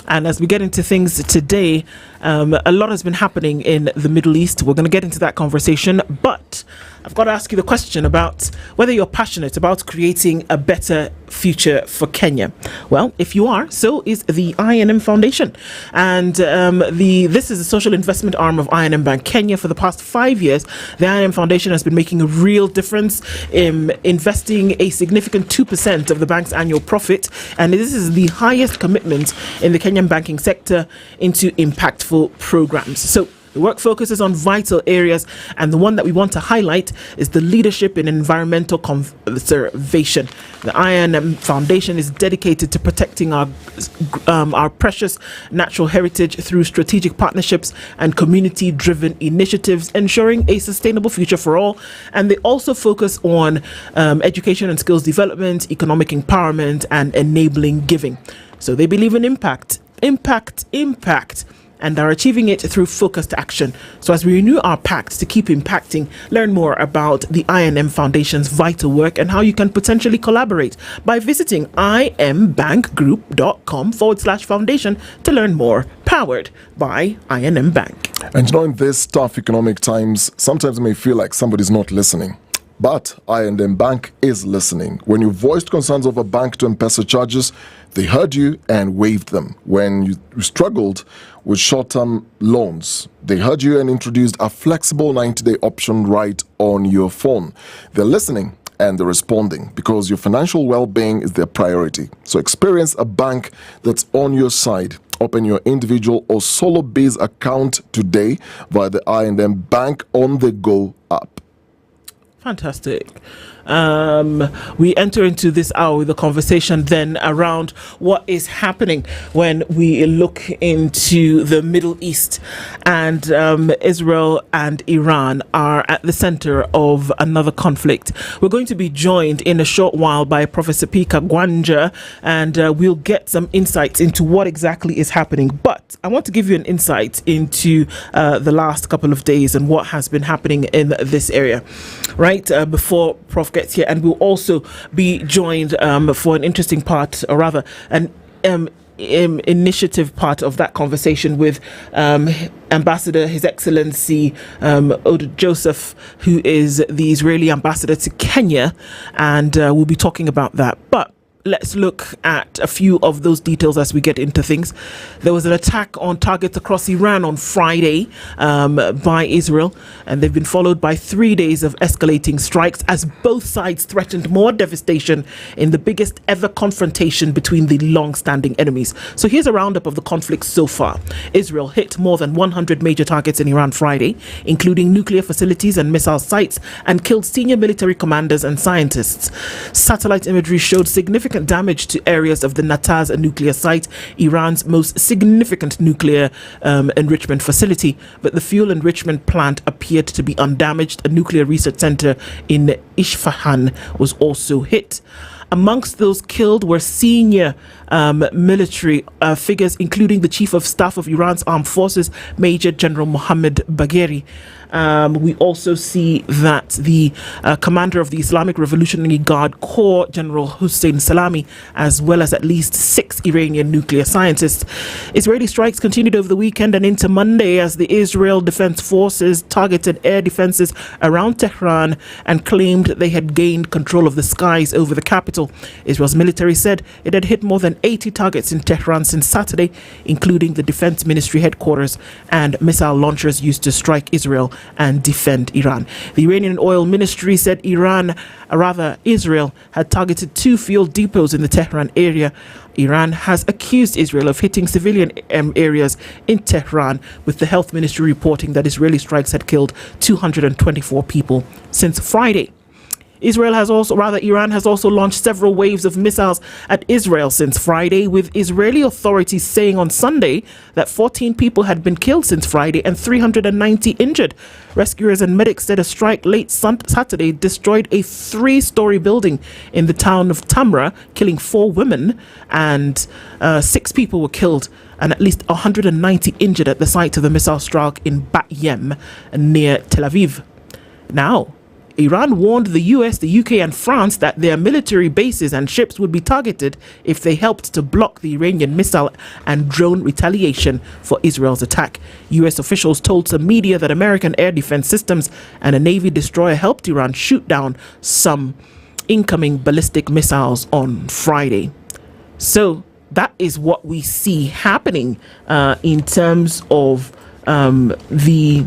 And as we get into things today, a lot has been happening in the Middle East. We're going to get into that conversation, but I've got to ask you the question about whether you're passionate about creating a better future for Kenya. Well, if you are, so is the I&M Foundation. And this is a social investment arm of I&M Bank Kenya. For the past 5 years, the I&M Foundation has been making a real difference in investing a significant 2% of the bank's annual profit. And this is the highest commitment in the Kenyan banking sector into impactful programs. So the work focuses on vital areas, and the one that we want to highlight is the leadership in environmental conservation. The I&M Foundation is dedicated to protecting our precious natural heritage through strategic partnerships and community-driven initiatives, ensuring a sustainable future for all. And they also focus on education and skills development, economic empowerment, and enabling giving. So they believe in impact, and are achieving it through focused action. So as we renew our pact to keep impacting, learn more about the I&M Foundation's vital work and how you can potentially collaborate by visiting imbankgroup.com/foundation to learn more. Powered by I&M Bank. And you know, in these tough economic times, sometimes it may feel like somebody's not listening. But I&M Bank is listening. When you voiced concerns over bank to M-Pesa charges, they heard you and waived them. When you struggled with short-term loans, they heard you and introduced a flexible 90-day option right on your phone. They're listening and they're responding because your financial well-being is their priority. So experience a bank that's on your side. Open your individual or solo biz account today via the I&M Bank on the Go app. Fantastic. We enter into this hour with a conversation then around what is happening when we look into the Middle East, and Israel and Iran are at the center of another conflict. We're going to be joined in a short while by Professor Pika Gwanja, and we'll get some insights into what exactly is happening. But I want to give you an insight into the last couple of days and what has been happening in this area. Right before Prof gets here, and we'll also be joined for an interesting part, or rather an initiative part of that conversation with Ambassador His Excellency Oda Joseph, who is the Israeli ambassador to Kenya, and we'll be talking about that. But let's look at a few of those details as we get into things. There was an attack on targets across Iran on Friday by Israel, and they've been followed by 3 days of escalating strikes as both sides threatened more devastation in the biggest ever confrontation between the long-standing enemies. So here's a roundup of the conflict so far. Israel hit more than 100 major targets in Iran Friday, including nuclear facilities and missile sites, and killed senior military commanders and scientists. Satellite imagery showed significant damage to areas of the Natanz nuclear site, Iran's most significant nuclear enrichment facility, but the fuel enrichment plant appeared to be undamaged. A nuclear research center in Isfahan was also hit. Amongst those killed were senior military figures, including the Chief of Staff of Iran's Armed Forces, Major General Mohammad Bagheri. We also see that the commander of the Islamic Revolutionary Guard Corps, General Hussein Salami, as well as at least 6 Iranian nuclear scientists. Israeli strikes continued over the weekend and into Monday as the Israel Defense Forces targeted air defenses around Tehran and claimed they had gained control of the skies over the capital. Israel's military said it had hit more than 80 targets in Tehran since Saturday, including the Defense Ministry headquarters and missile launchers used to strike Israel and defend Iran. The Iranian oil ministry said Israel had targeted 2 fuel depots in the Tehran area. Iran has accused Israel of hitting civilian areas in Tehran, with the health ministry reporting that Israeli strikes had killed 224 people since Friday. Iran has also launched several waves of missiles at Israel since Friday, with Israeli authorities saying on Sunday that 14 people had been killed since Friday and 390 injured. Rescuers and medics said a strike late Saturday destroyed a 3-story building in the town of Tamra, killing 4 women, and 6 people were killed and at least 190 injured at the site of the missile strike in Bat Yem near Tel Aviv. Now, Iran warned the US, the UK and France that their military bases and ships would be targeted if they helped to block the Iranian missile and drone retaliation for Israel's attack. US officials told some media that American air defense systems and a Navy destroyer helped Iran shoot down some incoming ballistic missiles on Friday. So that is what we see happening in terms of the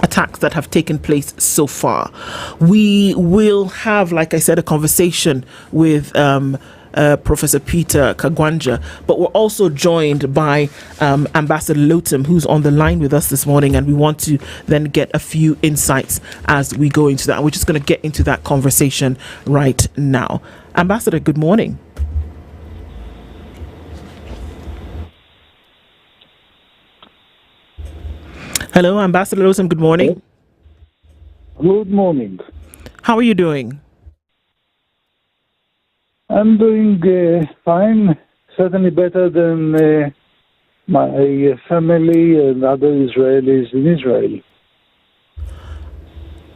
attacks that have taken place so far. We will have, like I said, a conversation with Professor Peter Kagwanja, but we're also joined by Ambassador Lotum, who's on the line with us this morning, and we want to then get a few insights as we go into that. We're just going to get into that conversation right now. Ambassador, good morning. Hello, Ambassador Lotum, good morning. Good morning. How are you doing? I'm doing fine, certainly better than my family and other Israelis in Israel.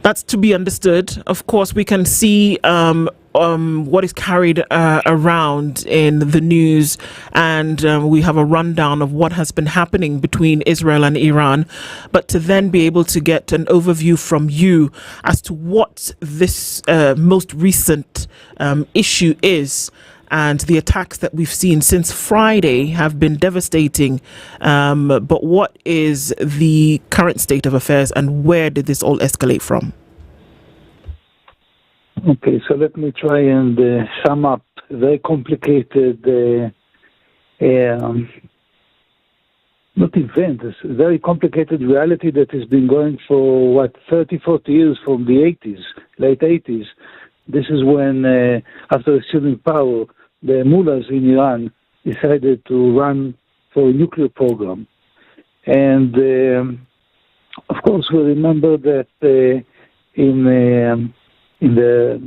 That's to be understood. Of course, we can see what is carried around in the news, and we have a rundown of what has been happening between Israel and Iran. But to then be able to get an overview from you as to what this most recent issue is, and the attacks that we've seen since Friday have been devastating. But what is the current state of affairs, and where did this all escalate from? Okay, so let me try and sum up a very complicated, not event, it's a very complicated reality that has been going for, 30, 40 years from the 80s, late 80s. This is when, after assuming power, the mullahs in Iran decided to run for a nuclear program. And, of course, we remember that in the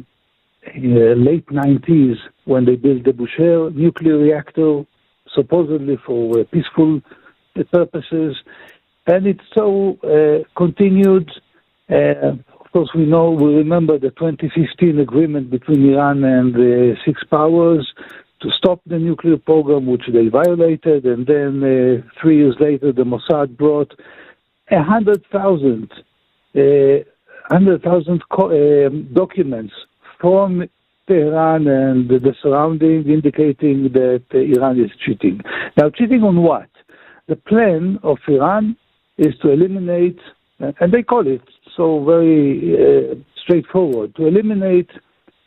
late 90s, when they built the Bushehr nuclear reactor, supposedly for peaceful purposes, and it so continued. Of course, we remember the 2015 agreement between Iran and the 6 powers to stop the nuclear program, which they violated, and then 3 years later, the Mossad brought 100,000 documents from Tehran and the surrounding, indicating that Iran is cheating. Now, cheating on what? The plan of Iran is to eliminate, and they call it so very straightforward, to eliminate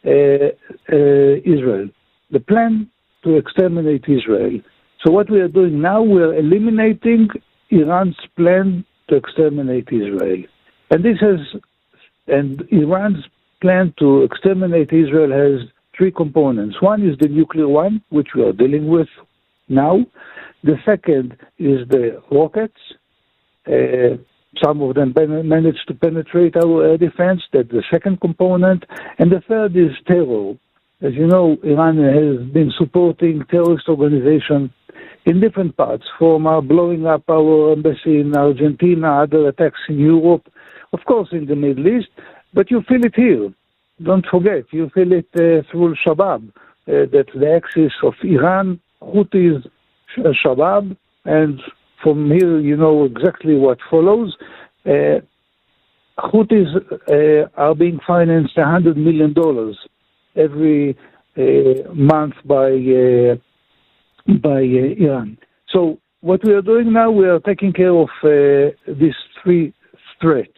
Israel. The plan to exterminate Israel. So what we are doing now, we are eliminating Iran's plan to exterminate Israel. And Iran's plan to exterminate Israel has 3 components. One is the nuclear one, which we are dealing with now. The second is the rockets. Some of them managed to penetrate our air defense. That's the second component. And the third is terror. As you know, Iran has been supporting terrorist organizations in different parts, from blowing up our embassy in Argentina, other attacks in Europe, of course in the Middle East, but you feel it here. Don't forget, you feel it through Shabab, that's the axis of Iran, Houthis, Shabab, and from here you know exactly what follows. Houthis are being financed $100 million every month by Iran. So what we are doing now, we are taking care of these 3 threats.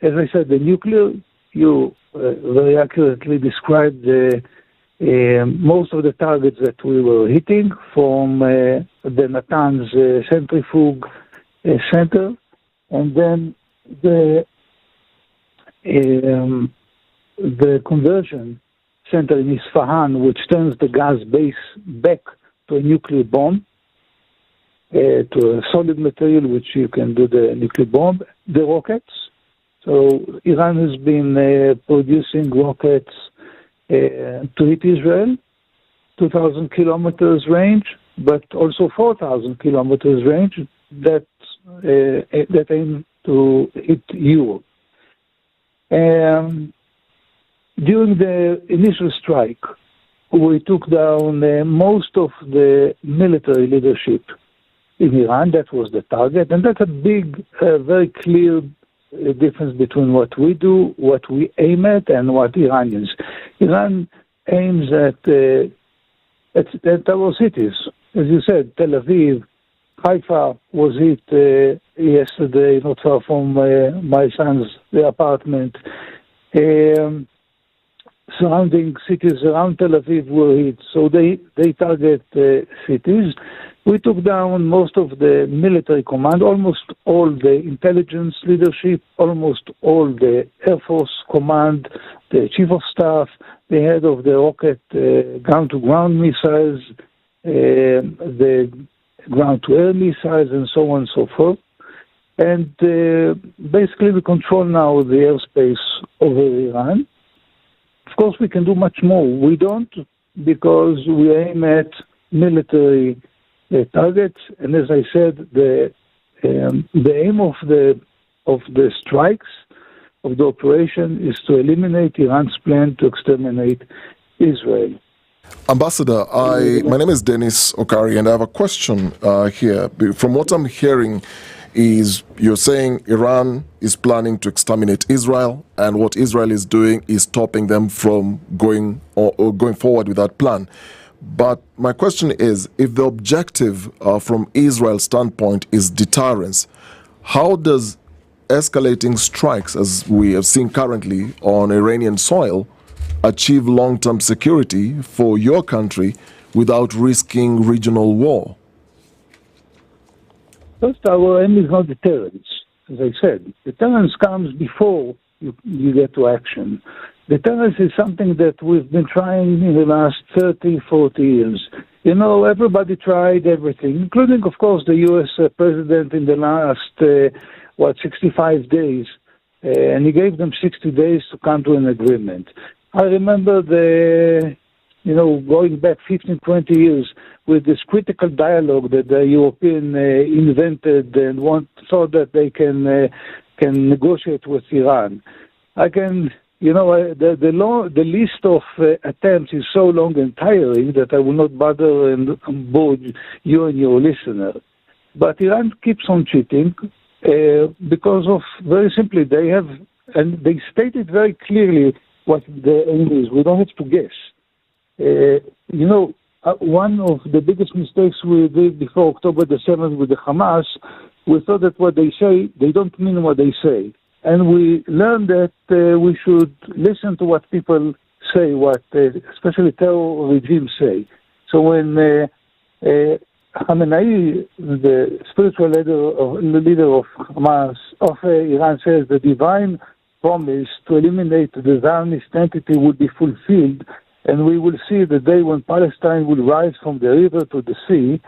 As I said, the nuclear, you very accurately described most of the targets that we were hitting from the Natanz centrifuge center, and then the the conversion center in Isfahan, which turns the gas base back to a nuclear bomb, to a solid material which you can do the nuclear bomb, the rockets. So Iran has been producing rockets to hit Israel, 2,000 kilometers range, but also 4,000 kilometers range that aim to hit Europe. During the initial strike, we took down most of the military leadership in Iran. That was the target, and that's a big, very clear difference between what we do, what we aim at, and what Iranians. Iran aims at our cities. As you said, Tel Aviv, Haifa was hit yesterday, not far from my son's apartment. Surrounding cities around Tel Aviv were hit, so they target cities. We took down most of the military command, almost all the intelligence leadership, almost all the Air Force command, the chief of staff, the head of the rocket ground-to-ground missiles, the ground-to-air missiles, and so on and so forth. And basically we control now the airspace over Iran. Of course, we can do much more. We don't, because we aim at military targets. And as I said, the aim of the strikes, of the operation, is to eliminate Iran's plan to exterminate Israel. Ambassador, my name is Dennis Okari, and I have a question here. From what I'm hearing is you're saying Iran is planning to exterminate Israel, and what Israel is doing is stopping them from going forward with that plan. But my question is, if the objective from Israel's standpoint is deterrence, how does escalating strikes, as we have seen currently on Iranian soil, achieve long-term security for your country without risking regional war? First, our aim is not deterrence. As I said, deterrence comes before you get to action. Deterrence is something that we've been trying in the last 30, 40 years. You know, everybody tried everything, including, of course, the U.S. president in the last, 65 days. And he gave them 60 days to come to an agreement. I remember going back 15, 20 years with this critical dialogue that the European invented and thought that they can negotiate with Iran. The list of attempts is so long and tiring that I will not bother and bore you and your listener. But Iran keeps on cheating because of, very simply, they stated very clearly what the aim is. We don't have to guess. One of the biggest mistakes we did before October the 7th with the Hamas, we thought that what they say, they don't mean what they say. And we learned that we should listen to what people say, especially terror regimes say. So when Khamenei, the spiritual leader of Hamas, of Iran, says the divine promise to eliminate the Zionist entity will be fulfilled, and we will see the day when Palestine will rise from the river to the sea,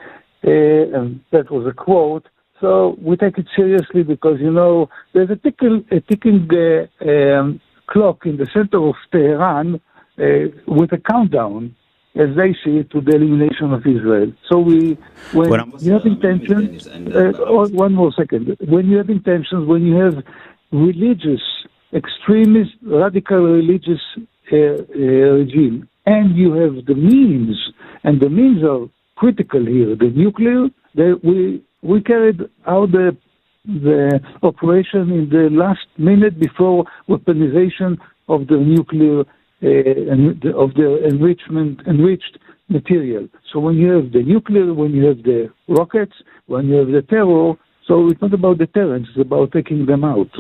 and that was a quote. So we take it seriously because, there's a ticking clock in the center of Tehran with a countdown, as they see it, to the elimination of Israel. So when you have intentions, one more second, when you have intentions, when you have religious, extremist, radical religious regime, and you have the means, and the means are critical here, the nuclear, we carried out the operation in the last minute before weaponization of the nuclear of the enriched material. So when you have the nuclear, when you have the rockets, when you have the terror, so it's not about deterrence, it's about taking them out.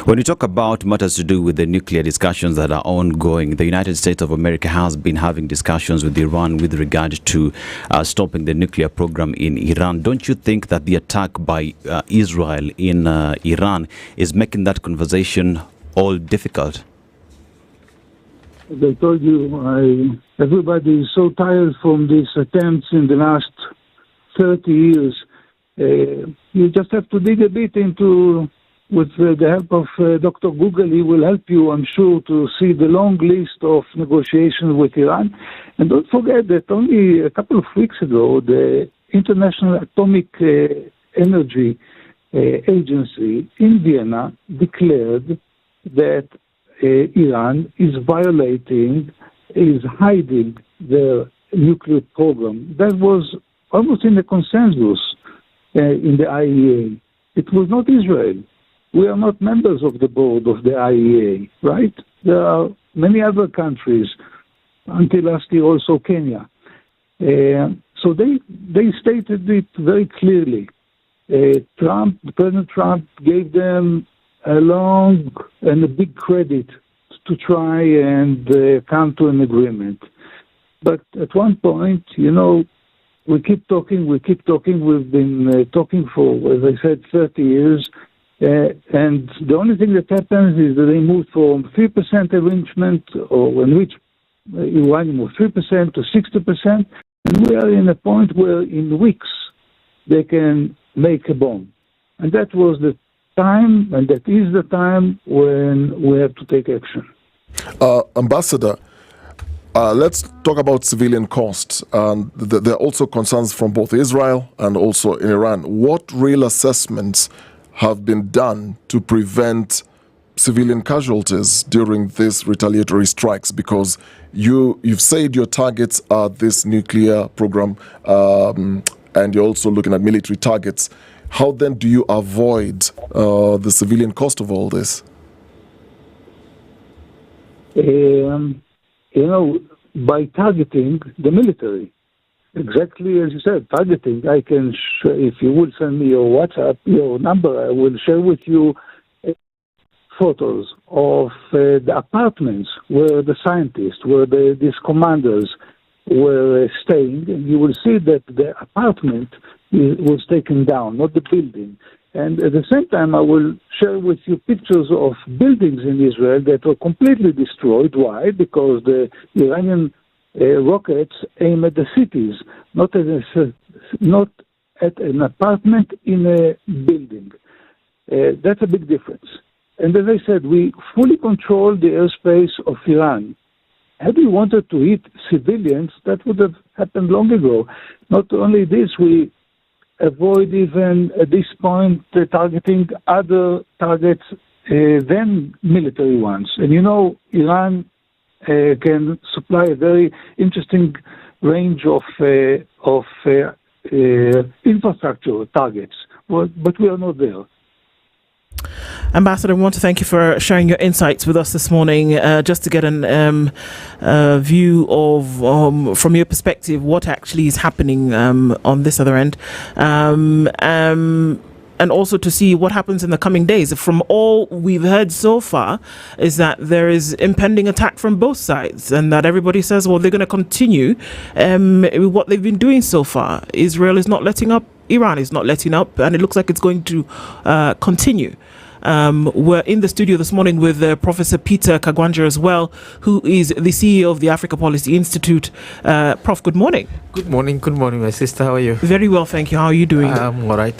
When you talk about matters to do with the nuclear discussions that are ongoing, the United States of America has been having discussions with Iran with regard to stopping the nuclear program in Iran. Don't you think that the attack by Israel in Iran is making that conversation all difficult? As I told you, everybody is so tired from these attempts in the last 30 years. You just have to dig a bit into, with the help of Dr. Google, he will help you, I'm sure, to see the long list of negotiations with Iran. And don't forget that only a couple of weeks ago, the International Atomic Energy Agency in Vienna declared that Iran is hiding their nuclear program. That was almost in a consensus in the IEA. It was not Israel. We are not members of the board of the IEA, right? There are many other countries, until last year also Kenya. So they stated it very clearly. President Trump gave them a long and a big credit to try and come to an agreement. But at one point, we keep talking. We've been talking for, as I said, 30 years. And the only thing that happens is that they move from 3% enrichment, or enrich uranium of 3% to 60%. And we are in a point where in weeks they can make a bomb. And that was the time, and that is the time when we have to take action. Ambassador, let's talk about civilian costs. There are also concerns from both Israel and also in Iran. What real assessments have been done to prevent civilian casualties during these retaliatory strikes? Because you've said your targets are this nuclear program, and you're also looking at military targets. How then do you avoid the civilian cost of all this? By targeting the military. Exactly as you said, targeting. I can, if you will send me your WhatsApp, your number, I will share with you photos of the apartments where the scientists, where these commanders were staying, and you will see that the apartment was taken down, not the building. And at the same time, I will share with you pictures of buildings in Israel that were completely destroyed. Why? Because the Iranian rockets aim at the cities, not at an apartment in a building. That's a big difference. And as I said, we fully control the airspace of Iran. Had we wanted to hit civilians, that would have happened long ago. Not only this, we avoid even at this point targeting other targets than military ones. And Iran can supply a very interesting range of infrastructure targets, but we are not there. Ambassador, I want to thank you for sharing your insights with us this morning, just to get an view of, from your perspective, what actually is happening on this other end, and also to see what happens in the coming days. From all we've heard so far is that there is impending attack from both sides, and that everybody says, well, they're going to continue what they've been doing so far. Israel is not letting up, Iran is not letting up, and it looks like it's going to continue. We're in the studio this morning with Professor Peter Kagwanja as well, who is the CEO of the Africa Policy Institute. Prof, good morning. Good morning, my sister. How are you? Very well, thank you. How are you doing? I'm all right.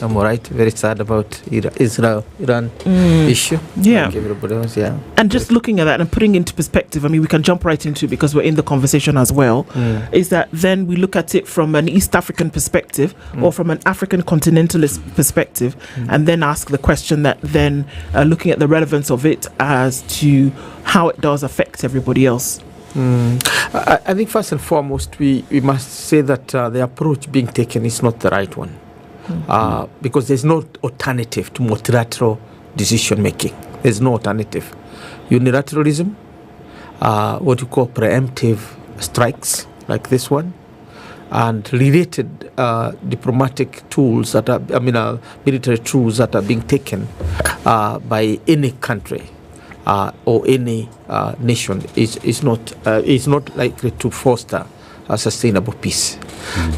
Very sad about Israel-Iran issue. Yeah. Like everybody else, yeah. And just looking at that and putting into perspective, I mean, we can jump right into it because we're in the conversation as well, is that then we look at it from an East African perspective or from an African continentalist perspective, and then ask the question that then looking at the relevance of it as to how it does affect everybody else. I think first and foremost, we must say that the approach being taken is not the right one, because there's no alternative to multilateral decision making. There's no alternative. Unilateralism, what you call preemptive strikes like this one, and related diplomatic tools that are, military tools that are being taken by any country or any nation is not likely to foster a sustainable peace.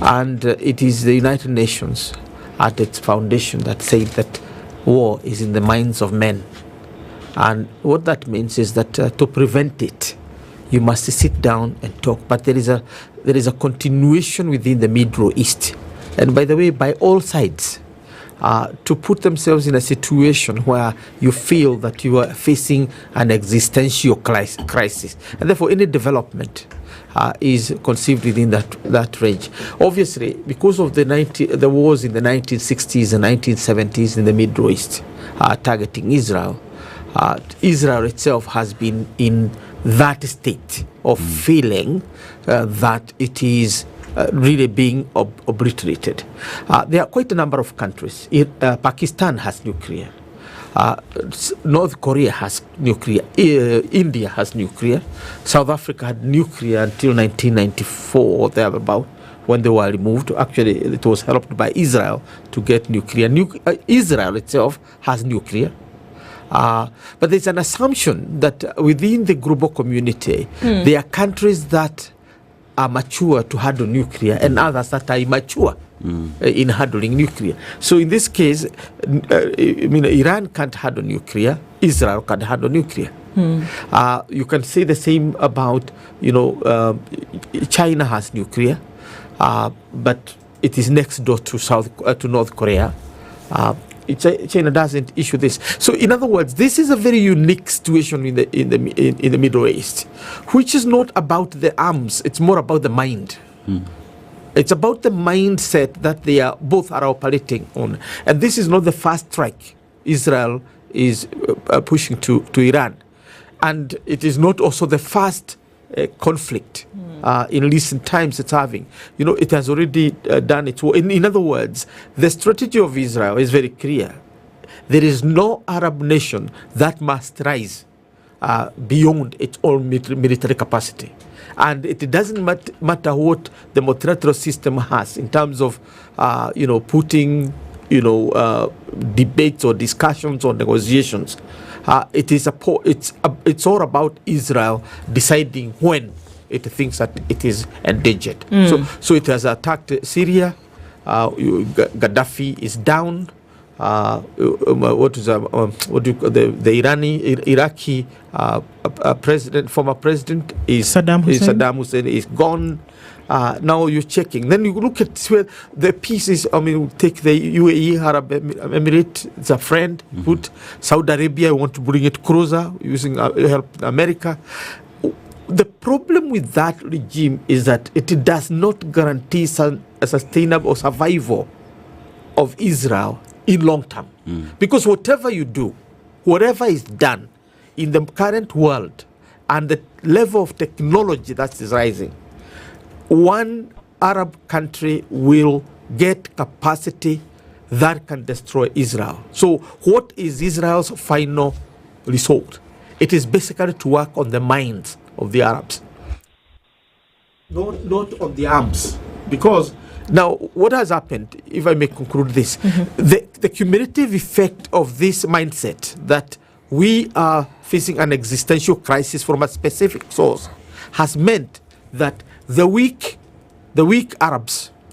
And it is the United Nations at its foundation that said that war is in the minds of men. And what that means is that to prevent it, you must sit down and talk. But there is a continuation within the Middle East, and by the way, by all sides, to put themselves in a situation where you feel that you are facing an existential crisis, and therefore any development is conceived within that range. Obviously, because of the wars in the 1960s and 1970s in the Middle East targeting Israel, Israel itself has been in that state of feeling that it is really being obliterated. There are quite a number of countries. Pakistan has nuclear. North Korea has nuclear. India has nuclear. South Africa had nuclear until 1994 or thereabout, when they were removed. Actually, it was helped by Israel to get nuclear. Israel itself has nuclear. But there's an assumption that within the global community, there are countries that are mature to handle nuclear and others that are immature in handling nuclear. So in this case, Iran can't handle nuclear, Israel can handle nuclear. You can say the same about, China has nuclear, but it is next door to North Korea. China doesn't issue this. So, in other words, this is a very unique situation in the Middle East, which is not about the arms; it's more about the mind. It's about the mindset that they are both are operating on, and this is not the first strike Israel is pushing to Iran, and it is not also the first conflict in recent times it's having. It has already done its work. In other words, the strategy of Israel is very clear. There is no Arab nation that must rise beyond its own military capacity. And it doesn't matter what the multilateral system has in terms of, putting, debates or discussions or negotiations. It's all about Israel deciding when it thinks that it is endangered. So it has attacked Syria. Gaddafi is down. The Iraqi former president is Saddam Hussein is gone. Now you're checking. Then you look at where the pieces. Take the UAE, Arab Emirate, it's a friend. Put Saudi Arabia, want to bring it closer using help America. The problem with that regime is that it does not guarantee a sustainable survival of Israel in long term. Because whatever you do, whatever is done in the current world and the level of technology that is rising, one Arab country will get capacity that can destroy Israel. So what is Israel's final result? It is basically to work on the minds of the Arabs, not on the arms. Because now what has happened, if I may conclude this, the cumulative effect of this mindset that we are facing an existential crisis from a specific source has meant that the weak Arab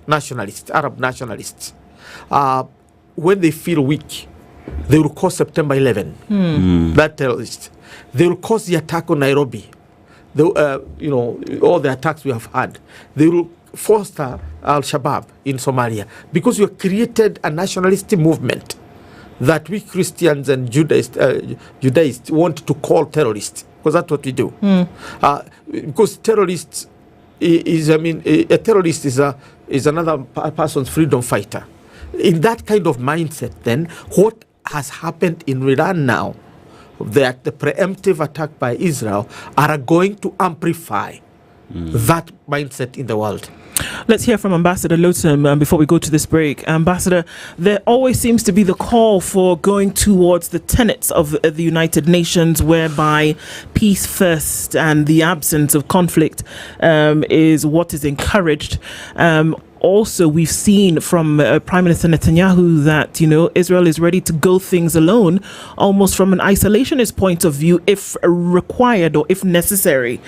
nationalists, when they feel weak, they will cause September 11, that terrorist. They will cause the attack on Nairobi. All the attacks we have had. They will foster Al-Shabaab in Somalia, because we have created a nationalistic movement that we Christians and Judaists want to call terrorists, because that's what we do. Because terrorists a terrorist is another person's freedom fighter. In that kind of mindset, then, what has happened in Iran now, that the preemptive attack by Israel are going to amplify that mindset in the world. Let's hear from Ambassador Lotum before we go to this break. Ambassador, there always seems to be the call for going towards the tenets of the United Nations, whereby peace first and the absence of conflict is what is encouraged. Also, we've seen from Prime Minister Netanyahu that, Israel is ready to go things alone, almost from an isolationist point of view, if required or if necessary,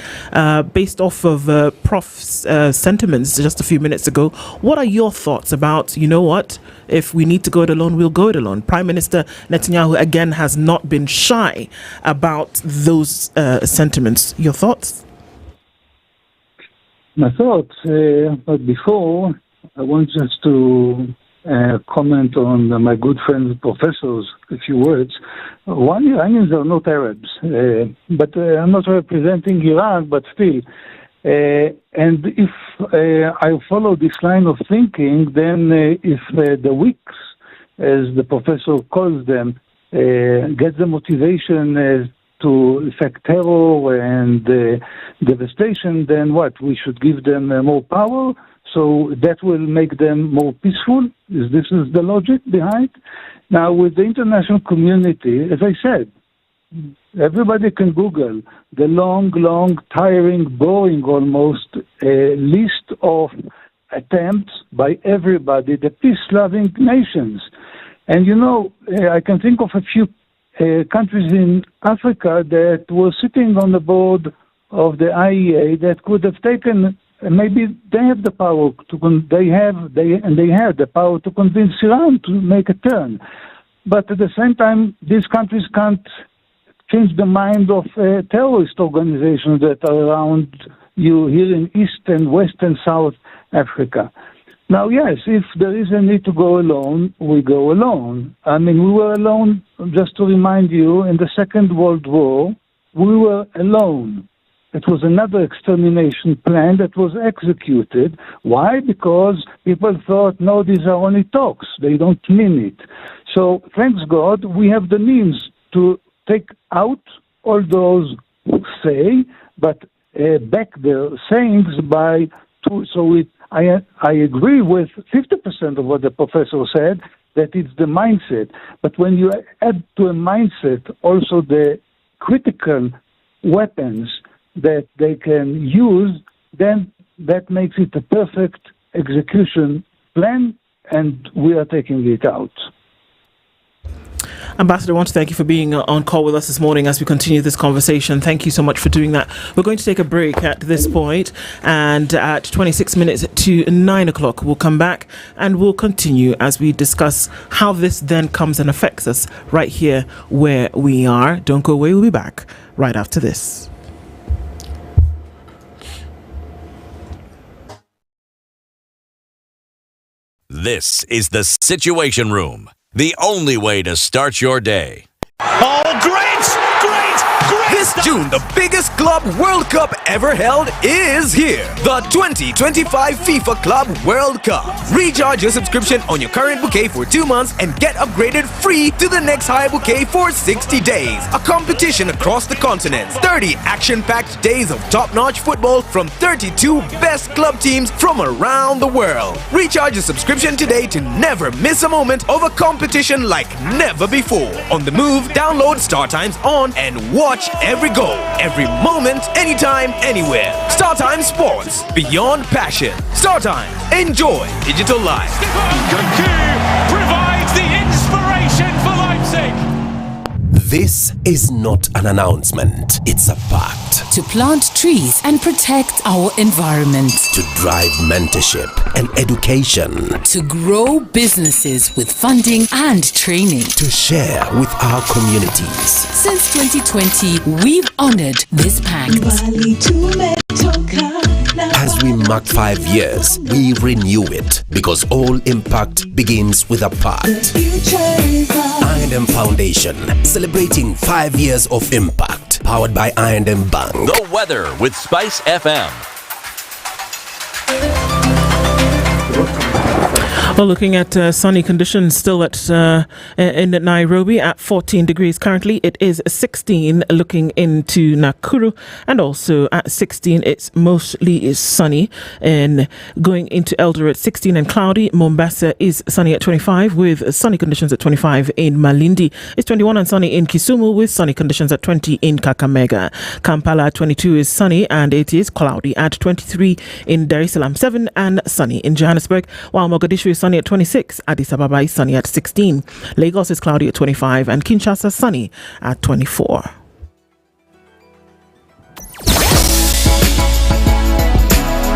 based off of Prof's sentiments just a few minutes ago. What are your thoughts about, if we need to go it alone, we'll go it alone? Prime Minister Netanyahu, again, has not been shy about those sentiments. Your thoughts? my thoughts. But before, I want just to comment on my good friend professors a few words. One, Iranians are not Arabs, but I'm not representing Iran, but still. And if I follow this line of thinking, then if the weaks, as the professor calls them, get the motivation to effect terror and devastation, then what? We should give them more power, so that will make them more peaceful? This is the logic behind? Now, with the international community, as I said, everybody can Google the long, tiring, boring almost list of attempts by everybody, the peace-loving nations. And I can think of a few countries in Africa that were sitting on the board of the IEA that could have taken, maybe they have the power they had the power to convince Iran to make a turn. But at the same time, these countries can't change the mind of terrorist organizations that are around you here in East and West and South Africa. Now, yes, if there is a need to go alone, we go alone. I mean, we were alone, just to remind you, in the Second World War, we were alone. It was another extermination plan that was executed. Why? Because people thought, no, these are only talks. They don't mean it. So, thanks God, we have the means to take out all those who say, but back their sayings by two. So I agree with 50% of what the professor said, that it's the mindset. But when you add to a mindset also the critical weapons that they can use, then that makes it a perfect execution plan, and we are taking it out. Ambassador, I want to thank you for being on call with us this morning as we continue this conversation. Thank you so much for doing that. We're going to take a break at this point, and at 26 minutes to 9 o'clock, we'll come back and we'll continue as we discuss how this then comes and affects us right here where we are. Don't go away. We'll be back right after this. This is the Situation Room, the only way to start your day. Oh, great! This June, the biggest Club World Cup ever held is here. The 2025 FIFA Club World Cup. Recharge your subscription on your current bouquet for 2 months and get upgraded free to the next higher bouquet for 60 days. A competition across the continent. 30 action-packed days of top-notch football from 32 best club teams from around the world. Recharge your subscription today to never miss a moment of a competition like never before. On the move, download StarTimes on and watch every goal, every moment, anytime, anywhere. StarTimes Sports, beyond passion. StarTimes, enjoy digital life. Provides the inspiration for Leipzig. This is not an announcement, it's a pact. To plant trees and protect our environment. To drive mentorship and education. To grow businesses with funding and training. To share with our communities. Since 2020, we've honored this pact. As we mark 5 years, we renew it because all impact begins with a pact. I&M Foundation, celebrating 5 years of impact, powered by I&M Bank. The weather with SpiceFM. Well, looking at sunny conditions still at in Nairobi at 14 degrees currently. It is 16 looking into Nakuru, and also at 16 it's mostly sunny. And going into Eldoret, 16 and cloudy. Mombasa is sunny at 25 with sunny conditions at 25 in Malindi. It's 21 and sunny in Kisumu with sunny conditions at 20 in Kakamega. Kampala at 22 is sunny and it is cloudy at 23 in Dar es Salaam, 7 and sunny in Johannesburg, while Mogadishu is sunny at 26, Addis Ababa is sunny at 16, Lagos is cloudy at 25, and Kinshasa sunny at 24.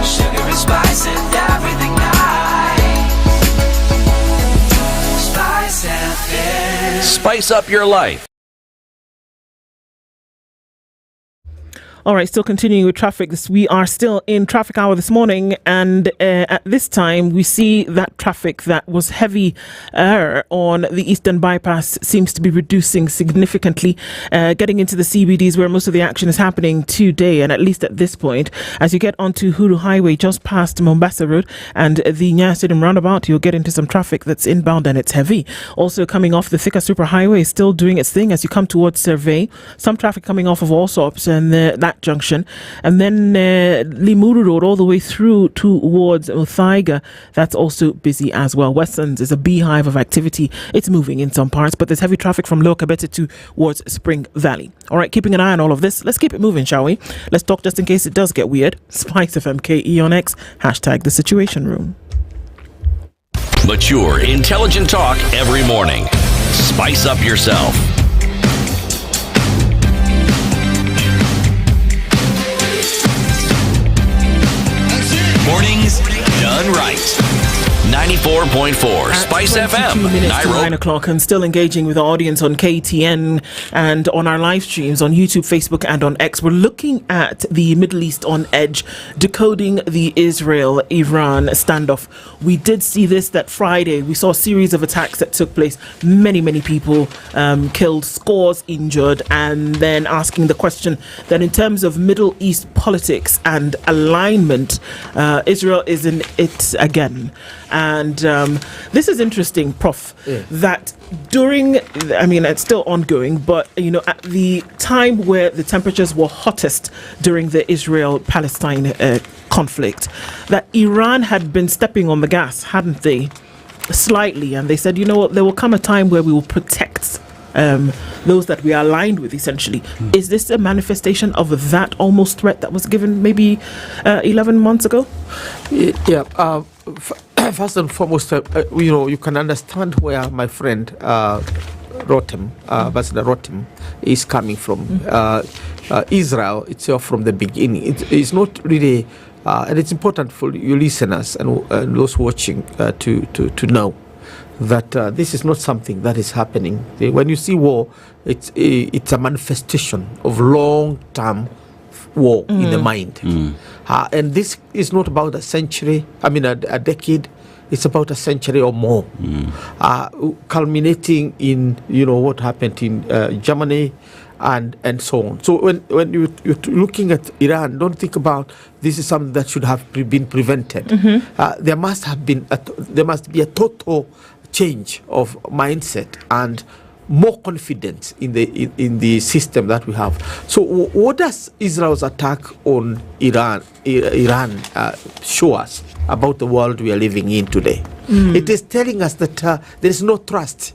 Sugar and spice and everything nice. Spice FM. Spice up your life. All right, still continuing with traffic. We are still in traffic hour this morning, and at this time we see that traffic that was heavy on the Eastern Bypass seems to be reducing significantly, getting into the CBDs where most of the action is happening today, and at least at this point, as you get onto Huru Highway just past Mombasa Road and the Nyaya Stadium roundabout, you'll get into some traffic that's inbound and it's heavy. Also coming off the Thika Superhighway is still doing its thing as you come towards Survey. Some traffic coming off of Allsops and that junction, and then Limuru Road all the way through towards Muthaiga. That's also busy as well. Westlands is a beehive of activity. It's moving in some parts, but there's heavy traffic from Lower Kabete towards Spring Valley. All right, keeping an eye on all of this. Let's keep it moving, shall we? Let's talk just in case it does get weird. SpiceFM KE on X, hashtag the Situation Room. Mature, intelligent talk every morning. Spice up yourself. Mornings done right. 94.4 Spice FM, Nairobi. 9 o'clock, and still engaging with the audience on KTN and on our live streams on YouTube, Facebook, and on X. We're looking at the Middle East on edge, decoding the Israel-Iran standoff. We did see this that Friday. We saw a series of attacks that took place. Many people killed, scores injured, and then asking the question that in terms of Middle East politics and alignment, Israel is in it again. And this is interesting, Prof, that during, I mean, it's still ongoing, but, you know, at the time where the temperatures were hottest during the Israel-Palestine conflict, that Iran had been stepping on the gas, hadn't they? Slightly. And they said, you know what, there will come a time where we will protect those that we are aligned with, essentially. Is this a manifestation of that almost threat that was given maybe 11 months ago? Yeah. First and foremost, you know, you can understand where my friend Rotem, Ambassador Rotem, is coming from. Israel itself from the beginning. It's not really, and it's important for you listeners and those watching to know that this is not something that is happening. When you see war, it's a manifestation of long-term war in the mind. And this is not about a century, I mean a decade, it's about a century or more. Culminating in, you know, what happened in Germany and so on. So when you're looking at Iran, don't think about this is something that should have been prevented. There must be a total change of mindset and more confidence in the system that we have. So what does Israel's attack on Iran show us about the world we are living in today? It is telling us that there is no trust.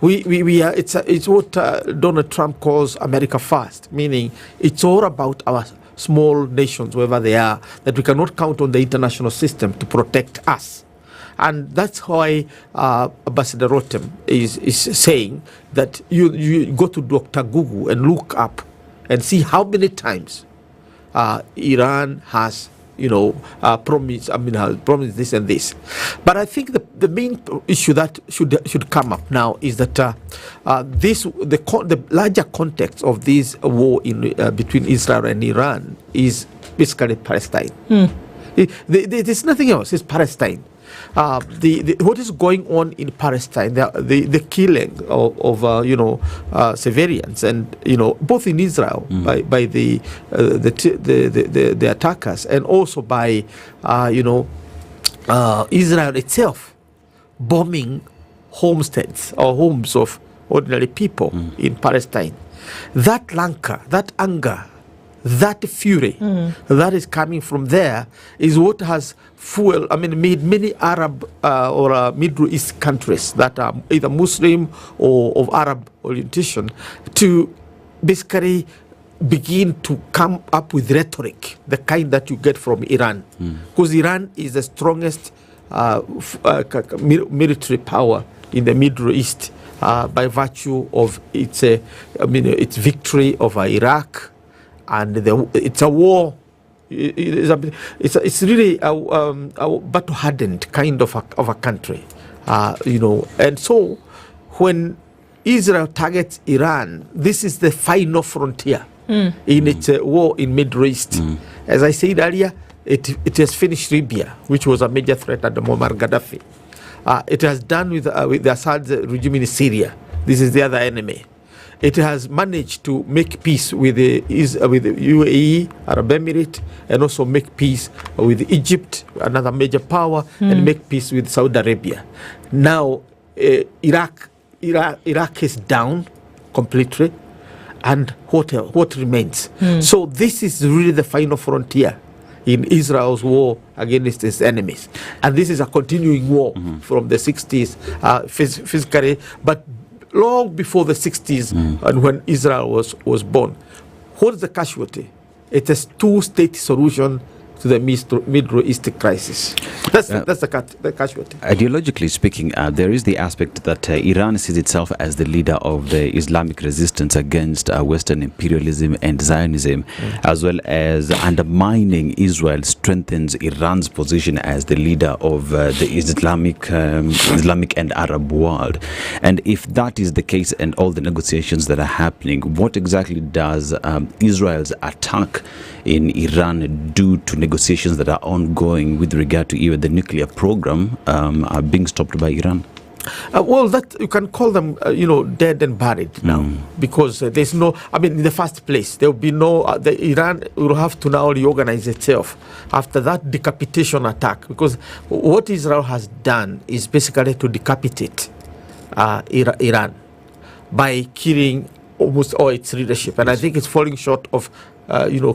We are, it's what Donald Trump calls America first, meaning it's all about our small nations, wherever they are, that we cannot count on the international system to protect us. And that's why Ambassador Rotem is saying that you go to Dr. Google and look up and see how many times Iran has, you know, promised promised this and this. But I think the main issue that should come up now is that the larger context of this war between Israel and Iran is basically Palestine. There's nothing else. It's Palestine. What is going on in Palestine, the killing of civilians, and both in Israel by the attackers, and also by Israel itself bombing homesteads or homes of ordinary people in Palestine. That rancor, that anger, that fury that is coming from there is what has made many Arab or Middle East countries that are either Muslim or of Arab orientation to basically begin to come up with rhetoric, the kind that you get from Iran. Because Iran is the strongest military power in the Middle East by virtue of its victory over Iraq. And it's a war. It's really a battle-hardened kind of a country, And so, when Israel targets Iran, this is the final frontier in its war in Middle East. As I said earlier, it has finished Libya, which was a major threat under Muammar Gaddafi. It has done with the Assad regime in Syria. This is the other enemy. It has managed to make peace with the UAE, Arab Emirate, and also make peace with Egypt, another major power, and make peace with Saudi Arabia. Now, Iraq is down completely, and what remains? So this is really the final frontier in Israel's war against its enemies. And this is a continuing war from the 60s, physically, but long before the 60s and when Israel was born. What is the casualty? It is two-state solution to the Middle East crisis. That's the casualty. Ideologically speaking, there is the aspect that Iran sees itself as the leader of the Islamic resistance against Western imperialism and Zionism, as well as undermining Israel strengthens Iran's position as the leader of the Islamic and Arab world. And if that is the case and all the negotiations that are happening, what exactly does Israel's attack in Iran do to negotiations that are ongoing with regard to even the nuclear program are being stopped by Iran? Well, that you can call them, dead and buried now, because there's no. I mean, in the first place, there will be no. Iran will have to now reorganize itself after that decapitation attack, because what Israel has done is basically to decapitate Iran by killing almost all its leadership, and I think it's falling short of,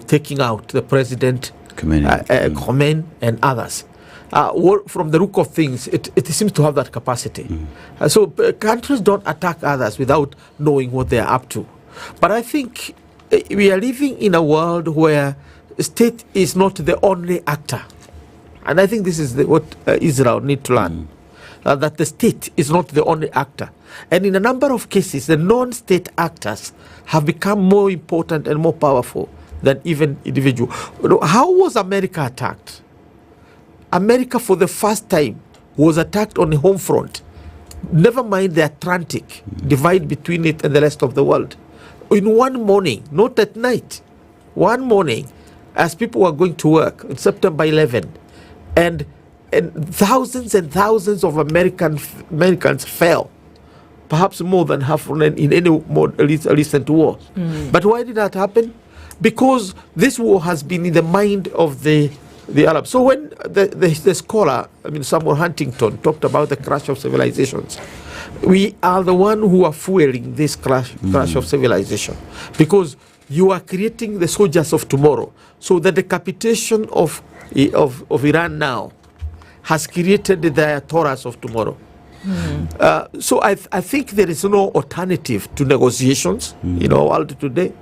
taking out the president, Khomeini, and others. From the look of things, it seems to have that capacity. So countries don't attack others without knowing what they are up to. But I think we are living in a world where state is not the only actor. And I think this is what Israel need to learn. That the state is not the only actor. And in a number of cases, the non-state actors have become more important and more powerful than even individual. How was America attacked? America, for the first time, was attacked on the home front. Never mind the Atlantic divide between it and the rest of the world. In one morning, not at night, one morning, as people were going to work on September 11, and thousands and thousands of Americans fell, perhaps more than half in any more recent war. But why did that happen? Because this war has been in the mind of the Arabs. So when the scholar, Samuel Huntington, talked about the crash of civilizations, we are the one who are fueling this crash of civilization, because you are creating the soldiers of tomorrow. So the decapitation of Iran now has created the Ayatollahs of tomorrow. So I think there is no alternative to negotiations in our world today,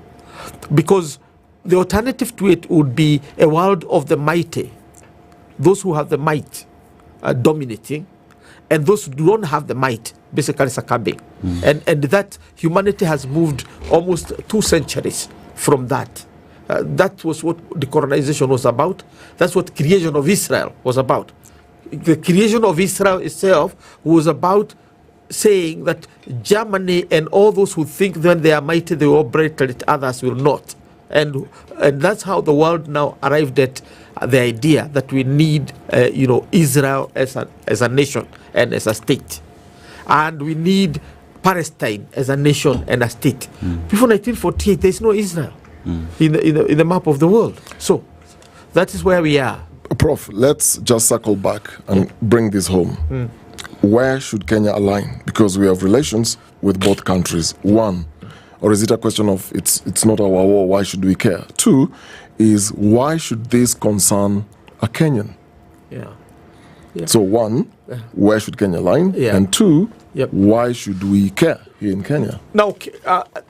because the alternative to it would be a world of the mighty, those who have the might dominating, and those who don't have the might basically succumbing. And that humanity has moved almost 2 centuries from that. That was what decolonization was about. That's what creation of Israel was about. The creation of Israel itself was about saying that Germany and all those who think when they are mighty they will operate and others will not. And that's how the world now arrived at the idea that we need, Israel as a nation and as a state, and we need Palestine as a nation and a state. Before 1948, there is no Israel in the map of the world. So that is where we are. Prof, let's just circle back and bring this home. Where should Kenya align? Because we have relations with both countries. One, or is it a question of it's not our war, why should we care? Two is, why should this concern a Kenyan? Yeah. So one, where should Kenya align? And two, why should we care here in Kenya? Now,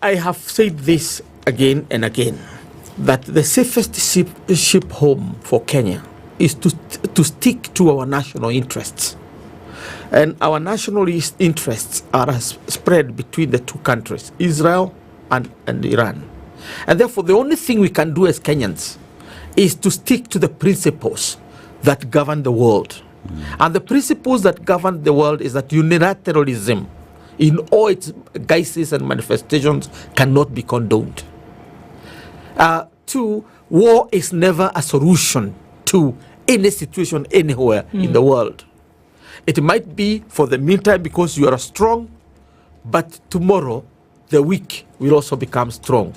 I have said this again and again, that the safest ship home for Kenya is to stick to our national interests. And our national interests are spread between the two countries, Israel and Iran. And therefore, the only thing we can do as Kenyans is to stick to the principles that govern the world. And the principles that govern the world is that unilateralism, in all its guises and manifestations, cannot be condoned. Two, war is never a solution to any situation anywhere in the world. It might be for the meantime because you are strong, but tomorrow the weak will also become strong.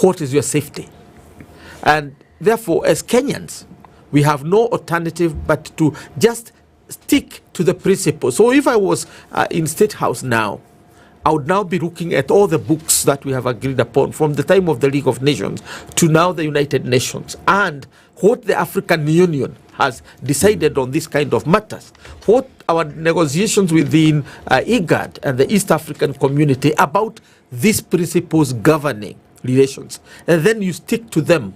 What is your safety? And therefore, as Kenyans, we have no alternative but to just stick to the principles. So if I was in State House now, I would now be looking at all the books that we have agreed upon from the time of the League of Nations to now the United Nations, and what the African Union has decided on this kind of matters, what our negotiations within IGAD and the East African community about these principles governing relations. And then you stick to them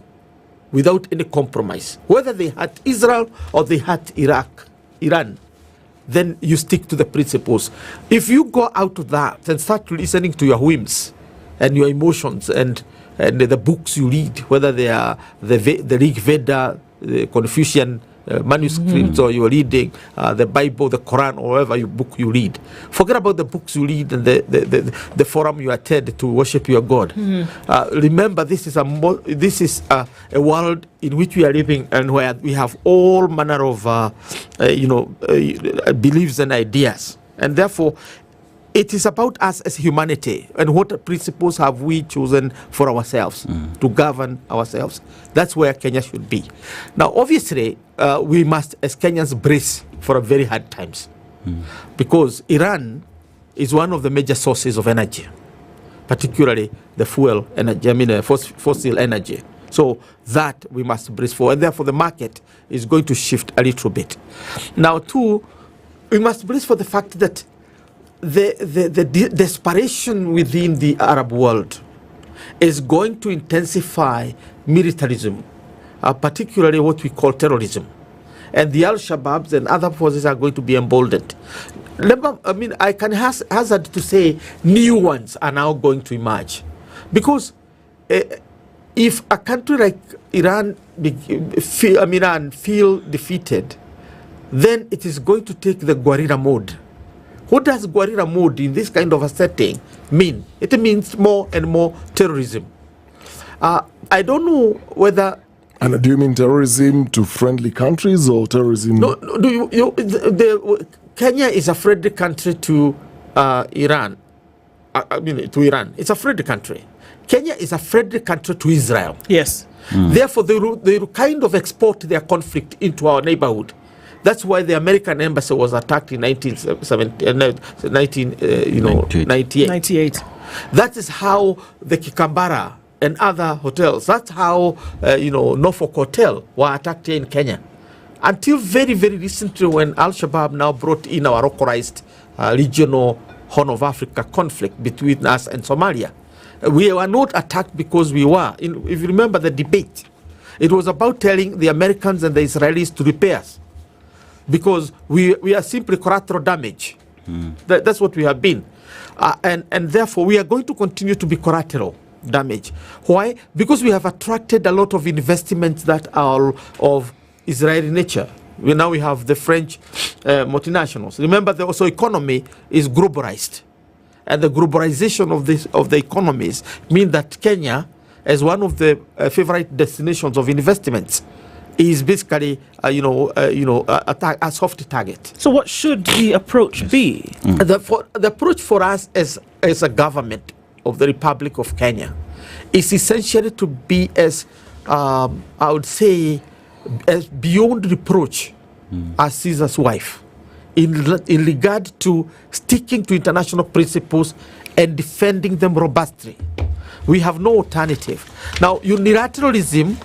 without any compromise. Whether they hurt Israel or they hurt Iran, then you stick to the principles. If you go out of that and start listening to your whims and your emotions and the books you read, whether they are the Rig Veda, the Confucian manuscripts, or you're reading the Bible, the Quran, or whatever book you read, forget about the books you read and the forum you attend to worship your God. Remember, this is a world in which we are living, and where we have all manner of beliefs and ideas, and therefore it is about us as humanity and what principles have we chosen for ourselves to govern ourselves. That's where Kenya should be. Now, obviously, we must, as Kenyans, brace for a very hard times because Iran is one of the major sources of energy, particularly the fuel energy, fossil energy. So that we must brace for, and therefore the market is going to shift a little bit. Now, two, we must brace for the fact that the desperation within the Arab world is going to intensify militarism, particularly what we call terrorism. And the Al-Shabaabs and other forces are going to be emboldened. I can hazard to say new ones are now going to emerge. Because if a country like Iran feel defeated, then it is going to take the guerrilla mode. What does guerrilla mode in this kind of a setting mean? It means more and more terrorism. I don't know whether... And do you mean terrorism to friendly countries or terrorism... No, Kenya is a friendly country to Iran. To Iran. It's a friendly country. Kenya is a friendly country to Israel. Yes. Therefore, they kind of export their conflict into our neighborhood. That's why the American embassy was attacked in 1998. That is how the Kikambara and other hotels, that's how, Norfolk Hotel were attacked here in Kenya. Until very, very recently, when Al-Shabaab now brought in our localized regional Horn of Africa conflict between us and Somalia. We were not attacked because we were. If you remember the debate, it was about telling the Americans and the Israelis to repair us. Because we are simply collateral damage. That's what we have been. And therefore, we are going to continue to be collateral damage. Why? Because we have attracted a lot of investments that are of Israeli nature. Now we have the French multinationals. Remember, also economy is globalized. And the globalization of the economies mean that Kenya, as one of the favorite destinations of investments, is basically, a soft target. So what should the approach be? The approach for us as a government of the Republic of Kenya is essentially to be as, I would say, as beyond reproach as Caesar's wife in regard to sticking to international principles and defending them robustly. We have no alternative. Now, unilateralism,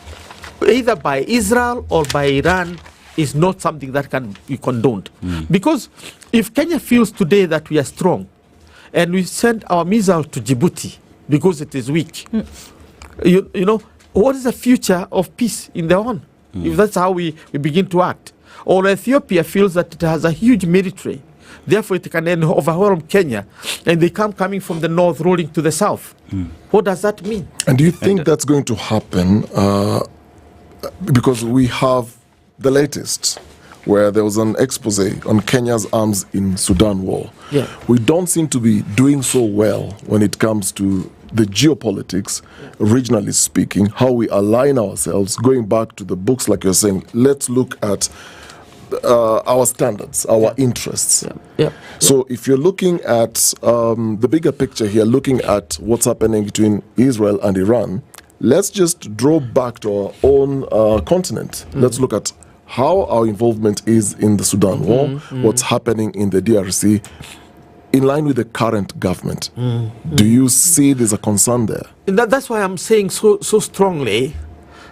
either by Israel or by Iran, is not something that can be condoned. Because if Kenya feels today that we are strong and we send our missile to Djibouti because it is weak, what is the future of peace in the Horn? If that's how we begin to act. Or Ethiopia feels that it has a huge military, therefore it can overwhelm Kenya, and they come coming from the north rolling to the south. What does that mean? And do you think that's going to happen? Because we have the latest, where there was an expose on Kenya's arms in Sudan war. Yeah. We don't seem to be doing so well when it comes to the geopolitics, regionally speaking, how we align ourselves, going back to the books, like you're saying, let's look at our standards, our interests. So if you're looking at the bigger picture here, looking at what's happening between Israel and Iran, let's just draw back to our own continent. Let's look at how our involvement is in the Sudan war, what's happening in the DRC, in line with the current government. Do you see there's a concern there? That's why I'm saying so strongly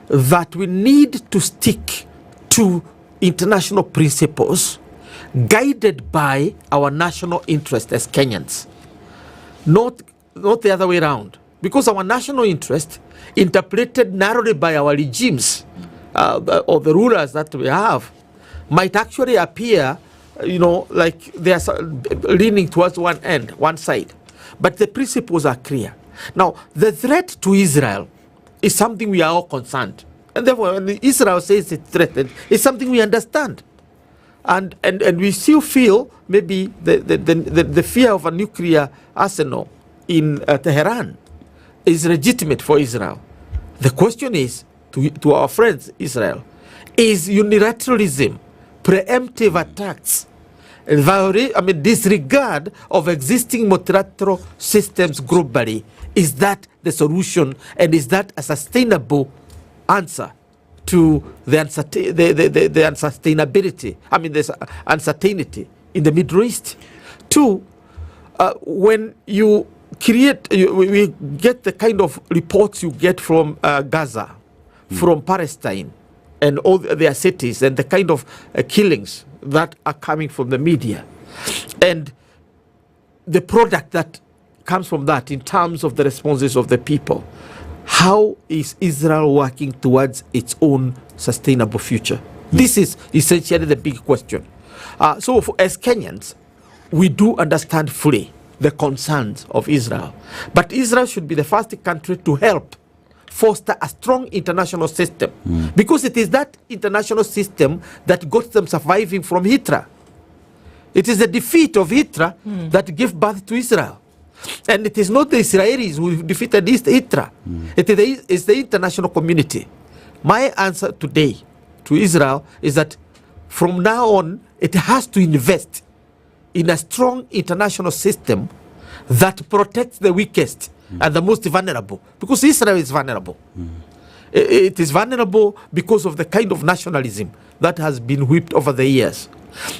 that we need to stick to international principles guided by our national interest as Kenyans, not the other way around. Because our national interest, interpreted narrowly by our regimes or the rulers that we have, might actually appear, like they are leaning towards one side. But the principles are clear. Now, the threat to Israel is something we are all concerned. And therefore, when Israel says it's threatened, it's something we understand. And we still feel maybe the fear of a nuclear arsenal in Tehran is legitimate for Israel. The question is, to our friends Israel, is unilateralism, preemptive attacks, disregard of existing multilateral systems globally, is that the solution, and is that a sustainable answer to the unsustainability, this uncertainty in the Middle East? Two, when you we get the kind of reports you get from Gaza, from Palestine, and all their cities, and the kind of killings that are coming from the media, and the product that comes from that in terms of the responses of the people. How is Israel working towards its own sustainable future? This is essentially the big question. So as Kenyans, we do understand fully the concerns of Israel. But Israel should be the first country to help foster a strong international system, because it is that international system that got them surviving from Hitler. It is the defeat of Hitler that gave birth to Israel. And it is not the Israelis who defeated Hitler. It is the international community. My answer today to Israel is that from now on, it has to invest in a strong international system that protects the weakest and the most vulnerable. Because Israel is vulnerable. It is vulnerable because of the kind of nationalism that has been whipped over the years.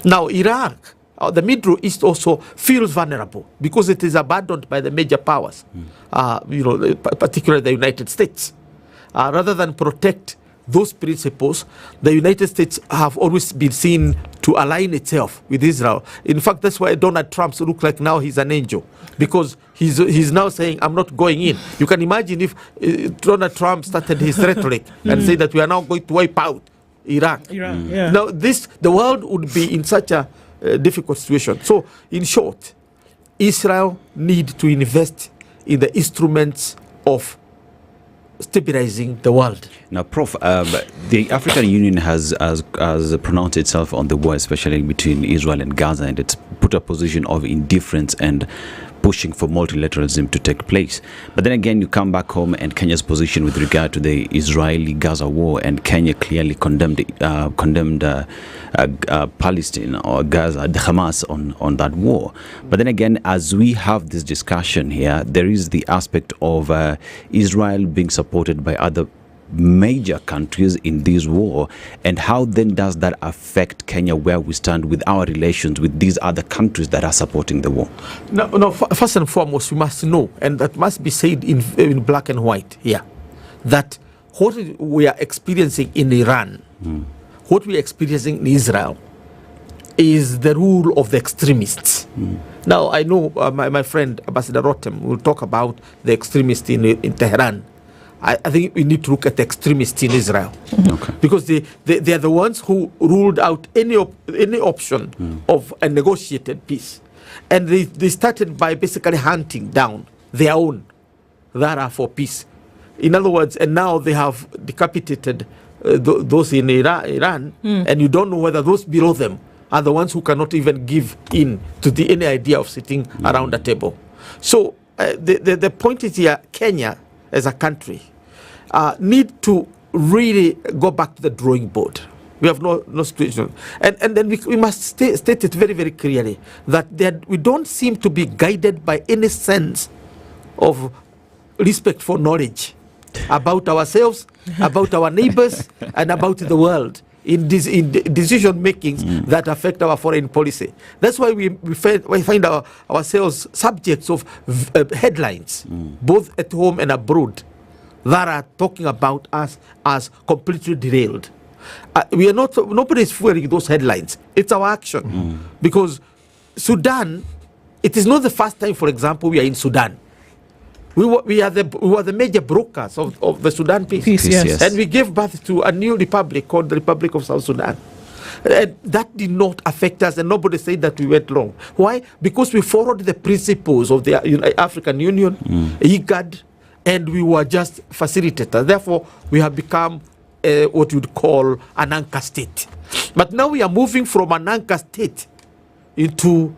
Now, Iraq, the Middle East also feels vulnerable because it is abandoned by the major powers, particularly the United States. Rather than protect those principles, the United States have always been seen to align itself with Israel. In fact, that's why Donald Trump looks like now he's an angel, because he's now saying, I'm not going in. You can imagine if Donald Trump started his rhetoric and said that we are now going to wipe out Iraq. Now, the world would be in such a difficult situation. So, in short, Israel needs to invest in the instruments of stabilizing the world. Now, Prof, the African Union has pronounced itself on the war, especially between Israel and Gaza, and it's put a position of indifference and pushing for multilateralism to take place. But then again, you come back home, and Kenya's position with regard to the Israeli-Gaza war, and Kenya clearly condemned Palestine or Gaza, the Hamas on that war. But then again, as we have this discussion here, there is the aspect of Israel being supported by other major countries in this war, and how then does that affect Kenya, where we stand with our relations with these other countries that are supporting the war? No, first and foremost, we must know, and that must be said in black and white here, that what we are experiencing in Iran, what we are experiencing in Israel, is the rule of the extremists. Now, I know my friend Ambassador Rotem will talk about the extremists in Tehran. I think we need to look at the extremists in Israel, because they are the ones who ruled out any option of a negotiated peace, and they started by basically hunting down their own that are for peace. In other words, and now they have decapitated those in Iran, and you don't know whether those below them are the ones who cannot even give in to any idea of sitting around a table. So the point is here, Kenya as a country need to really go back to the drawing board. We have no situation. And then we must state it very, very clearly that we don't seem to be guided by any sense of respect for knowledge about ourselves, about our neighbors, and about the world in decision makings that affect our foreign policy. That's why we find ourselves subjects of headlines, both at home and abroad, that are talking about us as completely derailed. We are not. Nobody is fueling those headlines. It's our action, because Sudan. It is not the first time, for example, we are in Sudan. We were the major brokers of the Sudan peace. Yes. And we gave birth to a new republic called the Republic of South Sudan. And that did not affect us, and nobody said that we went wrong. Why? Because we followed the principles of the African Union, IGAD, and we were just facilitators. Therefore, we have become what you would call an anchor state. But now we are moving from an anchor state into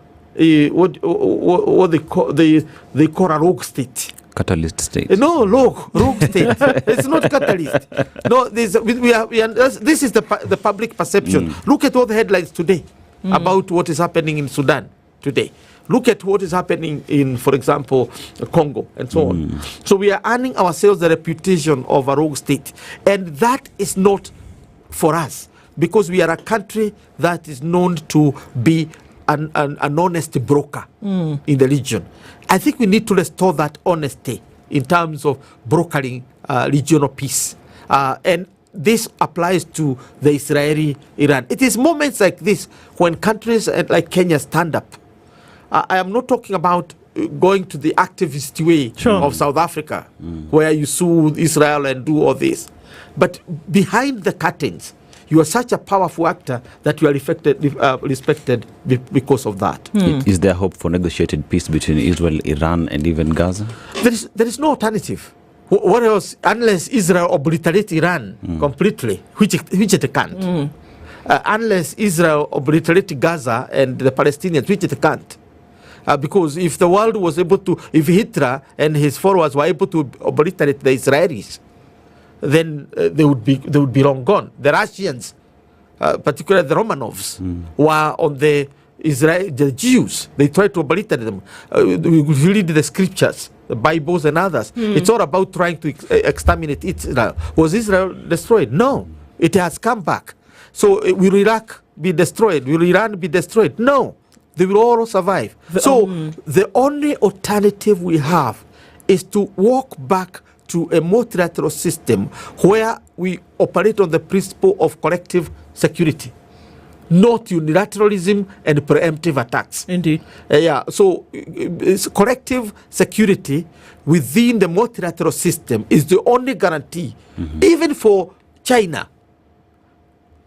what they call a rogue state. Catalyst state. No, rogue state. It's not catalyst. No, this is the public perception. Look at all the headlines today about what is happening in Sudan today. Look at what is happening in, for example, Congo and so on. So we are earning ourselves the reputation of a rogue state. And that is not for us, because we are a country that is known to be an honest broker in the region. I think we need to restore that honesty in terms of brokering regional peace. And this applies to the Israeli-Iran. It is moments like this when countries like Kenya stand up. I am not talking about going to the activist way of South Africa, where you sue Israel and do all this. But behind the curtains, you are such a powerful actor that you are respected because of that. Is there hope for negotiated peace between Israel, Iran, and even Gaza? There is no alternative. What else? Unless Israel obliterates Iran completely, which it can't. Unless Israel obliterates Gaza and the Palestinians, which it can't. Because if the world was able to, if Hitler and his followers were able to obliterate the Israelis, then they would be long gone. The Russians, particularly the Romanovs, were on the Jews. They tried to obliterate them. We read the scriptures, the Bibles and others. It's all about trying to exterminate Israel. Was Israel destroyed? No. It has come back. So will Iraq be destroyed? Will Iran be destroyed? No. They will all survive. The only alternative we have is to walk back to a multilateral system where we operate on the principle of collective security, not unilateralism and preemptive attacks. Indeed. So it's collective security within the multilateral system is the only guarantee, even for China,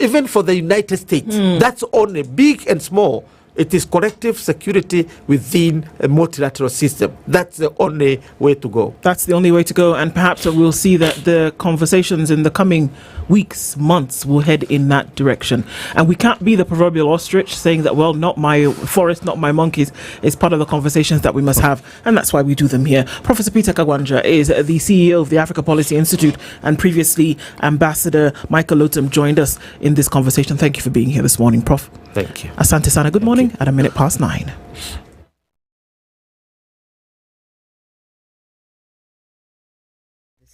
even for the United States. That's only big and small. It is collective security within a multilateral system. That's the only way to go. That's the only way to go. And perhaps we'll see that the conversations in the coming weeks, months will head in that direction. And we can't be the proverbial ostrich saying that, well, not my forest, not my monkeys. It's part of the conversations that we must have. And that's why we do them here. Professor Peter Kagwanja is the CEO of the Africa Policy Institute, and previously Ambassador Michael Otum joined us in this conversation. Thank you for being here this morning, Prof. Thank you. Asante Sana, good morning at 9:01.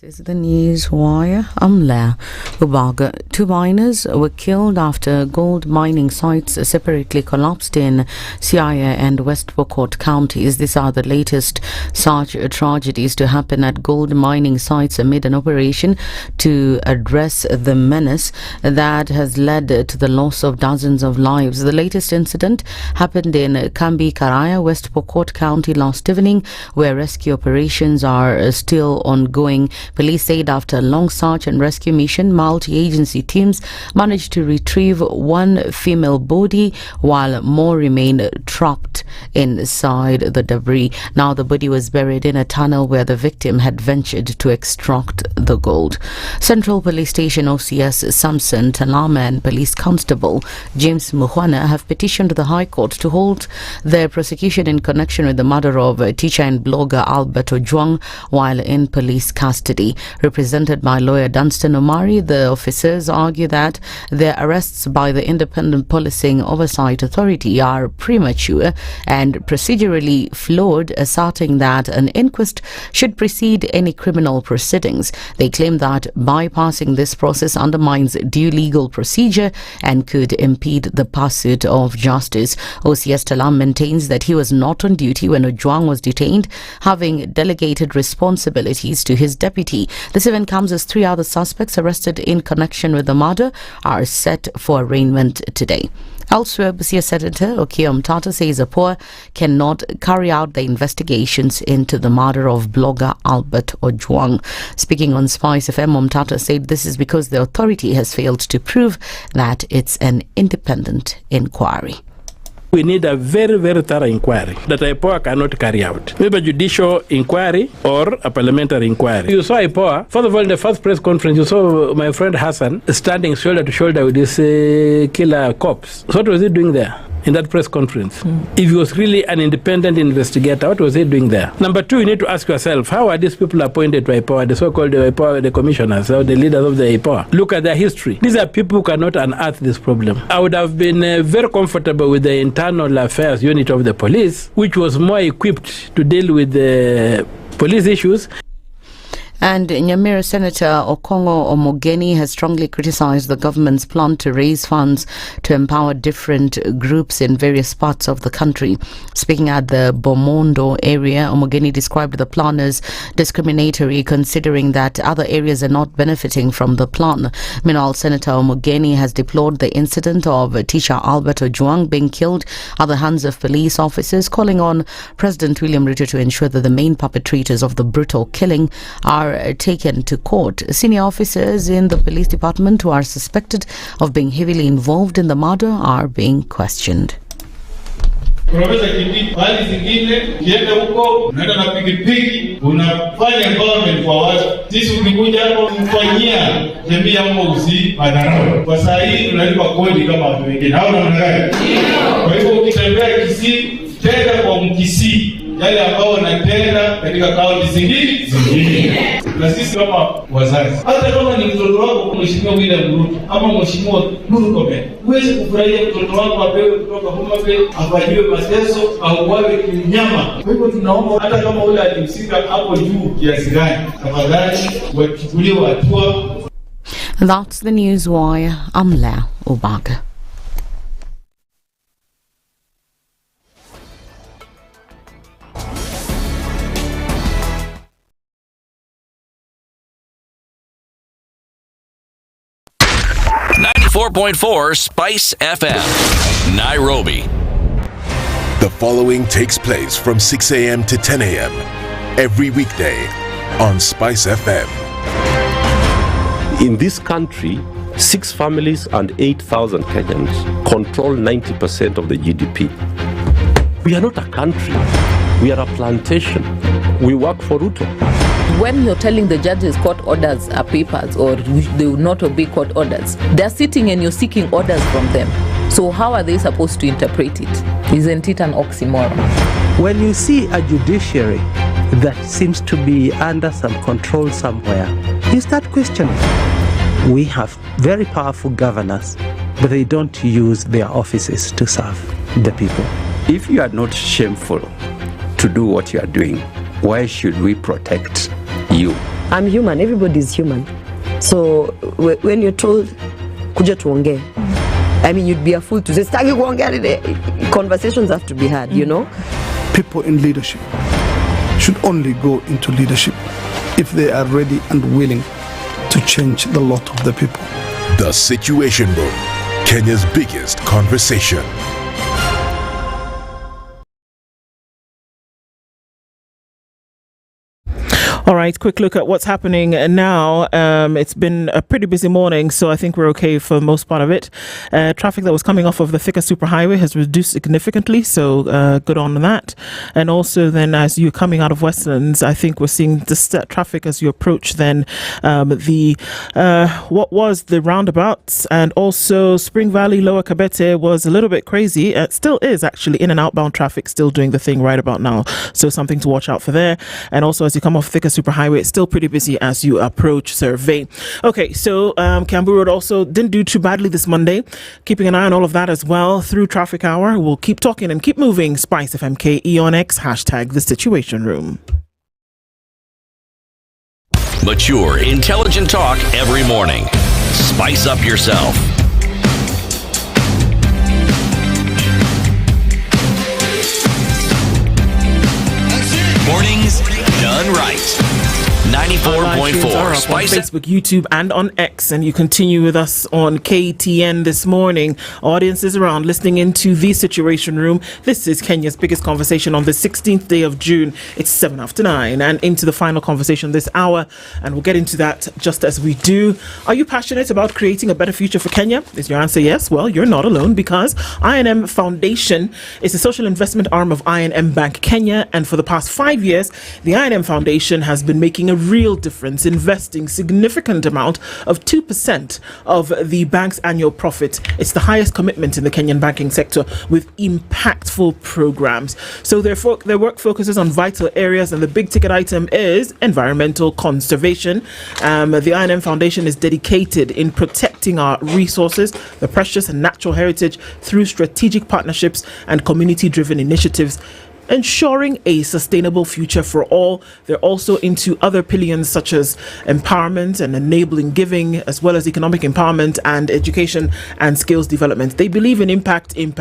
This is the news wire. I'm Leah Ubaga. 2 miners were killed after gold mining sites separately collapsed in Siaya and West Pokot counties. These are the latest such tragedies to happen at gold mining sites amid an operation to address the menace that has led to the loss of dozens of lives. The latest incident happened in Kambi Karaya, West Pokot County last evening, where rescue operations are still ongoing Police said after a long search and rescue mission, multi-agency teams managed to retrieve one female body while more remained trapped inside the debris. Now the body was buried in a tunnel where the victim had ventured to extract the gold. Central Police Station OCS Samson Talama and Police Constable James Muhwana have petitioned the High Court to hold their prosecution in connection with the murder of teacher and blogger Albert Ojwang while in police custody. Represented by lawyer Dunstan Omari, the officers argue that their arrests by the Independent Policing Oversight Authority are premature and procedurally flawed, asserting that an inquest should precede any criminal proceedings. They claim that bypassing this process undermines due legal procedure and could impede the pursuit of justice. OCS Talam maintains that he was not on duty when Ojwang was detained, having delegated responsibilities to his deputy. This event comes as 3 other suspects arrested in connection with the murder are set for arraignment today. Elsewhere, Busia Senator Okum Tata says Okoh cannot carry out the investigations into the murder of blogger Albert Ojwang. Speaking on SpiceFM, Tata said this is because the authority has failed to prove that it's an independent inquiry. We need a very, very thorough inquiry that IPOA cannot carry out. Maybe a judicial inquiry or a parliamentary inquiry. You saw IPOA, first of all, in the first press conference, you saw my friend Hassan standing shoulder to shoulder with this killer cops. So what was he doing there in that press conference? If he was really an independent investigator, what was he doing there? Number two, you need to ask yourself, how are these people appointed to IPOA, the so-called IPOA, the commissioners, or the leaders of the IPOA? Look at their history. These are people who cannot unearth this problem. I would have been very comfortable with the internal affairs unit of the police, which was more equipped to deal with the police issues. And Nyamira Senator Okongo Omogeni has strongly criticized the government's plan to raise funds to empower different groups in various parts of the country. Speaking at the Bomondo area, Omogeni described the plan as discriminatory, considering that other areas are not benefiting from the plan. Meanwhile, Senator Omogeni has deplored the incident of teacher Albert Ojwang being killed at the hands of police officers, calling on President William Ruto to ensure that the main perpetrators of the brutal killing are taken to court. Senior officers in the police department who are suspected of being heavily involved in the murder are being questioned. Profesa Kiti, hali zingine kienda huko unaenda na pikipiki unafanya empowerment kwa watu. Sisi ukikuja hapo kufanyia jamii ya Mouzi madharau. Kwa saa hii tunalipa kodi kama watu wengine. Hao namna gani? Kwa hivyo ukitembea Kisii, tenda kwa Mkisii yale ambao wanatenda katika kaunti zingine. Na sisi kama wazazi, hata kama ni mtoto wako Mheshimiwa William Ruto ama Mheshimiwa Murkomen, huwezi kufurahia mtoto wako apewe kutoka Homa Bay afanyiwe mateso au wawe kinyama. Kwa hivyo tunaomba hata kama ule alihusika hapo juu kiasi gani, tafadhali wachukuliwe hatua. That's the news wire. I'm Lea Obaga. .4 Spice FM, Nairobi. The following takes place from 6 a.m. to 10 a.m. every weekday on Spice FM. In this country, 6 families and 8,000 Kenyans control 90% of the GDP. We are not a country. We are a plantation. We work for Ruto. When you're telling the judges court orders are papers or they will not obey court orders, they're sitting and you're seeking orders from them. So how are they supposed to interpret it? Isn't it an oxymoron? When you see a judiciary that seems to be under some control somewhere, you start questioning. We have very powerful governors, but they don't use their offices to serve the people. If you are not shameful to do what you are doing, why should we protect you? I'm human. Everybody's human. So when you're told, kuja tuongee, I mean, you'd be a fool to say, staki kuongea. Conversations have to be had, you know? People in leadership should only go into leadership if they are ready and willing to change the lot of the people. The Situation Room, Kenya's biggest conversation. All right, quick look at what's happening now. It's been a pretty busy morning, so I think we're okay for most part of it. Traffic that was coming off of the thicker superhighway has reduced significantly, so good on that. And also then as you're coming out of Westlands, I think we're seeing the traffic as you approach then what was the roundabouts, and also Spring Valley, Lower Kabete was a little bit crazy. It still is actually in and outbound traffic still doing the thing right about now, so something to watch out for there. And also as you come off thicker superhighway, it's still pretty busy as you approach Survey. Okay, so Kiambu Road also didn't do too badly this Monday. Keeping an eye on all of that as well through traffic hour. We'll keep talking and keep moving. SpiceFM KE on X, hashtag the Situation Room. Mature, intelligent talk every morning. Spice up yourself. Mornings done right. 94.4 Spice on Facebook, YouTube, and on X, and you continue with us on KTN this morning. Audiences around listening into the Situation Room. This is Kenya's biggest conversation on the 16th day of June. It's 7 after 9, and into the final conversation this hour, and we'll get into that just as we do. Are you passionate about creating a better future for Kenya? Is your answer yes? Well, you're not alone, because I&M Foundation is the social investment arm of I&M Bank Kenya, and for the past 5 years, the I&M Foundation has been making a real difference, investing significant amount of 2% of the bank's annual profit. It's the highest commitment in the Kenyan banking sector, with impactful programs. So their work focuses on vital areas, and the big ticket item is environmental conservation. The I&M Foundation is dedicated in protecting our resources, the precious and natural heritage, through strategic partnerships and community-driven initiatives, ensuring a sustainable future for all. They're also into other pillars such as empowerment and enabling giving, as well as economic empowerment and education and skills development. They believe in impact, and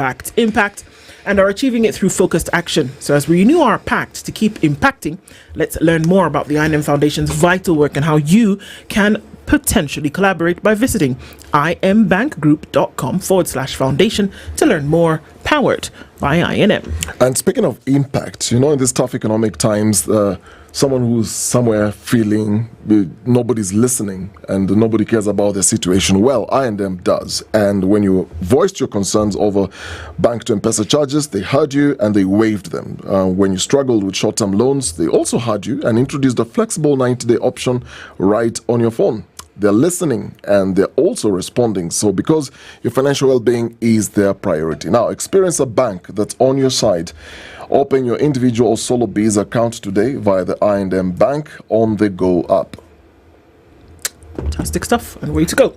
are achieving it through focused action. So as we renew our pact to keep impacting, let's learn more about the I&M Foundation's vital work and how you can potentially collaborate by visiting imbankgroup.com/foundation to learn more. Powered by I&M. And speaking of impact, in these tough economic times, someone who's somewhere feeling nobody's listening and nobody cares about their situation, well, I&M does. And when you voiced your concerns over bank to M-Pesa charges, they heard you and they waived them. When you struggled with short-term loans, they also heard you and introduced a flexible 90-day option right on your phone. They're listening and they're also responding. So because your financial well-being is their priority. Now, experience a bank that's on your side. Open your individual or solo biz account today via the I&M Bank on the Go app. Fantastic stuff, and way to go.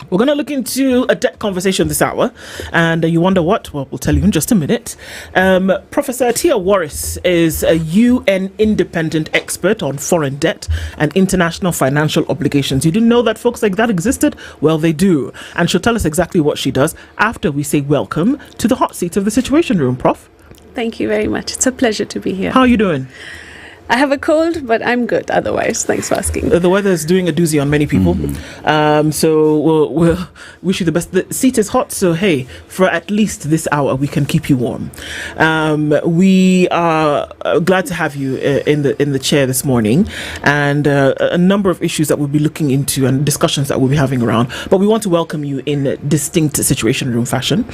We're going to look into a debt conversation this hour, and you wonder what? Well, we'll tell you in just a minute. Professor Tia Warris is a UN independent expert on foreign debt and international financial obligations. You didn't know that folks like that existed? Well, they do. And she'll tell us exactly what she does after we say welcome to the hot seat of the Situation Room, Prof. Thank you very much. It's a pleasure to be here. How are you doing? I have a cold, but I'm good otherwise. Thanks for asking. The weather is doing a doozy on many people. So we'll wish you the best. The seat is hot, so hey, for at least this hour, we can keep you warm. We are glad to have you in the chair this morning, and a number of issues that we'll be looking into and discussions that we'll be having around. But we want to welcome you in distinct Situation Room fashion.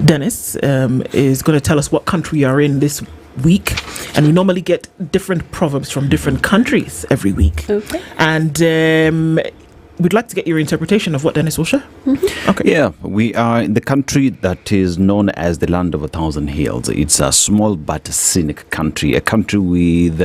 Dennis is going to tell us what country you are in this week, and we normally get different proverbs from different countries every week. Okay. And we'd like to get your interpretation of what Dennis will share. Okay. Yeah, we are in the country that is known as the land of 1,000 hills. It's a small but scenic country, a country with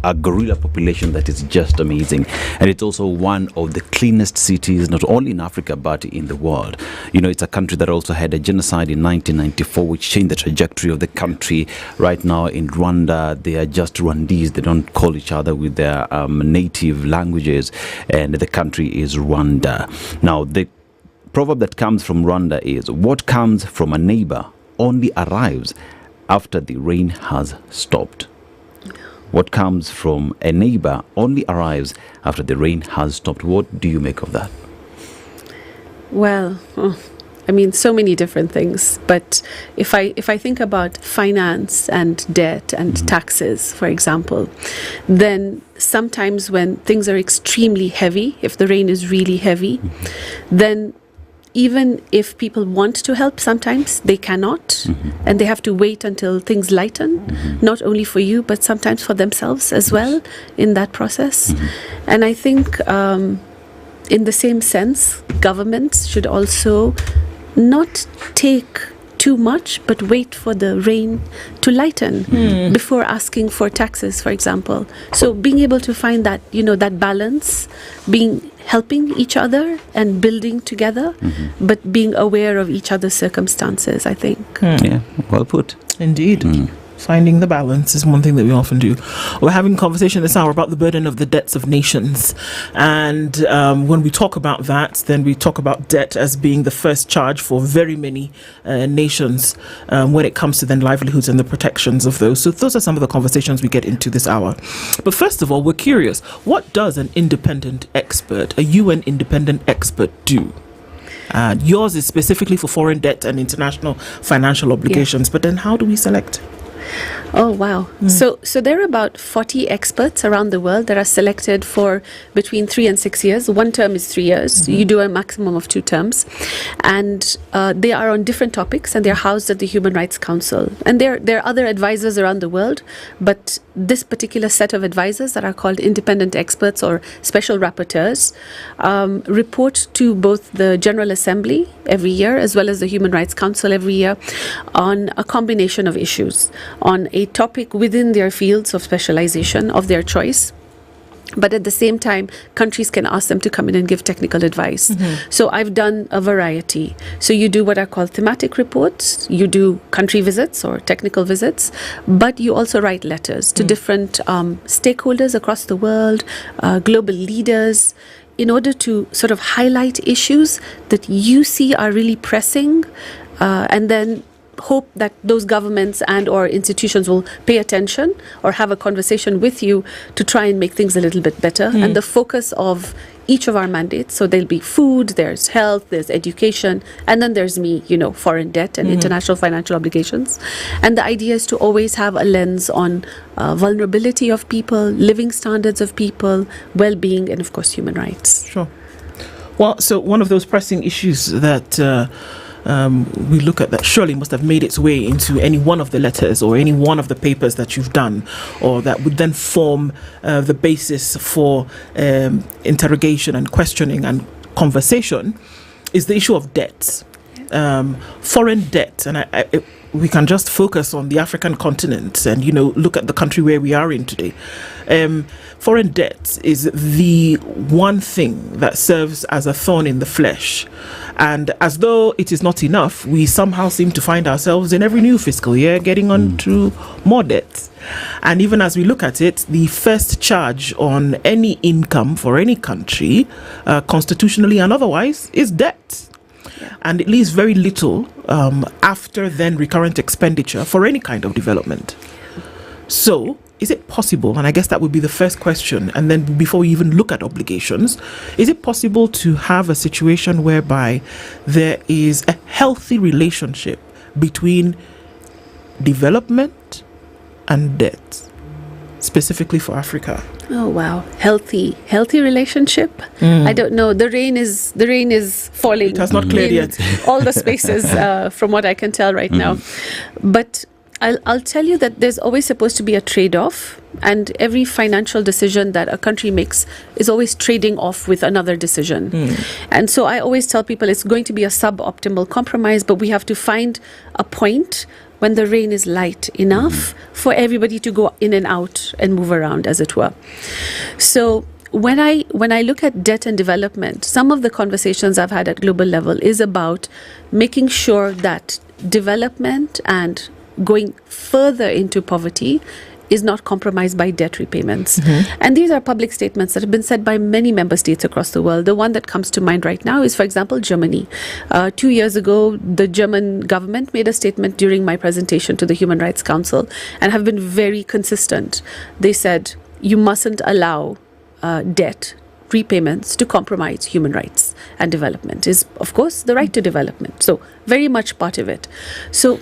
a gorilla population that is just amazing, and it's also one of the cleanest cities not only in Africa but in the world. It's a country that also had a genocide in 1994 which changed the trajectory of the country. Right now in Rwanda, they are just Rwandese. They don't call each other with their native languages, and the country is Rwanda. Now, the proverb that comes from Rwanda is, what comes from a neighbor only arrives after the rain has stopped. What comes from a neighbor only arrives after the rain has stopped. What do you make of that? Well, I mean, so many different things. But if I think about finance and debt and taxes, for example, then sometimes when things are extremely heavy, if the rain is really heavy, then even if people want to help, sometimes they cannot, and they have to wait until things lighten, not only for you, but sometimes for themselves as well in that process. And I think in the same sense, governments should also not take too much, but wait for the rain to lighten before asking for taxes, for example. So being able to find that, that balance, helping each other and building together, but being aware of each other's circumstances, I think. Yeah, well put. Indeed. Finding the balance is one thing that we often do. We're having a conversation this hour about the burden of the debts of nations. And when we talk about that, then we talk about debt as being the first charge for very many nations when it comes to then livelihoods and the protections of those. So those are some of the conversations we get into this hour. But first of all, we're curious, what does an independent expert, a UN independent expert, do? Yours is specifically for foreign debt and international financial obligations, but then how do we select? Oh, wow. So there are about 40 experts around the world that are selected for between 3 and 6 years. One term is 3 years. You do a maximum of 2 terms. And they are on different topics, and they're housed at the Human Rights Council. And there are other advisors around the world, but this particular set of advisors that are called independent experts or special rapporteurs report to both the General Assembly every year as well as the Human Rights Council every year on a combination of issues, on a topic within their fields of specialization of their choice. But at the same time, countries can ask them to come in and give technical advice. So I've done a variety. So you do what are called thematic reports, you do country visits or technical visits, but you also write letters to different stakeholders across the world, global leaders, in order to sort of highlight issues that you see are really pressing, and then hope that those governments and or institutions will pay attention or have a conversation with you to try and make things a little bit better. And the focus of each of our mandates, so there'll be food, there's health, there's education, and then there's me, foreign debt and international financial obligations. And the idea is to always have a lens on vulnerability of people, living standards of people, well-being, and of course human rights. Sure. Well, so one of those pressing issues that we look at that surely must have made its way into any one of the letters or any one of the papers that you've done, or that would then form the basis for interrogation and questioning and conversation, is the issue of debt. Foreign debt. And we can just focus on the African continent and, look at the country where we are in today. Foreign debt is the one thing that serves as a thorn in the flesh. And as though it is not enough, we somehow seem to find ourselves in every new fiscal year getting on to more debt. And even as we look at it, the first charge on any income for any country, constitutionally and otherwise, is debt. And it leaves very little after then recurrent expenditure for any kind of development. So, is it possible, and I guess that would be the first question, and then before we even look at obligations, is it possible to have a situation whereby there is a healthy relationship between development and debt, specifically for Africa? Oh wow, healthy relationship. I don't know. The rain is falling. It has not cleared yet. All the spaces, from what I can tell right now. But I'll tell you that there's always supposed to be a trade-off, and every financial decision that a country makes is always trading off with another decision. And so I always tell people it's going to be a suboptimal compromise, but we have to find a point when the rain is light enough for everybody to go in and out and move around, as it were. So when I look at debt and development, some of the conversations I've had at global level is about making sure that development and going further into poverty is not compromised by debt repayments. And these are public statements that have been said by many member states across the world. The one that comes to mind right now is, for example, Germany. 2 years ago, the German government made a statement during my presentation to the Human Rights Council and have been very consistent. They said, you mustn't allow debt repayments to compromise human rights and development is, of course, the right to development. So very much part of it. So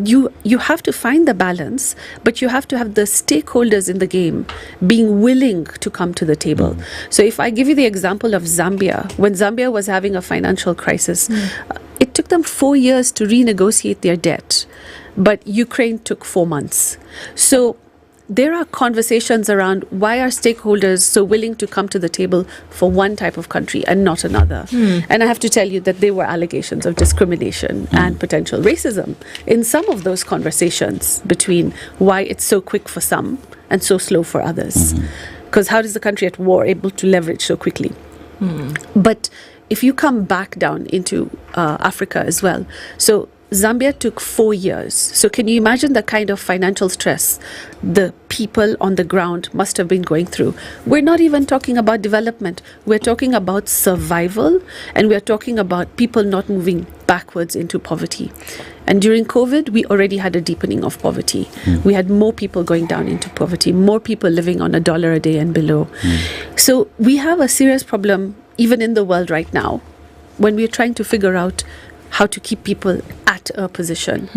you have to find the balance, but you have to have the stakeholders in the game being willing to come to the table. So if I give you the example of Zambia, when Zambia was having a financial crisis, it took them 4 years to renegotiate their debt, but Ukraine took 4 months. So there are conversations around why are stakeholders so willing to come to the table for one type of country and not another. And I have to tell you that there were allegations of discrimination and potential racism in some of those conversations between why it's so quick for some and so slow for others. Because how is the country at war able to leverage so quickly? But if you come back down into Africa as well, so Zambia took 4 years. So can you imagine the kind of financial stress the people on the ground must have been going through? We're not even talking about development. We're talking about survival, and we're talking about people not moving backwards into poverty. And during COVID, we already had a deepening of poverty. We had more people going down into poverty, more people living on $1 a day and below. So we have a serious problem even in the world right now when we're trying to figure out how to keep people at a position.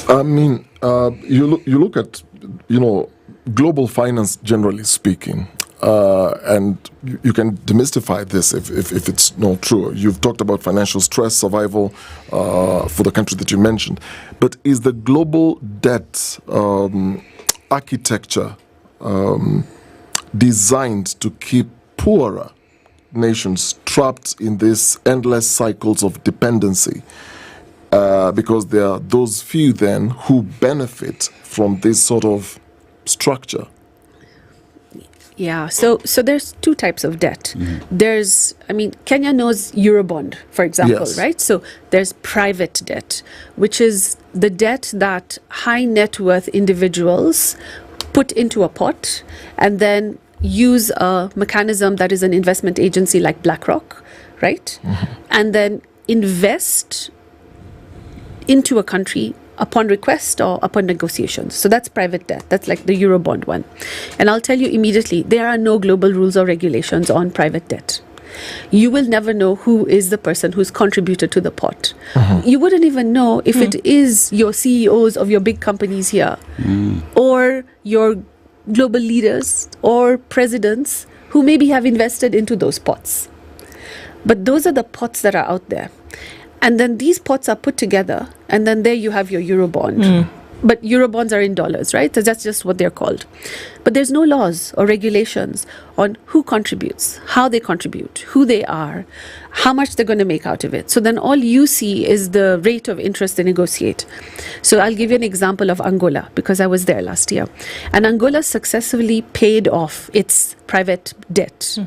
I mean, you look at, global finance generally speaking, and you can demystify this if it's not true. You've talked about financial stress, survival for the country that you mentioned. But is the global debt architecture designed to keep poorer nations trapped in these endless cycles of dependency, because there are those few then who benefit from this sort of structure? Yeah, so there's two types of debt. There's, Kenya knows Eurobond, for example, Yes. right? So there's private debt, which is the debt that high net worth individuals put into a pot and then use a mechanism that is an investment agency like BlackRock, right? And then invest into a country upon request or upon negotiations. So that's private debt. That's like the Eurobond one. And I'll tell you immediately, there are no global rules or regulations on private debt. You will never know who is the person who's contributed to the pot. You wouldn't even know if it is your CEOs of your big companies here or your global leaders or presidents who maybe have invested into those pots. But those are the pots that are out there. And then these pots are put together, and then there you have your Eurobond. But Eurobonds are in dollars, right? So that's just what they're called. But there's no laws or regulations on who contributes, how they contribute, who they are, how much they're going to make out of it. So then all you see is the rate of interest they negotiate. So I'll give you an example of Angola, because I was there last year. And Angola successfully paid off its private debt.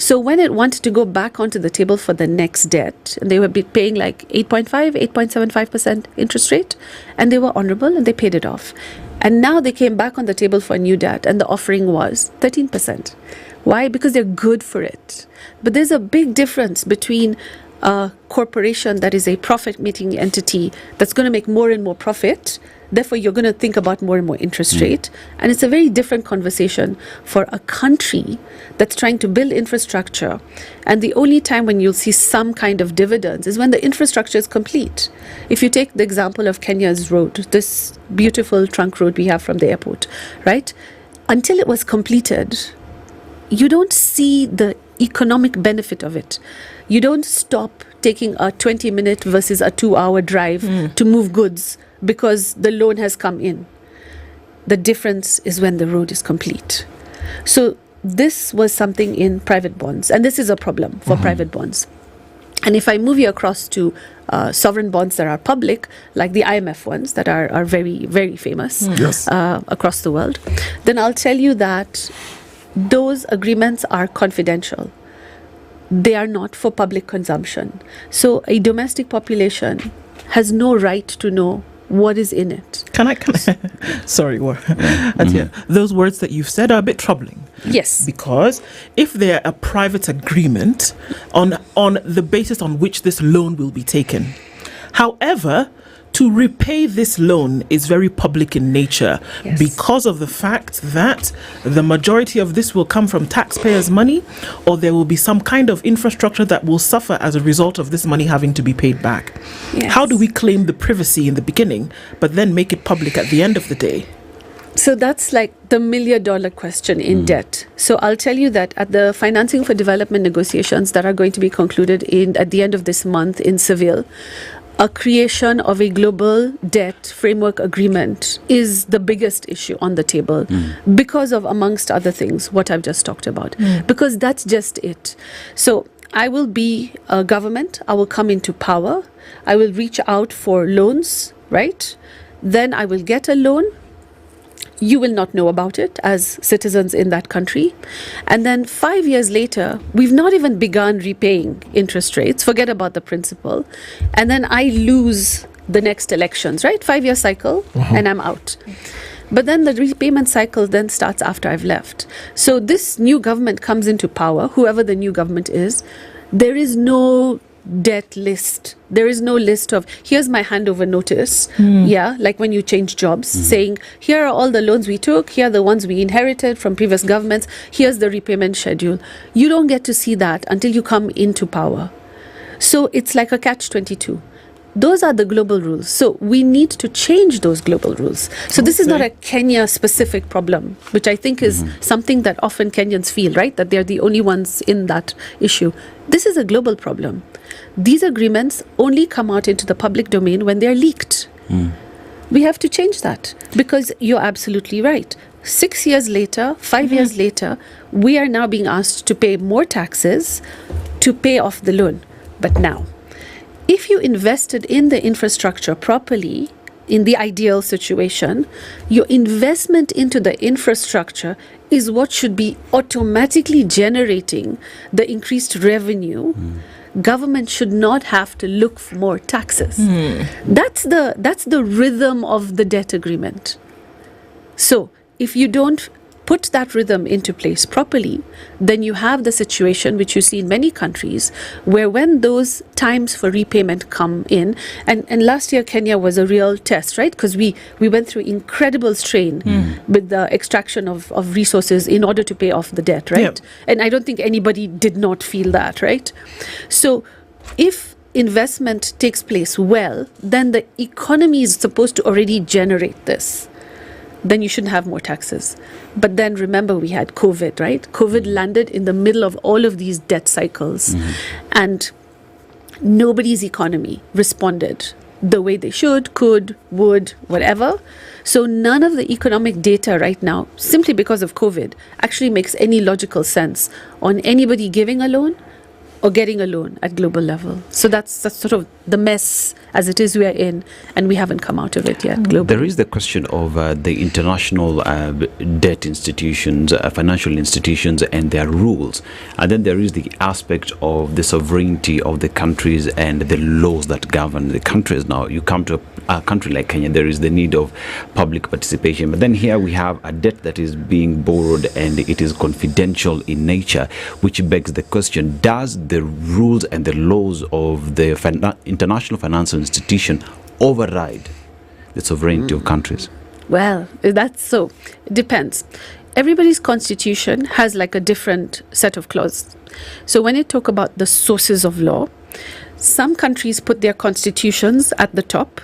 So when it wanted to go back onto the table for the next debt, and they were paying like 8.75% interest rate, and they were honorable and they paid it off. And now they came back on the table for a new debt, and the offering was 13%. Why? Because they're good for it. But there's a big difference between a corporation that is a profit-making entity that's going to make more and more profit. Therefore, you're going to think about more and more interest rate. And it's a very different conversation for a country that's trying to build infrastructure. And the only time when you'll see some kind of dividends is when the infrastructure is complete. If you take the example of Kenya's road, this beautiful trunk road we have from the airport, right? Until it was completed, you don't see the economic benefit of it. You don't stop taking a 20-minute versus a 2-hour drive to move goods because the loan has come in. The difference is when the road is complete. So this was something in private bonds, and this is a problem for private bonds. And if I move you across to sovereign bonds that are public, like the IMF ones that are very, very famous across the world, then I'll tell you that those agreements are confidential. They are not for public consumption. So a domestic population has no right to know what is in it. Can I sorry, those words that you've said are a bit troubling. Yes. Because if they're a private agreement on the basis on which this loan will be taken, however, to repay this loan is very public in nature because of the fact that the majority of this will come from taxpayers' money, or there will be some kind of infrastructure that will suffer as a result of this money having to be paid back. How do we claim the privacy in the beginning but then make it public at the end of the day? So that's like the $1 million question in debt. So I'll tell you that at the Financing for Development negotiations that are going to be concluded at the end of this month in Seville, a creation of a global debt framework agreement is the biggest issue on the table because of, amongst other things, what I've just talked about. Because that's just it. So I will be a government. I will come into power. I will reach out for loans, right? Then I will get a loan. You will not know about it as citizens in that country. And then 5 years later, we've not even begun repaying interest rates. Forget about the principal. And then I lose the next elections, right? 5-year cycle, and I'm out. But then the repayment cycle then starts after I've left. So this new government comes into power, whoever the new government is. There is no debt list. There is no list of, here's my handover notice, like when you change jobs, saying, here are all the loans we took, here are the ones we inherited from previous governments, here's the repayment schedule. You don't get to see that until you come into power. So it's like a catch-22. Those are the global rules. So we need to change those global rules. So this is not a Kenya-specific problem, which I think is something that often Kenyans feel, right? That they're the only ones in that issue. This is a global problem. These agreements only come out into the public domain when they're leaked. We have to change that because you're absolutely right. 6 years later, 5 years later, we are now being asked to pay more taxes to pay off the loan. But now, if you invested in the infrastructure properly, in the ideal situation, your investment into the infrastructure is what should be automatically generating the increased revenue. Government should not have to look for more taxes. That's the rhythm of the debt agreement. So if you don't put that rhythm into place properly, then you have the situation which you see in many countries where when those times for repayment come in, and last year Kenya was a real test, right? Because we went through incredible strain with the extraction of resources in order to pay off the debt, right? And I don't think anybody did not feel that, right? So if investment takes place well, then the economy is supposed to already generate this. Then you shouldn't have more taxes. But then remember, we had COVID, right? COVID landed in the middle of all of these debt cycles. And nobody's economy responded the way they should, could, would, whatever. So none of the economic data right now, simply because of COVID, actually makes any logical sense on anybody giving a loan or getting a loan at global level. So that's sort of the mess as it is we are in, and we haven't come out of it yet globally. There is the question of the international debt institutions, financial institutions and their rules. And then there is the aspect of the sovereignty of the countries and the laws that govern the countries. Now, you come to a country like Kenya, there is the need of public participation. But then here we have a debt that is being borrowed and it is confidential in nature, which begs the question, does the rules and the laws of the international financial institution override the sovereignty of countries? Well, that's so. It depends. Everybody's constitution has like a different set of clauses. So when you talk about the sources of law, some countries put their constitutions at the top,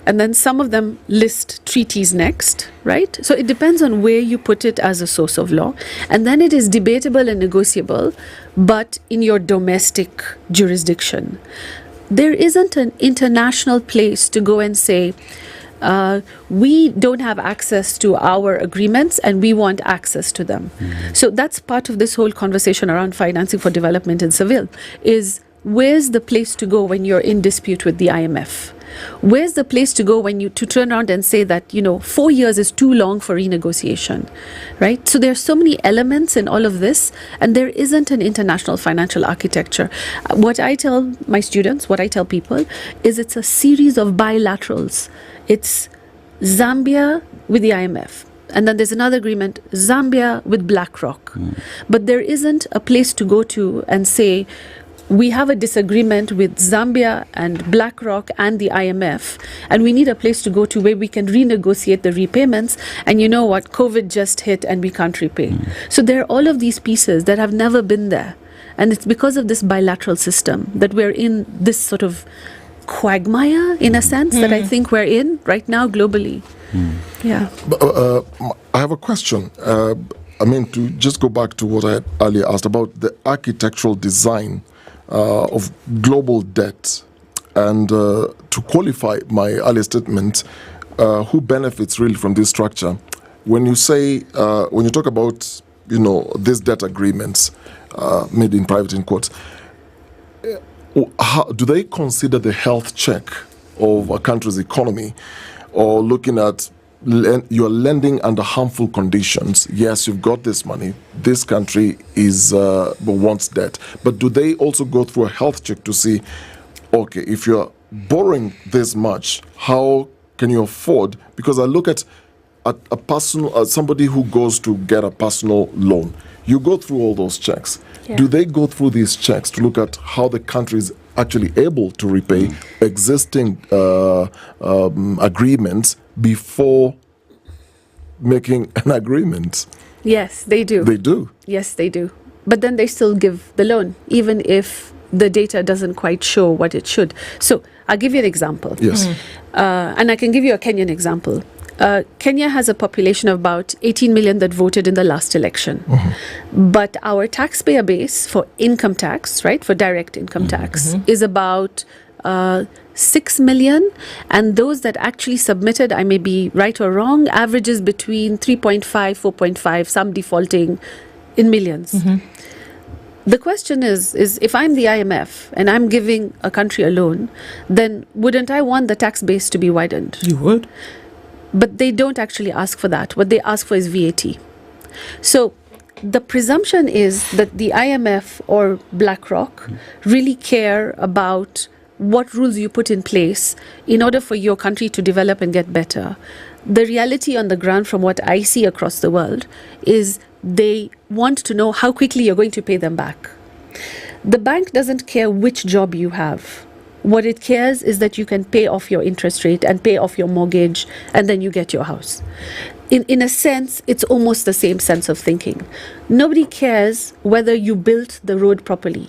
and then some of them list treaties next, right? So it depends on where you put it as a source of law. And then it is debatable and negotiable, but in your domestic jurisdiction. There isn't an international place to go and say, we don't have access to our agreements and we want access to them. So that's part of this whole conversation around financing for development in Seville, is where's the place to go when you're in dispute with the IMF? Where's the place to go when you to turn around and say that, 4 years is too long for renegotiation, right? So there are so many elements in all of this, and there isn't an international financial architecture. What I tell my students, what I tell people, is it's a series of bilaterals. It's Zambia with the IMF. And then there's another agreement, Zambia with BlackRock. But there isn't a place to go to and say, we have a disagreement with Zambia and BlackRock and the IMF, and we need a place to go to where we can renegotiate the repayments. And you know what? COVID just hit and we can't repay. So there are all of these pieces that have never been there. And it's because of this bilateral system that we're in this sort of quagmire, in a sense, that I think we're in right now globally. Yeah. I have a question. To just go back to what I had earlier asked about the architectural design of global debt, and to qualify my earlier statement, who benefits really from this structure? When you say, when you talk about, these debt agreements made in private, in quotes, how, do they consider the health check of a country's economy, or looking at you're lending under harmful conditions? Yes, you've got this money. This country wants debt. But do they also go through a health check to see, okay, if you're borrowing this much, how can you afford? Because I look at a personal, somebody who goes to get a personal loan, you go through all those checks. Yeah. Do they go through these checks to look at how the country is actually able to repay existing agreements before making an agreement? Yes, they do. They do? Yes, they do. But then they still give the loan, even if the data doesn't quite show what it should. So I'll give you an example. Yes. And I can give you a Kenyan example. Kenya has a population of about 18 million that voted in the last election. But our taxpayer base for income tax, right, for direct income tax, is about 6 million. And those that actually submitted, I may be right or wrong, averages between 3.5, 4.5, some defaulting in millions. The question is if I'm the IMF and I'm giving a country a loan, then wouldn't I want the tax base to be widened? You would. But they don't actually ask for that. What they ask for is VAT. So the presumption is that the IMF or BlackRock really care about what rules you put in place in order for your country to develop and get better. The reality on the ground, from what I see across the world, is they want to know how quickly you're going to pay them back. The bank doesn't care which job you have. What it cares is that you can pay off your interest rate and pay off your mortgage, and then you get your house. In a sense, it's almost the same sense of thinking. Nobody cares whether you built the road properly.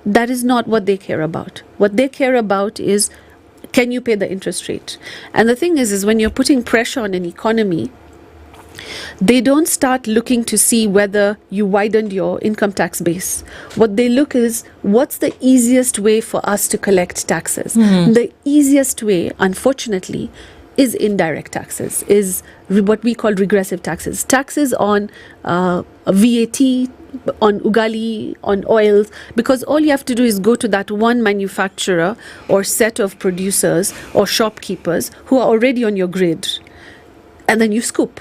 That is not what they care about. What they care about is, can you pay the interest rate? And the thing is when you're putting pressure on an economy, they don't start looking to see whether you widened your income tax base. What they look is, what's the easiest way for us to collect taxes? The easiest way, unfortunately, is indirect taxes, is what we call regressive taxes. Taxes on VAT, on ugali, on oils, because all you have to do is go to that one manufacturer or set of producers or shopkeepers who are already on your grid, and then you scoop.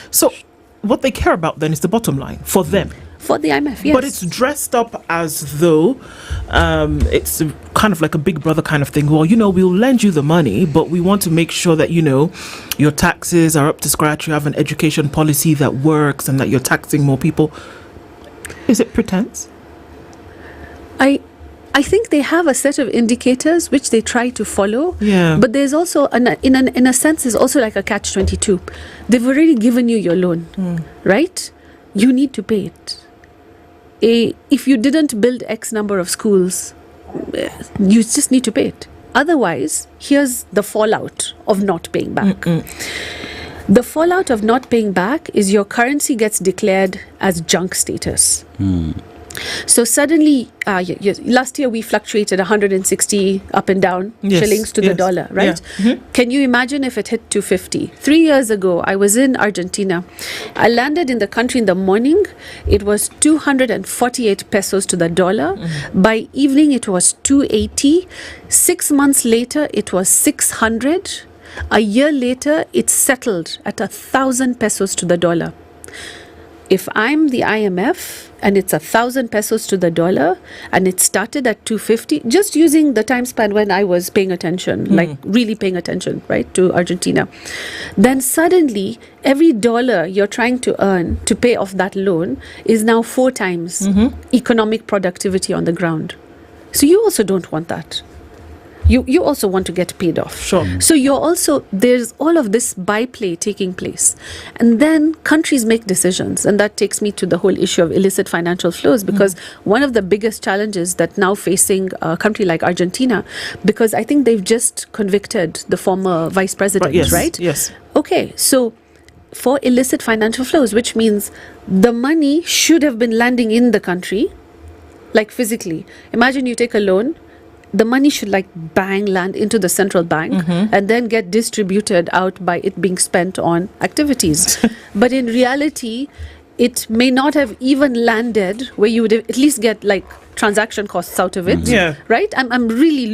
So what they care about then is the bottom line for them. For the IMF, yes. But it's dressed up as though it's kind of like a big brother kind of thing. Well, we'll lend you the money, but we want to make sure that, your taxes are up to scratch, you have an education policy that works, and that you're taxing more people. Is it pretense? I think they have a set of indicators which they try to follow. Yeah. But there's also, in a sense, is also like a catch-22. They've already given you your loan, right? You need to pay it. If you didn't build X number of schools, you just need to pay it. Otherwise, here's the fallout of not paying back. The fallout of not paying back is your currency gets declared as junk status. So suddenly, last year we fluctuated 160 up and down shillings to the dollar, right? Yeah. Can you imagine if it hit 250? 3 years ago, I was in Argentina. I landed in the country in the morning. It was 248 pesos to the dollar. By evening, it was 280. 6 months later, it was 600. A year later, it settled at 1,000 pesos to the dollar. If I'm the IMF and it's 1,000 pesos to the dollar and it started at 250, just using the time span when I was paying attention, like really paying attention, right, to Argentina, then suddenly every dollar you're trying to earn to pay off that loan is now 4 times economic productivity on the ground. So you also don't want that. You also want to get paid off. Sure. So there's all of this byplay taking place. And then countries make decisions. And that takes me to the whole issue of illicit financial flows, because one of the biggest challenges that now facing a country like Argentina, because I think they've just convicted the former vice president, right? Yes. Okay, so for illicit financial flows, which means the money should have been landing in the country, like physically. Imagine you take a loan, the money should like bang land into the central bank and then get distributed out by it being spent on activities. But in reality, it may not have even landed where you would at least get like transaction costs out of it. Right? I'm really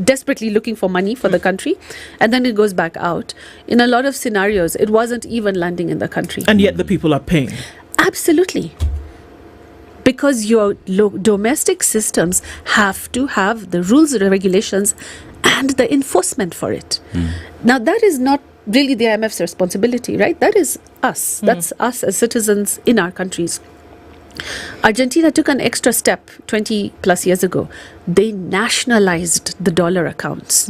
desperately looking for money for the country, and then it goes back out. In a lot of scenarios, it wasn't even landing in the country. And yet the people are paying. Absolutely. Because your domestic systems have to have the rules, the regulations, and the enforcement for it. Now, that is not really the IMF's responsibility, right? That is us. That's us as citizens in our countries. Argentina took an extra step 20 plus years ago. They nationalized the dollar accounts.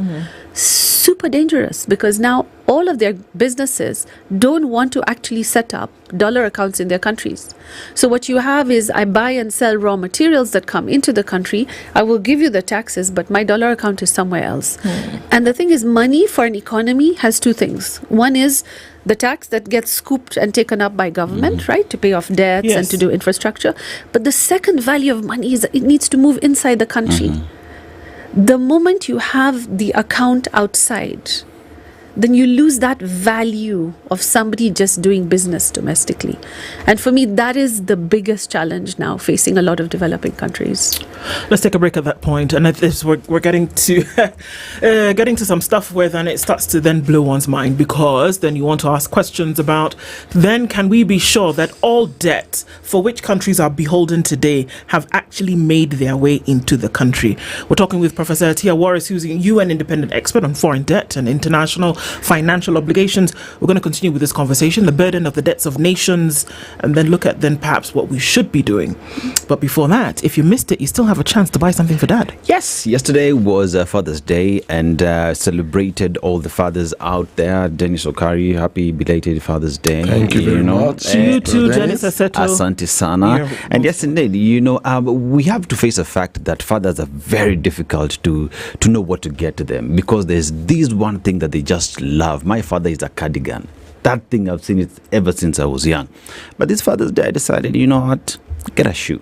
Super dangerous, because now all of their businesses don't want to actually set up dollar accounts in their countries. So what you have is, I buy and sell raw materials that come into the country. I will give you the taxes, but my dollar account is somewhere else. And the thing is, money for an economy has 2 things. One is the tax that gets scooped and taken up by government, right, to pay off debts and to do infrastructure. But the second value of money is that it needs to move inside the country. The moment you have the account outside, then you lose that value of somebody just doing business domestically. And for me, that is the biggest challenge now facing a lot of developing countries. Let's take a break at that point. And at this, we're getting to getting to some stuff where then it starts to then blow one's mind, because then you want to ask questions about, then can we be sure that all debt for which countries are beholden today have actually made their way into the country? We're talking with Professor Tia Warris, who's a UN independent expert on foreign debt and international financial obligations. We're going to continue with this conversation, the burden of the debts of nations, and then look at then perhaps what we should be doing. But before that, if you missed it, you still have a chance to buy something for Dad. Yes, yesterday was Father's Day, and celebrated all the fathers out there. Dennis Okari, happy belated Father's Day. Thank you very much. To you too, Dennis Aseto. Asante sana. And yes, indeed, we have to face the fact that fathers are very difficult to know what to get to them, because there's this one thing that they just love. My father is a cardigan. That thing, I've seen it ever since I was young. But this Father's Day, I decided, you know what, get a shoe,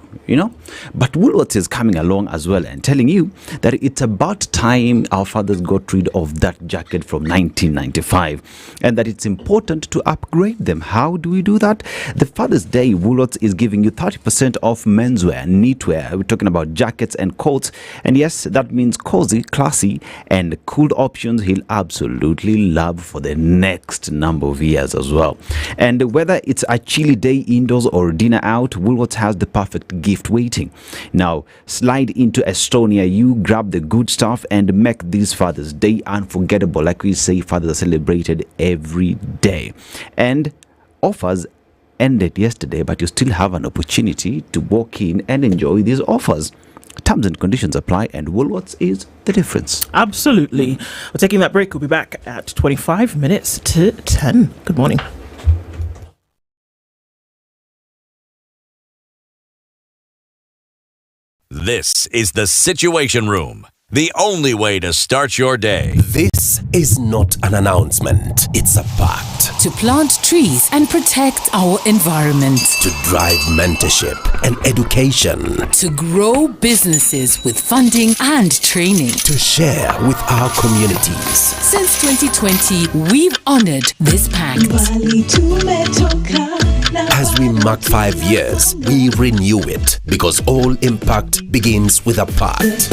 But Woolworths is coming along as well and telling you that it's about time our fathers got rid of that jacket from 1995, and that it's important to upgrade them. How do we do that? The Father's Day, Woolworths is giving you 30% off menswear, knitwear. We're talking about jackets and coats. And yes, that means cozy, classy, and cool options he'll absolutely love for the next number of years as well. And whether it's a chilly day indoors or dinner out, Woolworths has the perfect gift waiting. Now, slide into Estonia, you grab the good stuff and make this Father's Day unforgettable. Like we say, fathers are celebrated every day. And offers ended yesterday, but you still have an opportunity to walk in and enjoy these offers. Terms and conditions apply, and Woolworths is the difference. Absolutely. We're taking that break. We'll be back at 25 minutes to 10. Good morning. This is the Situation Room, the only way to start your day. This is not an announcement, it's a fact. To plant trees and protect our environment. To drive mentorship and education. To grow businesses with funding and training. To share with our communities. Since 2020, we've honored this pact. As we mark 5 years, we renew it, because all impact begins with a part.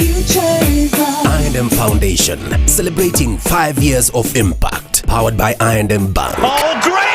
I&M Foundation, celebrating 5 years of impact, powered by I&M Bank. Oh, great!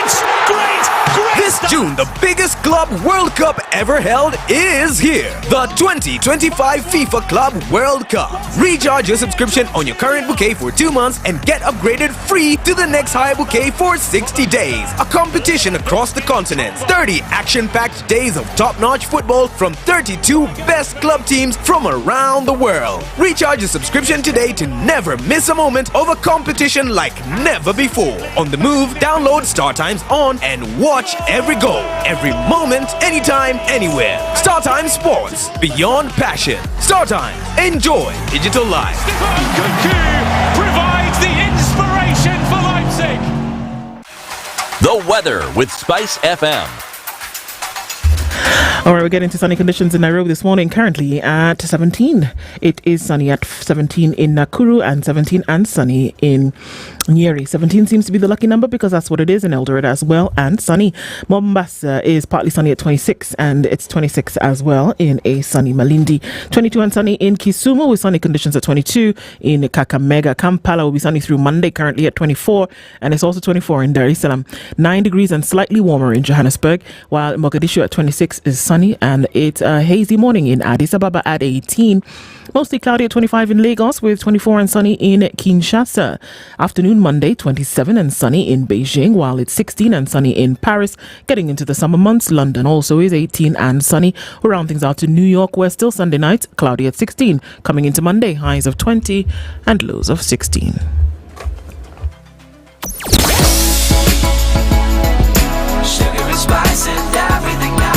This June, the biggest Club World Cup ever held is here. The 2025 FIFA Club World Cup. Recharge your subscription on your current bouquet for 2 months and get upgraded free to the next higher bouquet for 60 days. A competition across the continent. 30 action-packed days of top-notch football from 32 best club teams from around the world. Recharge your subscription today to never miss a moment of a competition like never before. On the move, download StarTimes on and watch every goal, every moment, anytime, anywhere. StarTimes Sports, beyond passion. StarTimes, enjoy digital life. Okoh provides the inspiration for Leipzig. The weather with SpiceFM. All right, we're getting to sunny conditions in Nairobi this morning. Currently at 17. It is sunny at 17 in Nakuru and 17 and sunny in Nyeri. 17 seems to be the lucky number because that's what it is in Eldoret as well, and sunny. Mombasa is partly sunny at 26 and it's 26 as well in a sunny Malindi. 22 and sunny in Kisumu with sunny conditions at 22. In Kakamega, Kampala will be sunny through Monday, currently at 24, and it's also 24 in Dar es Salaam. 9 degrees and slightly warmer in Johannesburg, while Mogadishu at 26 is sunny, and it's a hazy morning in Addis Ababa at 18. Mostly cloudy at 25 in Lagos with 24 and sunny in Kinshasa. Afternoon Monday, 27 and sunny in Beijing, while it's 16 and sunny in Paris. Getting into the summer months, London also is 18 and sunny. We'll round things out to New York, where still Sunday night, cloudy at 16. Coming into Monday, highs of 20 and lows of 16. Sugar and spice and everything nice.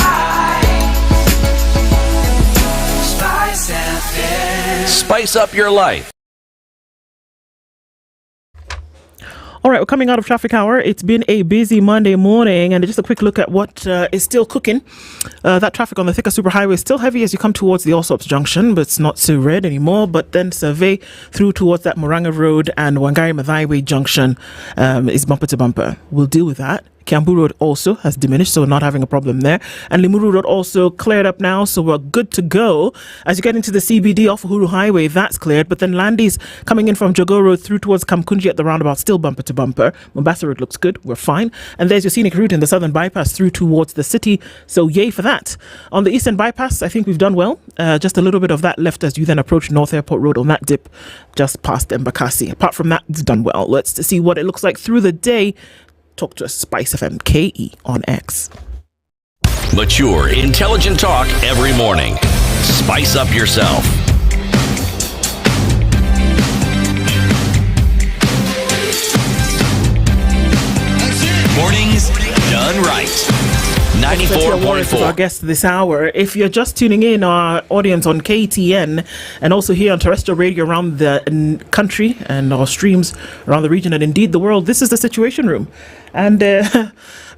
Spice FM. Spice up your life. All right, we're coming out of traffic hour. It's been a busy Monday morning, and just a quick look at what is still cooking. That traffic on the Thika Superhighway is still heavy as you come towards the Allsops Junction, but it's not so red anymore. But then survey through towards that Murang'a Road and Wangari Maathai Way Junction is bumper to bumper. We'll deal with that. Kiambu Road also has diminished, so we're not having a problem there. And Limuru Road also cleared up now, so we're good to go. As you get into the CBD off Uhuru Highway, that's cleared. But then Landis coming in from Jogo Road through towards Kamkunji at the roundabout, still bumper to bumper. Mombasa Road looks good, we're fine. And there's your scenic route in the Southern Bypass through towards the city, so yay for that. On the Eastern Bypass, I think we've done well. Just a little bit of that left as you then approach North Airport Road on that dip just past Embakasi. Apart from that, we've done well. Let's see what it looks like through the day. Talk to us, Spice FM KE on X. Mature, intelligent talk every morning. Spice up yourself. Mornings done right. 94.4. Our guest this hour. If you're just tuning in, our audience on KTN and also here on terrestrial radio around the country and our streams around the region and indeed the world, this is the Situation Room. And the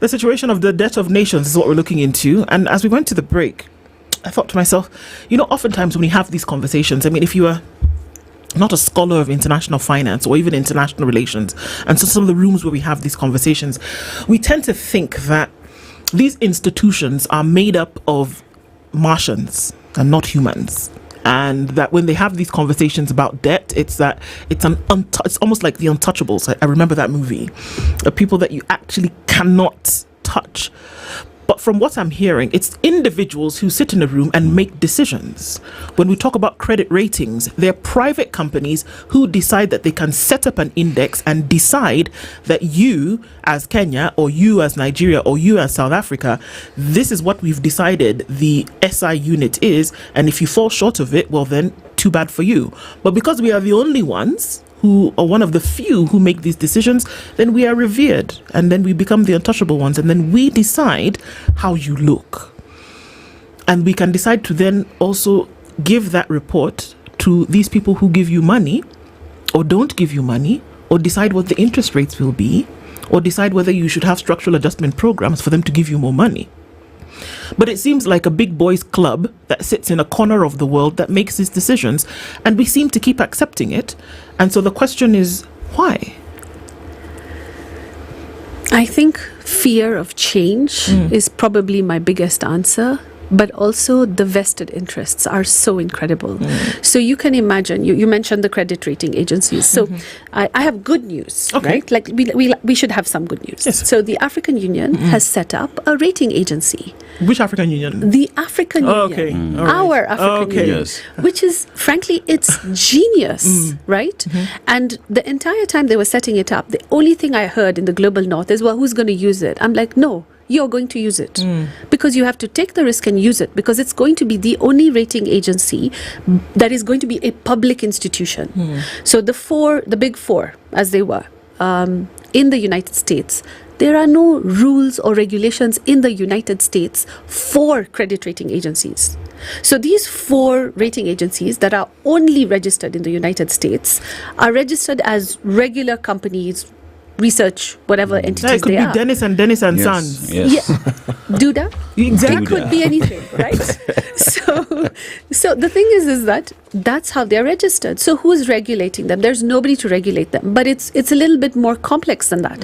situation of the debt of nations is what we're looking into. And as we went to the break, I thought to myself, oftentimes when we have these conversations, I mean, if you are not a scholar of international finance or even international relations, and so some of the rooms where we have these conversations, we tend to think that these institutions are made up of Martians and not humans. And that when they have these conversations about debt, it's almost like The Untouchables. I remember that movie. People that you actually cannot touch. But from what I'm hearing, it's individuals who sit in a room and make decisions. When we talk about credit ratings, they're private companies who decide that they can set up an index and decide that you as Kenya or you as Nigeria or you as South Africa, this is what we've decided the SI unit is. And if you fall short of it, well then, too bad for you. But because we are the only ones who are one of the few who make these decisions, then we are revered, and then we become the untouchable ones, and then we decide how you look. And we can decide to then also give that report to these people who give you money or don't give you money, or decide what the interest rates will be, or decide whether you should have structural adjustment programs for them to give you more money. But it seems like a big boys club that sits in a corner of the world that makes these decisions, and we seem to keep accepting it. And so the question is, why? I think fear of change is probably my biggest answer. but also the vested interests are so incredible. So you can imagine, you mentioned the credit rating agencies. So I have good news, right? Like we should have some good news. Yes. So the African Union has set up a rating agency. Which African Union? The African Union. Okay. All right. Our African Union. Yes. Which is, frankly, it's genius, right? And the entire time they were setting it up, the only thing I heard in the global north is, well, who's going to use it? I'm like, no, you're going to use it. Because you have to take the risk and use it, because it's going to be the only rating agency that is going to be a public institution. So the big four, as they were, in the United States, there are no rules or regulations in the United States for credit rating agencies. So these 4 rating agencies that are only registered in the United States are registered as regular companies, research, whatever entities it could they be are. Dennis and Dennis and Sons. Yeah. Duda? Exactly. It could be anything, right? So the thing is that that's how they're registered. So who's regulating them? There's nobody to regulate them. But it's a little bit more complex than that.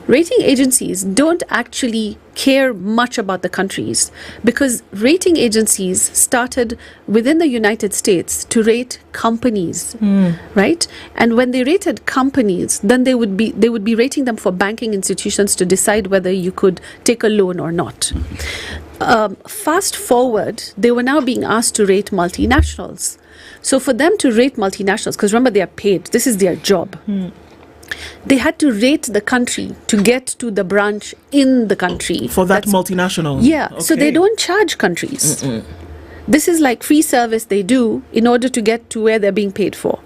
Rating agencies don't actually care much about the countries, because rating agencies started within the United States to rate companies, right? And when they rated companies, then they would be rating them for banking institutions to decide whether you could take a loan or not. Fast forward, they were now being asked to rate multinationals. So for them to rate multinationals, because remember, they are paid, this is their job. They had to rate the country to get to the branch in the country. For that multinational. Yeah, Okay. so they don't charge countries. This is like free service they do in order to get to where they're being paid for.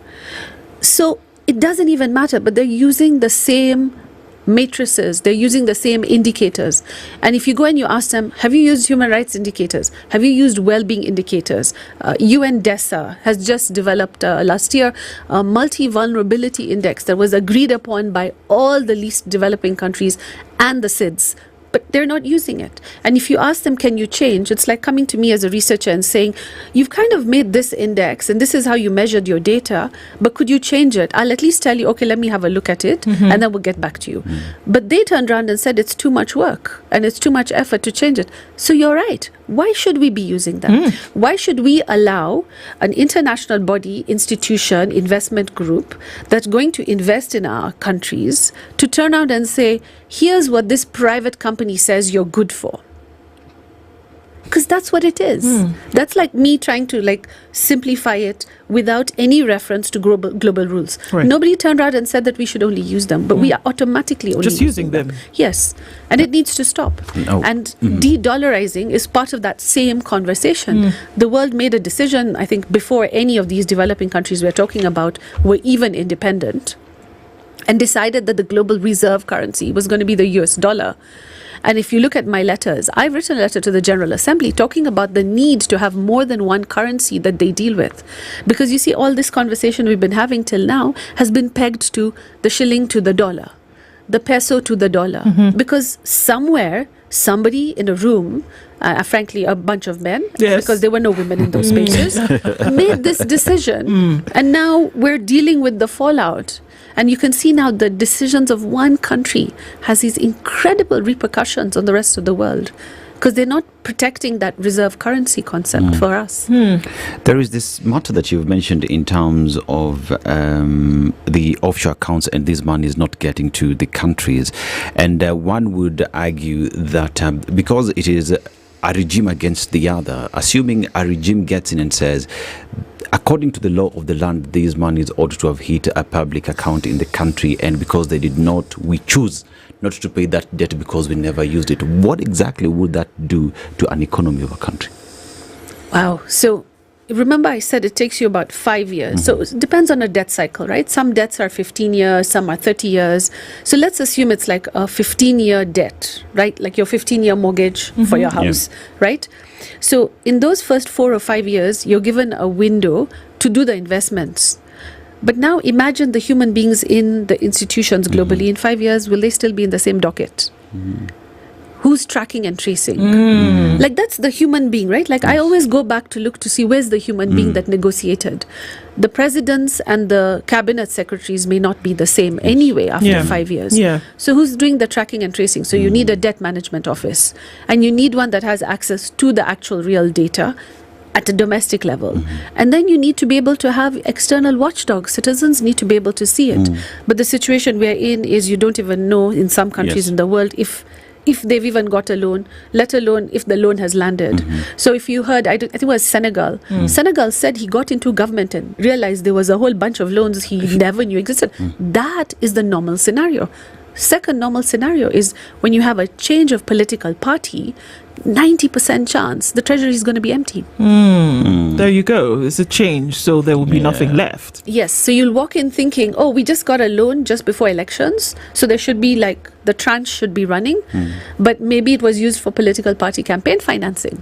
So it doesn't even matter, but they're using the same matrices, they're using the same indicators. And if you go and you ask them, have you used human rights indicators? Have you used well-being indicators? UNDESA has just developed last year a multi-vulnerability index that was agreed upon by all the least developing countries and the SIDS. But they're not using it. And if you ask them, can you change? It's like coming to me as a researcher and saying, you've kind of made this index and this is how you measured your data, but could you change it? I'll at least tell you, okay, let me have a look at it, and then we'll get back to you. But they turned around and said it's too much work and it's too much effort to change it. So you're right. Why should we be using them? Why should we allow an international body, institution, investment group that's going to invest in our countries to turn out and say, here's what this private company says you're good for? Because that's what it is. That's like me trying to simplify it without any reference to global rules. Right. Nobody turned around and said that we should only use them, but we are automatically only just using them. Yes, and it needs to stop. And de-dollarizing is part of that same conversation. The world made a decision, I think, before any of these developing countries we're talking about were even independent, and decided that the global reserve currency was going to be the US dollar. And if you look at my letters, I've written a letter to the General Assembly talking about the need to have more than one currency that they deal with. Because you see, all this conversation we've been having till now has been pegged to the shilling to the dollar, the peso to the dollar. Because somewhere, somebody in a room, frankly, a bunch of men, because there were no women in those spaces, made this decision. And now we're dealing with the fallout. And you can see now the decisions of one country has these incredible repercussions on the rest of the world, because they're not protecting that reserve currency concept for us. There is this matter that you've mentioned in terms of the offshore accounts, and this money is not getting to the countries. And one would argue that because it is a regime against the other, assuming a regime gets in and says, according to the law of the land, these monies ought to have hit a public account in the country, and because they did not, we choose not to pay that debt because we never used it. What exactly would that do to an economy of a country? Wow. So remember I said it takes you about 5 years. So it depends on a debt cycle, right? Some debts are 15 years, some are 30 years. So let's assume it's like a 15-year debt, right? Like your 15-year mortgage for your house, right? So in those first 4 or 5 years, you're given a window to do the investments. But now imagine the human beings in the institutions globally. In 5 years, will they still be in the same docket? who's tracking and tracing? Like, that's the human being, right? Like, I always go back to look to see where's the human being that negotiated. The presidents and the cabinet secretaries may not be the same anyway after 5 years. So who's doing the tracking and tracing? So you need a debt management office, and you need one that has access to the actual real data at a domestic level. And then you need to be able to have external watchdogs. Citizens need to be able to see it. But the situation we're in is you don't even know in some countries in the world if they've even got a loan, let alone if the loan has landed. So if you heard, I think it was Senegal. Senegal said he got into government and realized there was a whole bunch of loans he never knew existed. That is the normal scenario. Second normal scenario is when you have a change of political party, 90% chance the treasury is going to be empty. There you go. It's a change, so there will be nothing left. Yes, so you'll walk in thinking, oh, we just got a loan just before elections, so there should be like, the tranche should be running, but maybe it was used for political party campaign financing,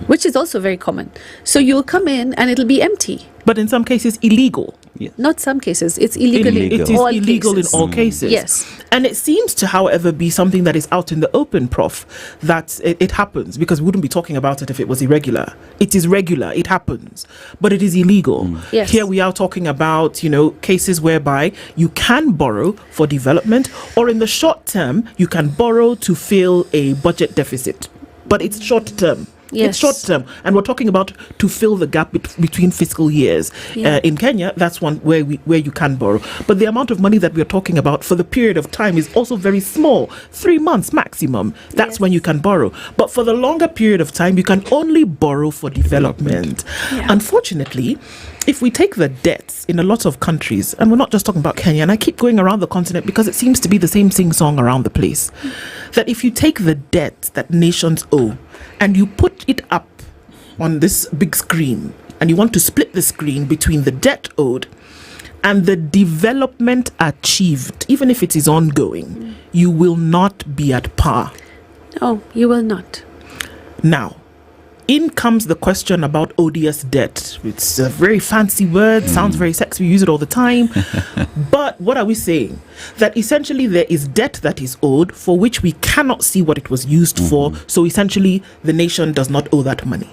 which is also very common. So you'll come in and it'll be empty. But in some cases, illegal. Not some cases, it's illegal. It is illegal in all cases. Yes. And it seems to, however, be something that is out in the open, Prof, that it happens, because we wouldn't be talking about it if it was irregular. It is regular, it happens, but it is illegal. Yes. Here we are talking about, cases whereby you can borrow for development, or in the short term, you can borrow to fill a budget deficit. But it's short term. Yes. It's short term, and we're talking about to fill the gap between fiscal years. In Kenya, that's one where you can borrow. But the amount of money that we're talking about for the period of time is also very small, 3 months maximum. That's when you can borrow. But for the longer period of time, you can only borrow for development. Unfortunately, if we take the debts in a lot of countries, and we're not just talking about Kenya, and I keep going around the continent because it seems to be the same sing-song around the place, that if you take the debt that nations owe and you put it up on this big screen, and you want to split the screen between the debt owed and the development achieved, even if it is ongoing, you will not be at par. No, you will not. Now, in comes the question about odious debt. It's a very fancy word, sounds very sexy, we use it all the time. But what are we saying? That essentially there is debt that is owed for which we cannot see what it was used for. So essentially the nation does not owe that money.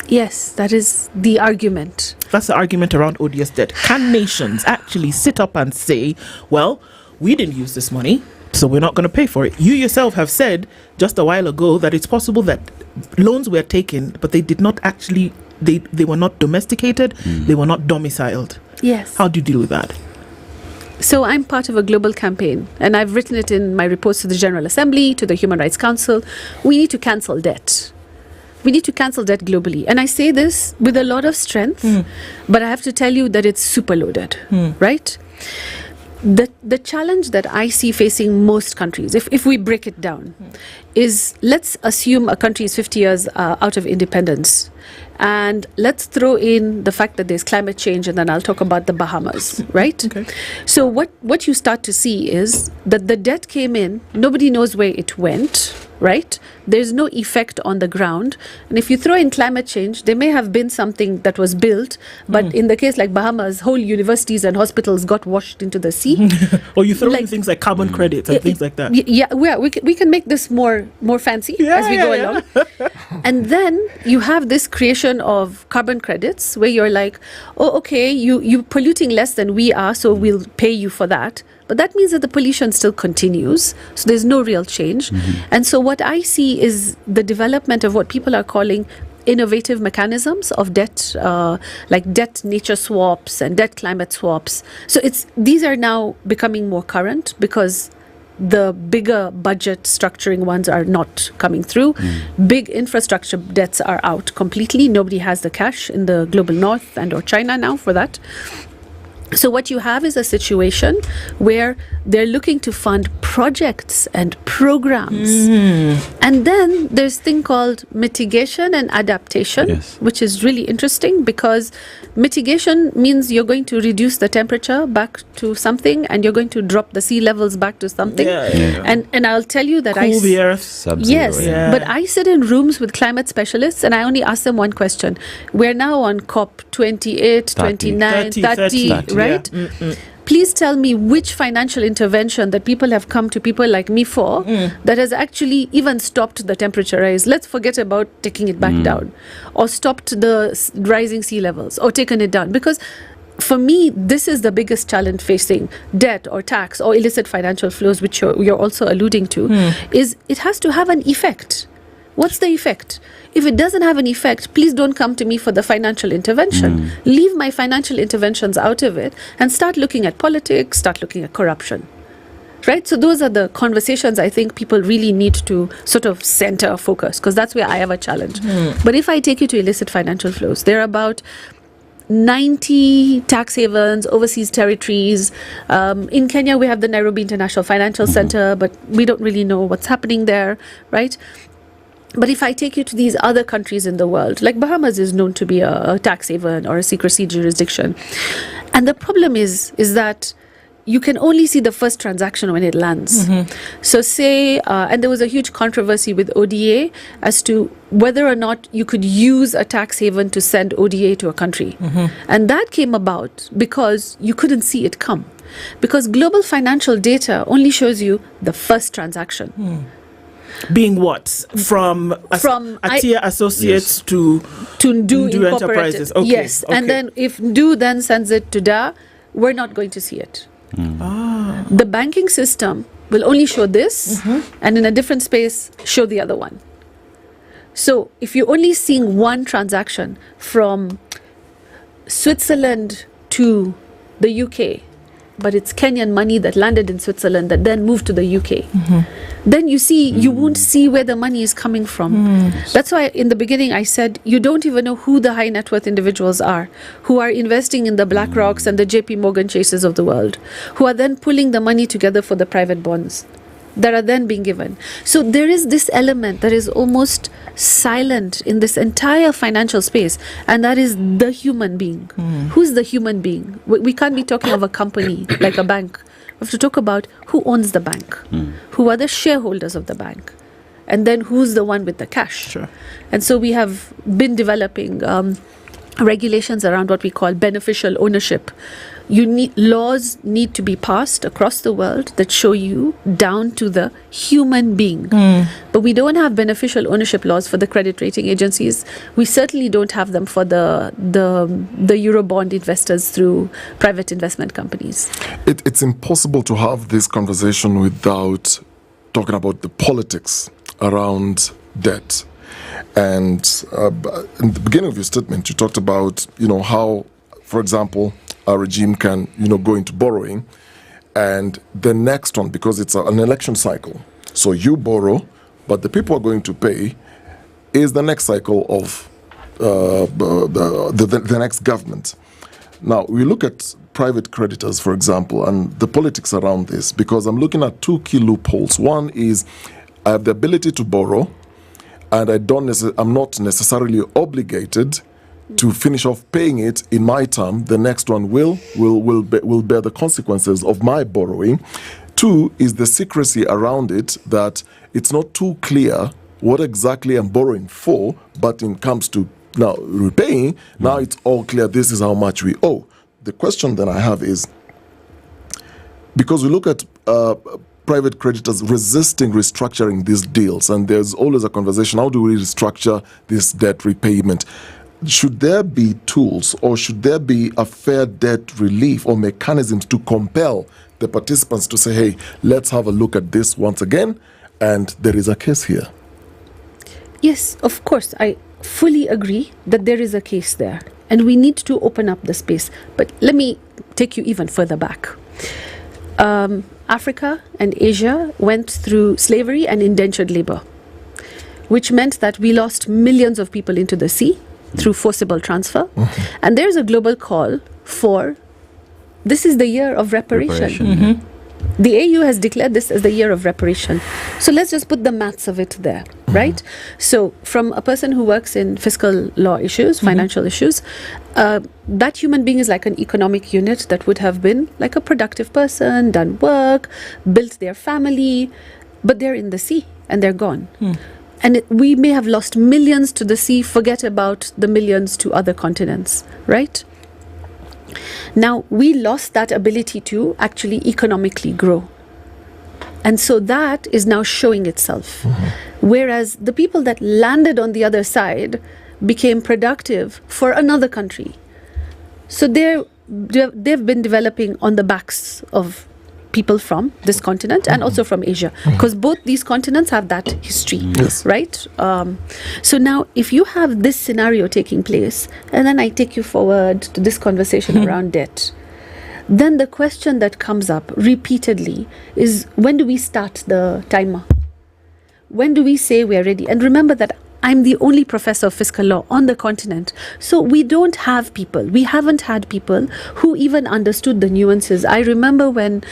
Yes, that is the argument. That's the argument around odious debt. Can nations actually sit up and say, well, we didn't use this money, so we're not going to pay for it? You yourself have said just a while ago that it's possible that loans were taken, but they did not actually, they were not domesticated, they were not domiciled. Yes. How do you deal with that? So I'm part of a global campaign, and I've written it in my reports to the General Assembly, to the Human Rights Council. We need to cancel debt. We need to cancel debt globally. And I say this with a lot of strength, but I have to tell you that it's super loaded, right? The challenge that I see facing most countries, if we break it down, is let's assume a country is 50 years out of independence. And let's throw in the fact that there's climate change, and then I'll talk about the Bahamas, right? Okay. So what you start to see is that the debt came in, nobody knows where it went, right? There's no effect on the ground. And if you throw in climate change, there may have been something that was built, but in the case like Bahamas, whole universities and hospitals got washed into the sea. Or you throw in things like carbon credits and things like that. Yeah, we can make this more fancy as we go along. And then you have this creation of carbon credits where you're like, oh, okay, you're polluting less than we are, so we'll pay you for that. But that means that the pollution still continues, so there's no real change. And so what I see is the development of what people are calling innovative mechanisms of debt, like debt nature swaps and debt climate swaps. So these are now becoming more current because the bigger budget structuring ones are not coming through. Big infrastructure debts are out completely. Nobody has the cash in the global north and or China now for that. So what you have is a situation where they're looking to fund projects and programs. And then there's a thing called mitigation and adaptation, which is really interesting because mitigation means you're going to reduce the temperature back to something and you're going to drop the sea levels back to something. And I'll tell you that cool the earth. Sub-zero, but I sit in rooms with climate specialists and I only ask them one question. We're now on COP 28, 29, 30. Right? please tell me which financial intervention that people have come to people like me for that has actually even stopped the temperature rise. Let's forget about taking it back down, or stopped the rising sea levels, or taken it down. Because for me, this is the biggest challenge facing debt or tax or illicit financial flows, which you're also alluding to, is it has to have an effect. What's the effect? If it doesn't have an effect, please don't come to me for the financial intervention. Leave my financial interventions out of it and start looking at politics, start looking at corruption. Right? So those are the conversations I think people really need to sort of center focus, because that's where I have a challenge. But if I take you to illicit financial flows, there are about 90 tax havens, overseas territories. In Kenya, we have the Nairobi International Financial Center, but we don't really know what's happening there, right? But if I take you to these other countries in the world, like Bahamas is known to be a tax haven or a secrecy jurisdiction. And the problem is that you can only see the first transaction when it lands. So say, and there was a huge controversy with ODA as to whether or not you could use a tax haven to send ODA to a country. And that came about because you couldn't see it come. Because global financial data only shows you the first transaction. Being what? From Atia Associates to Do Enterprises. Okay. Yes. Okay. And then if Do then sends it to Da, we're not going to see it. The banking system will only show this and in a different space show the other one. So if you're only seeing one transaction from Switzerland to the UK, but it's Kenyan money that landed in Switzerland that then moved to the UK, then you see, you won't see where the money is coming from. That's why in the beginning I said, you don't even know who the high net worth individuals are, who are investing in the BlackRocks and the JP Morgan Chases of the world, who are then pulling the money together for the private bonds that are then being given. So there is this element that is almost silent in this entire financial space, and that is the human being. Who's the human being? We can't be talking of a company like a bank. We have to talk about who owns the bank, who are the shareholders of the bank, and then who's the one with the cash. And so we have been developing regulations around what we call beneficial ownership. Laws need to be passed across the world that show you down to the human being. But we don't have beneficial ownership laws for the credit rating agencies. We certainly don't have them for the Eurobond investors through private investment companies. It's impossible to have this conversation without talking about the politics around debt. And in the beginning of your statement, you talked about, how, for example, a regime can, go into borrowing, and the next one, because it's an election cycle, so you borrow, but the people are going to pay is the next cycle of the next government. Now, we look at private creditors, for example, and the politics around this, because I'm looking at two key loopholes. One is I have the ability to borrow, and I'm not necessarily obligated to finish off paying it in my term. The next one will bear the consequences of my borrowing. Two is the secrecy around it, that it's not too clear what exactly I'm borrowing for, but in comes to now repaying, now it's all clear, this is how much we owe. The question that I have is, because we look at private creditors resisting restructuring these deals, and there's always a conversation, how do we restructure this debt repayment? Should there be tools, or should there be a fair debt relief or mechanisms to compel the participants to say, hey, let's have a look at this once again, and there is a case here? Yes, of course. I fully agree that there is a case there, and we need to open up the space. But let me take you even further back. Africa and Asia went through slavery and indentured labor, which meant that we lost millions of people into the sea through forcible transfer. And there's a global call for, this is the year of reparation. The AU has declared this as the year of reparation. So let's just put the maths of it there, right? So from a person who works in fiscal law issues, financial issues, that human being is like an economic unit that would have been like a productive person, done work, built their family, but they're in the sea and they're gone. And we may have lost millions to the sea, forget about the millions to other continents, right? Now, we lost that ability to actually economically grow. And so that is now showing itself. Whereas the people that landed on the other side became productive for another country. So they've been developing on the backs of people from this continent and also from Asia, because both these continents have that history, right? So now if you have this scenario taking place, and then I take you forward to this conversation around debt, then the question that comes up repeatedly is, when do we start the timer? When do we say we are ready? And remember that I'm the only professor of fiscal law on the continent. So we don't have people. We haven't had people who even understood the nuances. I remember when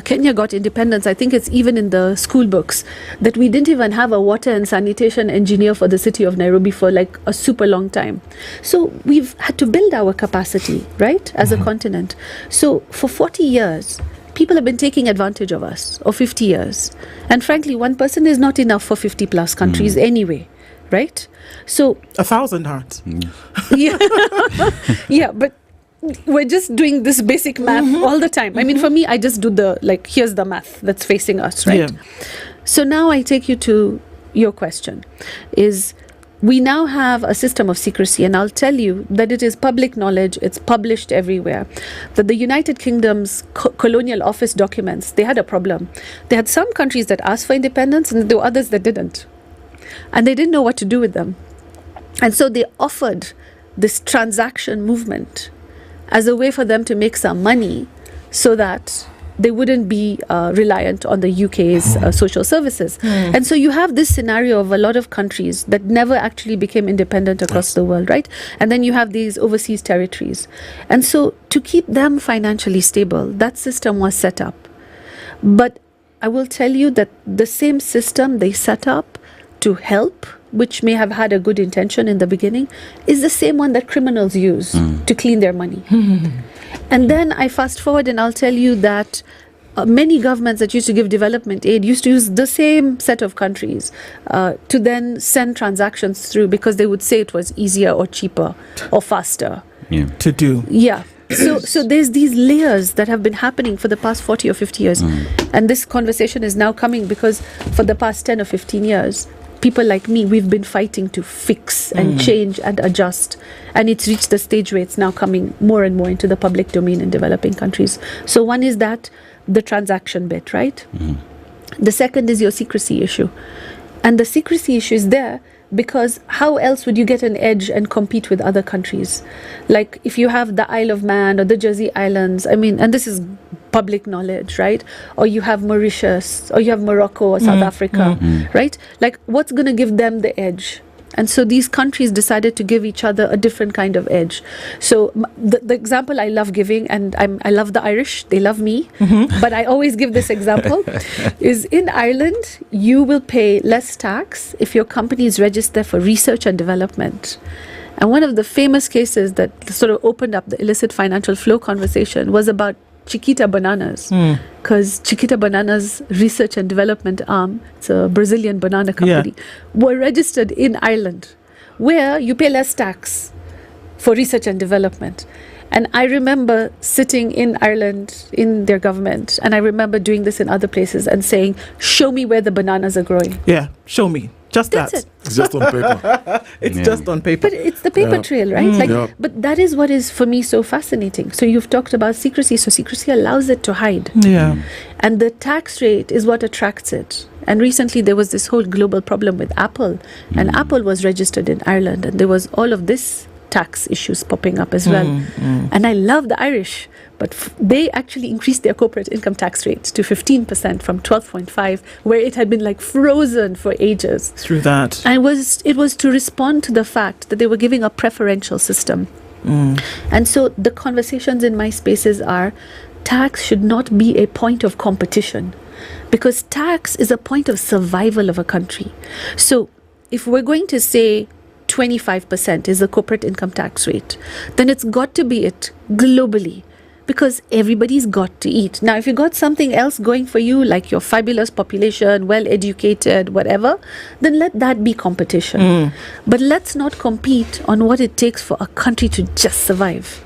Kenya got independence, I think it's even in the school books, that we didn't even have a water and sanitation engineer for the city of Nairobi for like a super long time. So we've had to build our capacity, right, as a continent. So for 40 years, people have been taking advantage of us, or 50 years. And frankly, one person is not enough for 50 plus countries anyway. Right? So 1,000 hearts. Yeah. Yeah, but we're just doing this basic math all the time. I mean, for me, I just do here's the math that's facing us, right? Yeah. So now I take you to your question, is we now have a system of secrecy, and I'll tell you that it is public knowledge, it's published everywhere, that the United Kingdom's colonial office documents, they had a problem. They had some countries that asked for independence, and there were others that didn't. And they didn't know what to do with them. And so they offered this transaction movement as a way for them to make some money so that they wouldn't be reliant on the UK's social services. And so you have this scenario of a lot of countries that never actually became independent across the world, right? And then you have these overseas territories. And so to keep them financially stable, that system was set up. But I will tell you that the same system they set up to help, which may have had a good intention in the beginning, is the same one that criminals use to clean their money. And then I fast forward and I'll tell you that many governments that used to give development aid used to use the same set of countries to then send transactions through, because they would say it was easier or cheaper or faster to do. Yeah. So there's these layers that have been happening for the past 40 or 50 years. And this conversation is now coming because for the past 10 or 15 years, people like me, we've been fighting to fix and change and adjust. And it's reached the stage where it's now coming more and more into the public domain in developing countries. So one is that, the transaction bit, right? The second is your secrecy issue. And the secrecy issue is there because how else would you get an edge and compete with other countries? Like if you have the Isle of Man or the Jersey Islands, I mean, and this is public knowledge, right? Or you have Mauritius, or you have Morocco or South Africa, right? Like what's going to give them the edge? And so these countries decided to give each other a different kind of edge. So the example I love giving, and I love the Irish, they love me, but I always give this example, is in Ireland, you will pay less tax if your company is registered for research and development. And one of the famous cases that sort of opened up the illicit financial flow conversation was about Chiquita Bananas, because Chiquita Bananas research and development arm, it's a Brazilian banana company, were registered in Ireland, where you pay less tax for research and development. And I remember sitting in Ireland in their government, and I remember doing this in other places and saying, show me where the bananas are growing. Yeah, show me. Just That's that. it. It's just on paper. It's just on paper. But it's the paper trail, right? But that is what is for me so fascinating. So you've talked about secrecy. So secrecy allows it to hide. Yeah. And the tax rate is what attracts it. And recently there was this whole global problem with Apple. And Apple was registered in Ireland. And there was all of this tax issues popping up as well. And I love the Irish, but they actually increased their corporate income tax rate to 15% from 12.5%, where it had been like frozen for ages. Through that. And it was to respond to the fact that they were giving a preferential system. And so the conversations in my spaces are, tax should not be a point of competition, because tax is a point of survival of a country. So if we're going to say 25% is the corporate income tax rate, then it's got to be it globally, because everybody's got to eat. Now, if you got something else going for you, like your fabulous population, well-educated, whatever, then let that be competition. But let's not compete on what it takes for a country to just survive.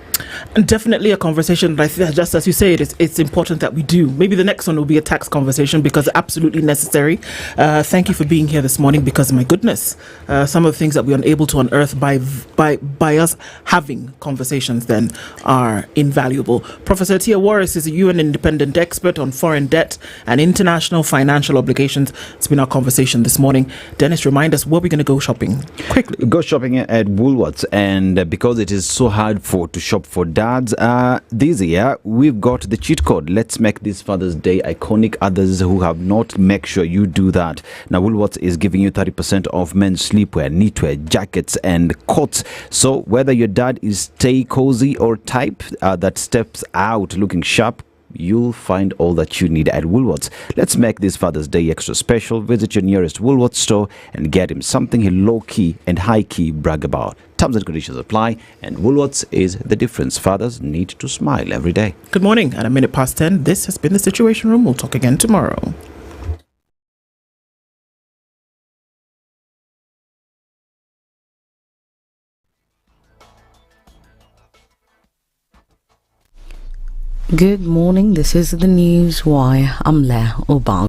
And definitely a conversation that I think, just as you say, it's important that we do. Maybe the next one will be a tax conversation because it's absolutely necessary. Thank you for being here this morning because, my goodness, some of the things that we're unable to unearth by us having conversations then are invaluable. Professor Tia Warris is a UN independent expert on foreign debt and international financial obligations. It's been our conversation this morning. Dennis, remind us where we're going to go shopping quickly. Go shopping at Woolworths, and because it is so hard to shop for dads this year, we've got the cheat code. Let's make this Father's Day iconic. Others who have not, make sure you do that. Now Woolworths is giving you 30% off men's sleepwear, knitwear, jackets and coats. So whether your dad is stay cozy or type that steps out looking sharp, you'll find all that you need at Woolworths. Let's make this Father's Day extra special. Visit your nearest Woolworths store and get him something he low-key and high-key brag about. Terms and conditions apply, and Woolworths is the difference. Fathers need to smile every day. Good morning. At 10:01, this has been The Situation Room. We'll talk again tomorrow. Good morning. This is the News Wire. I'm Lydiah.